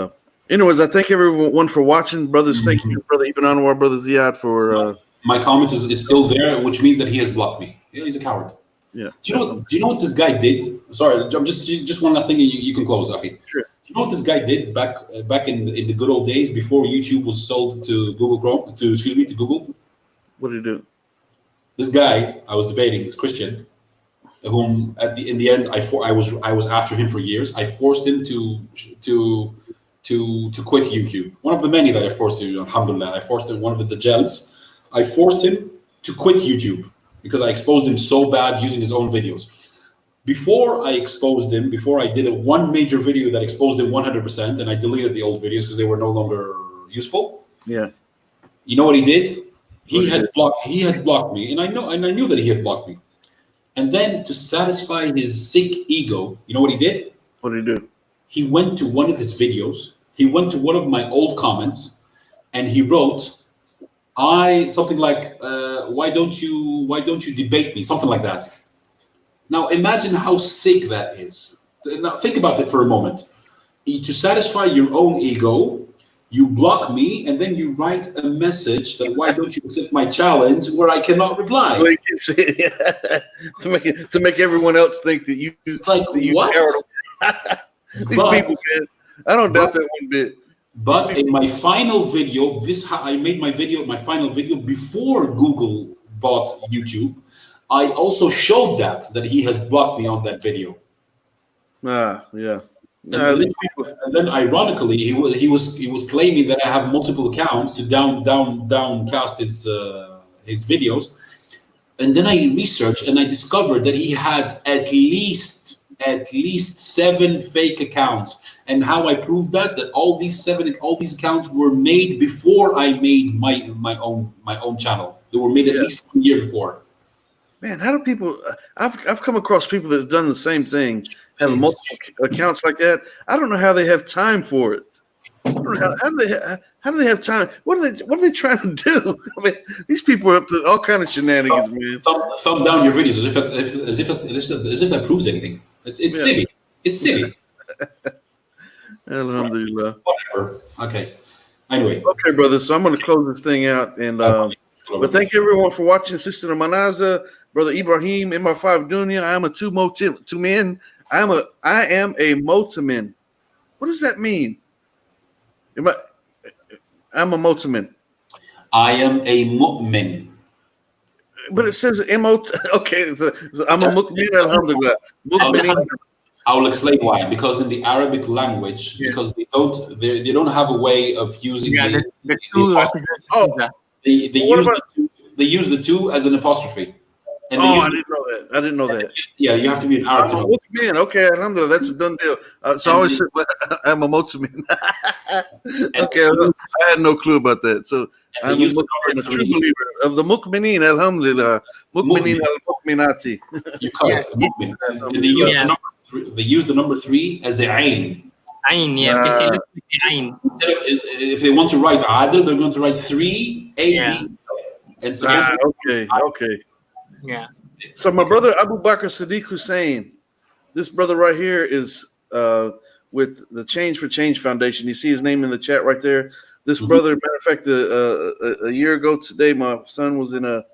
anyways, I thank everyone for watching, brothers. Thank you, brother Ibn Anwar, brother Ziad, for. My comment is still there, which means that he has blocked me. Yeah, he's a coward. Yeah. Do you know what this guy did? Sorry, just one last thing. You can close, Afi. Sure. Do you know what this guy did back in the good old days before YouTube was sold to Google to Google? What did he do? This guy I was debating, this Christian, whom in the end I was after him for years. I forced him to quit YouTube. One of the many that I forced him. Alhamdulillah, I forced him. One of the Dajjals. I forced him to quit YouTube because I exposed him so bad using his own videos. Before I exposed him, before I did one major video that exposed him 100%, and I deleted the old videos because they were no longer useful. Yeah. You know what he did? He had blocked me, and I knew that he had blocked me. And then to satisfy his sick ego, you know what he did? What did he do? He went to one of his videos. He went to one of my old comments, and he wrote, something like, why don't you debate me? Something like that. Now imagine how sick that is. Now think about it for a moment. To satisfy your own ego, you block me, and then you write a message that why don't you accept my challenge where I cannot reply? to make everyone else think that you. It's like what? These people, man, I don't doubt that one bit. But in my final video, I made my final video before Google bought YouTube. I also showed that he has blocked me on that video. Yeah. And then ironically, he was claiming that I have multiple accounts to downcast his videos. And then I researched and I discovered that he had at least 7 fake accounts. And how I proved that all these accounts were made before I made my own channel. They were made at least 1 year before. Man, how do people? I've come across people that have done the same thing, have multiple accounts like that. I don't know how they have time for it. I don't know how do they have time? What are they trying to do? I mean, these people are up to all kind of shenanigans, man. Thumb down your videos as if that proves anything. It's silly. It's silly. Alhamdulillah. Whatever. Okay. Anyway. Okay, brother. So I'm going to close this thing out, and but thank everyone for watching. Sister Manaza, brother Ibrahim, MR5 Dunya. I am a two men. I am a motamin. What does that mean? I'm a motamin. I am a mu'min. But it says M-O. Okay, I'm a mu'min. Alhamdulillah. I will explain why. Because in the Arabic language, because they don't have a way of using the two. They use the two as an apostrophe. And I didn't know that. Yeah, you have to be an Arab. I'm a mu'min. Okay, alhamdulillah, that's a done deal. So I always said I'm a mu'min. Okay, I had no clue about that. So I'm a true believer of the mu'minin, alhamdulillah. Mu'minin al-mu'minati. You correct. Mu'min. And they use the number 3 as a ain. Ain, yeah. If they want to write adil, they're going to write 3 AD. Yeah. And so okay. Yeah. So my brother Abu Bakr Siddiq Hussein, this brother right here is with the Change for Change Foundation. You see his name in the chat right there. This brother, matter of fact, a year ago today, my son was in a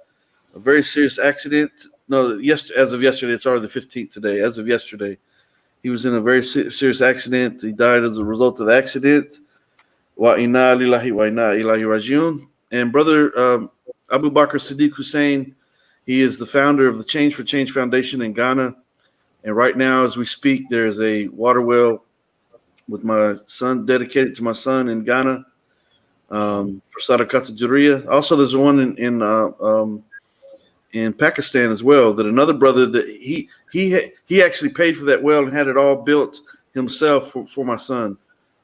very serious accident. No, as of yesterday, it's already the 15th today. As of yesterday, he was in a very serious accident. He died as a result of the accident. Wa inna lillahi wa inna ilaihi rajiun. And brother Abu Bakr Siddiq Hussein, he is the founder of the Change for Change Foundation in Ghana. And right now, as we speak, there's a water well with my son, dedicated to my son in Ghana, for Sadaqat Jariyah. Also, there's one in Pakistan as well. That another brother that he actually paid for that well and had it all built himself for my son,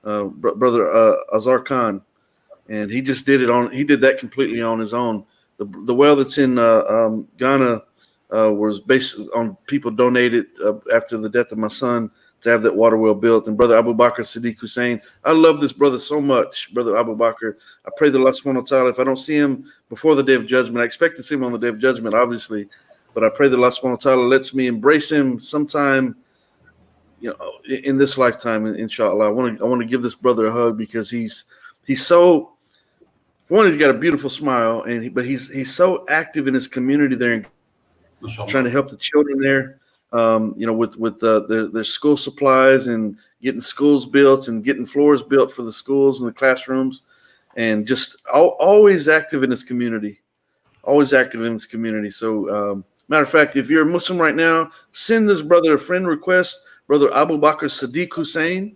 brother Azhar Khan, and he just did it on. He did that completely on his own. The well that's in Ghana was based on people donated after the death of my son to have that water well built. And brother Abu Bakr Siddiq Hussein, I love this brother so much, brother Abu Bakr. I pray that Allah subhanahu wa ta'ala, if I don't see him before the day of judgment, I expect to see him on the day of judgment, obviously, but I pray that Allah subhanahu wa ta'ala lets me embrace him sometime, in this lifetime, inshallah. I want to give this brother a hug because he's so, for one, he's got a beautiful smile, but he's so active in his community there, trying to help the children there. With their school supplies and getting schools built and getting floors built for the schools and the classrooms, and just always active in his community, So, matter of fact, if you're a Muslim right now, send this brother a friend request, brother Abu Bakr Siddiq Hussein.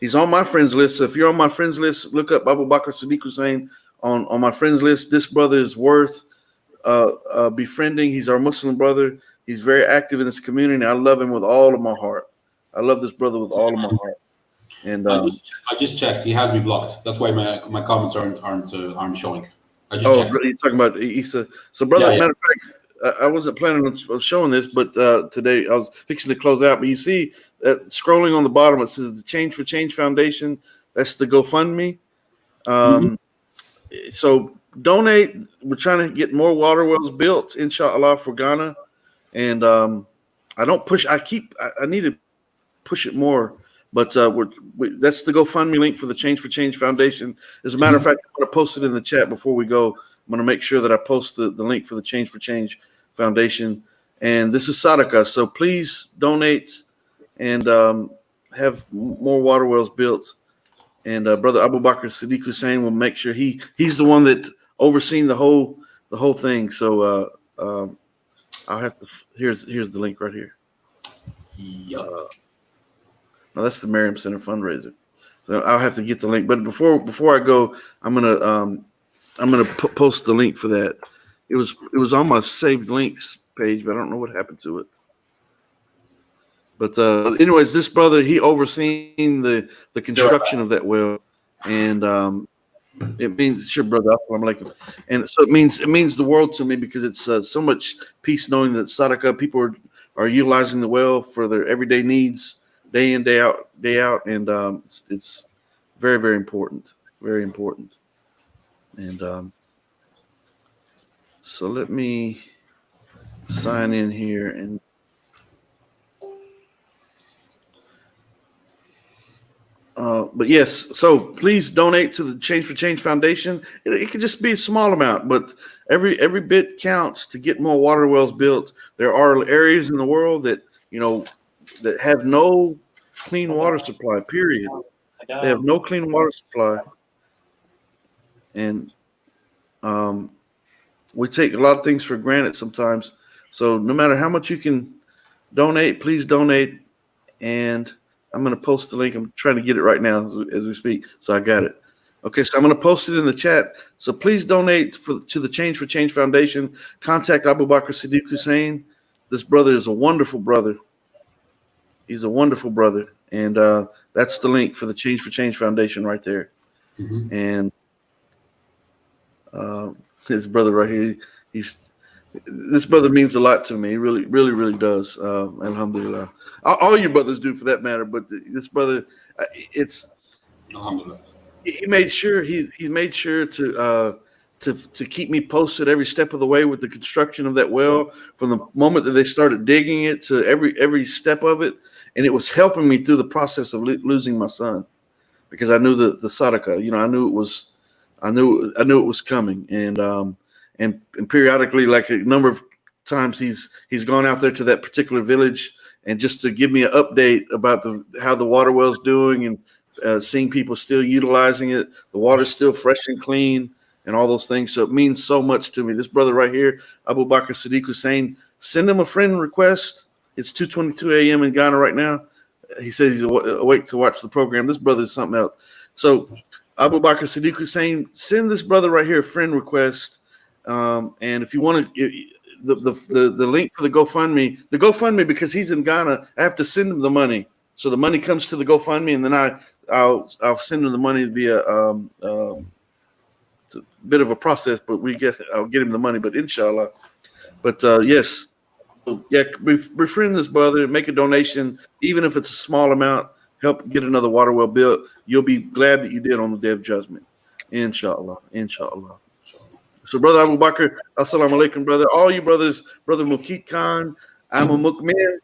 He's on my friends list. So if you're on my friends list, look up Abu Bakr Siddiq Hussein on my friends list. This brother is worth befriending. He's our Muslim brother. He's very active in this community. I love him with all of my heart. I love this brother with all of my heart. And I just checked. He has me blocked. That's why my comments aren't showing. I just checked. You're talking about Isa. So, brother, matter of fact, I wasn't planning on showing this, but today I was fixing to close out. But you see, scrolling on the bottom, it says the Change for Change Foundation. That's the GoFundMe. So donate. We're trying to get more water wells built, inshallah, for Ghana. And I don't push. I need to push it more, but that's the GoFundMe link for the Change for Change Foundation. As a matter of fact, I'm going to post it in the chat before we go. I'm going to make sure that I post the link for the Change for Change Foundation. And this is Sadaqah, so please donate and have more water wells built. And brother Abu Bakr Siddiq Hussein will make sure he's the one that overseen the whole thing. So. I'll have to. Here's the link right here. Yep. No, that's the Merriam Center fundraiser. So I'll have to get the link. But before I go, I'm gonna post the link for that. It was on my saved links page, but I don't know what happened to it. But anyways, this brother, he overseen the construction of that well, and it means, sure, brother, and so it means the world to me because it's so much peace knowing that Sadaqah people are utilizing the well for their everyday needs, day in, day out, and it's very, very important, And so let me sign in here and. But yes, so please donate to the Change for Change Foundation. It could just be a small amount, but every bit counts to get more water wells built. There are areas in the world that that have no clean water supply. Period. They have no clean water supply, and we take a lot of things for granted sometimes. So no matter how much you can donate, please donate. And I'm going to post the link. I'm trying to get it right now as we speak. So I got it. Okay, so I'm going to post it in the chat. So please donate to the Change for Change Foundation. Contact Abu Bakr Siddiq Hussein. This brother is a wonderful brother. He's a wonderful brother. And that's the link for the Change for Change Foundation right there. And his brother right here, this brother means a lot to me. He really, really, really does. Alhamdulillah. All your brothers do for that matter, but this brother, it's Alhamdulillah. He made sure to keep me posted every step of the way with the construction of that well, from the moment that they started digging it to every step of it. and it was helping me through the process of losing my son, because I knew the sadaqah. You know, I knew it was coming, and periodically, like a number of times, he's gone out there to that particular village, and just to give me an update about how the water well's doing, and seeing people still utilizing it, the water's still fresh and clean, and all those things. So it means so much to me. This brother right here, Abu Bakr Siddiq Hussein, send him a friend request. It's 2:22 a.m. in Ghana right now. He says he's awake to watch the program. This brother is something else. So Abu Bakr Siddiq Hussein, send this brother right here a friend request. And if you want to, the link for the GoFundMe, because he's in Ghana, I have to send him the money. So the money comes to the GoFundMe, and then I'll send him the money via it's a bit of a process, but I'll get him the money, but inshallah. But yes, yeah, befriend this brother, make a donation, even if it's a small amount, help get another water well built. You'll be glad that you did on the Day of Judgment. Inshallah. So, Brother Abu Bakr, assalamu alaikum, brother. All you brothers, Brother Mukit Khan, I'm a Mukmin.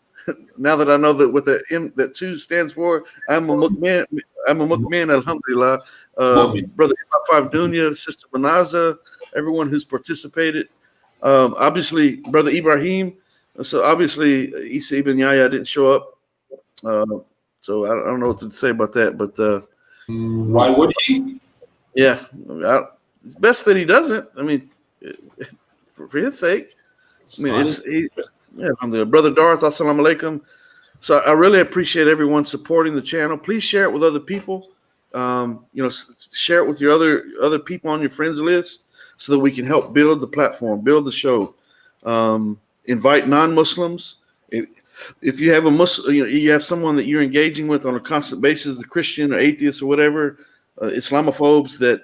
Now that I know that what that 2 stands for, I'm a Mukmin, alhamdulillah. Brother 5 Dunya, Sister Manaza, everyone who's participated. Obviously, Brother Ibrahim. So obviously, Isa ibn Yahya didn't show up. So I don't know what to say about that. But why would he? Yeah, it's best that he doesn't. I mean, for his sake. I mean, alhamdulillah. Brother Darth, assalamu alaikum. So I really appreciate everyone supporting the channel. Please share it with other people. Share it with your other people on your friends list, so that we can help build the platform, build the show. Invite non-Muslims. If you have a Muslim, you have someone that you're engaging with on a constant basis, a Christian or atheist or whatever, Islamophobes that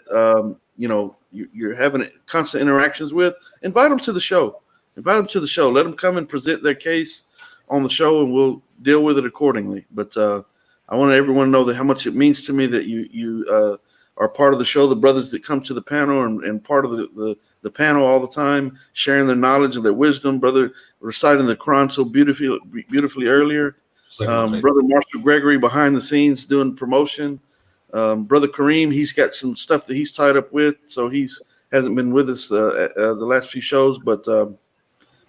you're having constant interactions with, invite them to the show. Let them come and present their case on the show, and we'll deal with it accordingly. But I want everyone to know that how much it means to me that you are part of the show. The brothers that come to the panel and part of the panel all the time, sharing their knowledge and their wisdom. Brother reciting the Quran so beautifully earlier. Brother Marshall Gregory behind the scenes doing promotion. Brother Kareem, he's got some stuff that he's tied up with, so hasn't been with us the last few shows. But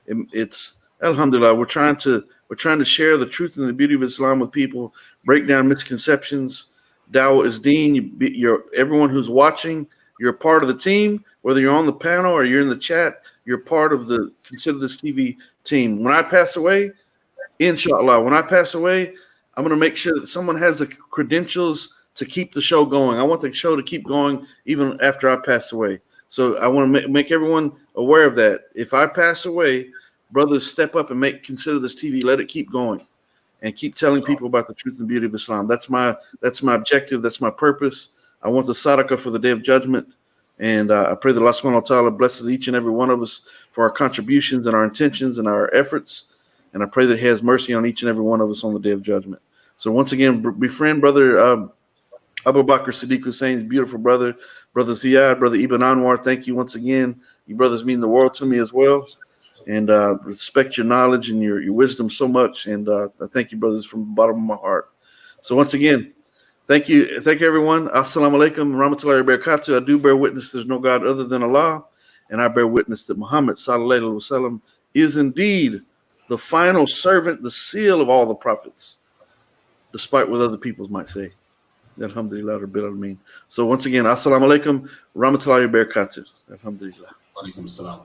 it's alhamdulillah. We're trying to share the truth and the beauty of Islam with people, break down misconceptions. Dawah is deen. Everyone who's watching, you're a part of the team. Whether you're on the panel or you're in the chat, you're part of the Consider This TV team. When I pass away, inshallah, I'm going to make sure that someone has the credentials to keep the show going. I want the show to keep going even after I pass away. So I want to make everyone aware of that. If I pass away, brothers, step up and Consider This TV. Let it keep going, and keep telling people about the truth and beauty of Islam. That's my objective. That's my purpose. I want the sadaqah for the Day of Judgment, and I pray that Allah subhanahu wa ta'ala blesses each and every one of us for our contributions and our intentions and our efforts, and I pray that He has mercy on each and every one of us on the Day of Judgment. So once again, befriend Brother Abu Bakr Siddiq Hussein's beautiful brother, Brother Ziyad, Brother Ibn Anwar. Thank you once again. You brothers mean the world to me as well. And respect your knowledge and your wisdom so much. And I thank you, brothers, from the bottom of my heart. So once again, thank you everyone. Assalamu alaikum, rahmatullahi wa barakatuh. I do bear witness there's no God other than Allah, and I bear witness that Muhammad sallallahu alaihi wasallam is indeed the final servant, the seal of all the prophets, despite what other people might say. Alhamdulillah Rabbil Alameen. So once again, assalamu alaikum, rahmatullahi wa barakatuh. Alhamdulillah. Alaikum salam.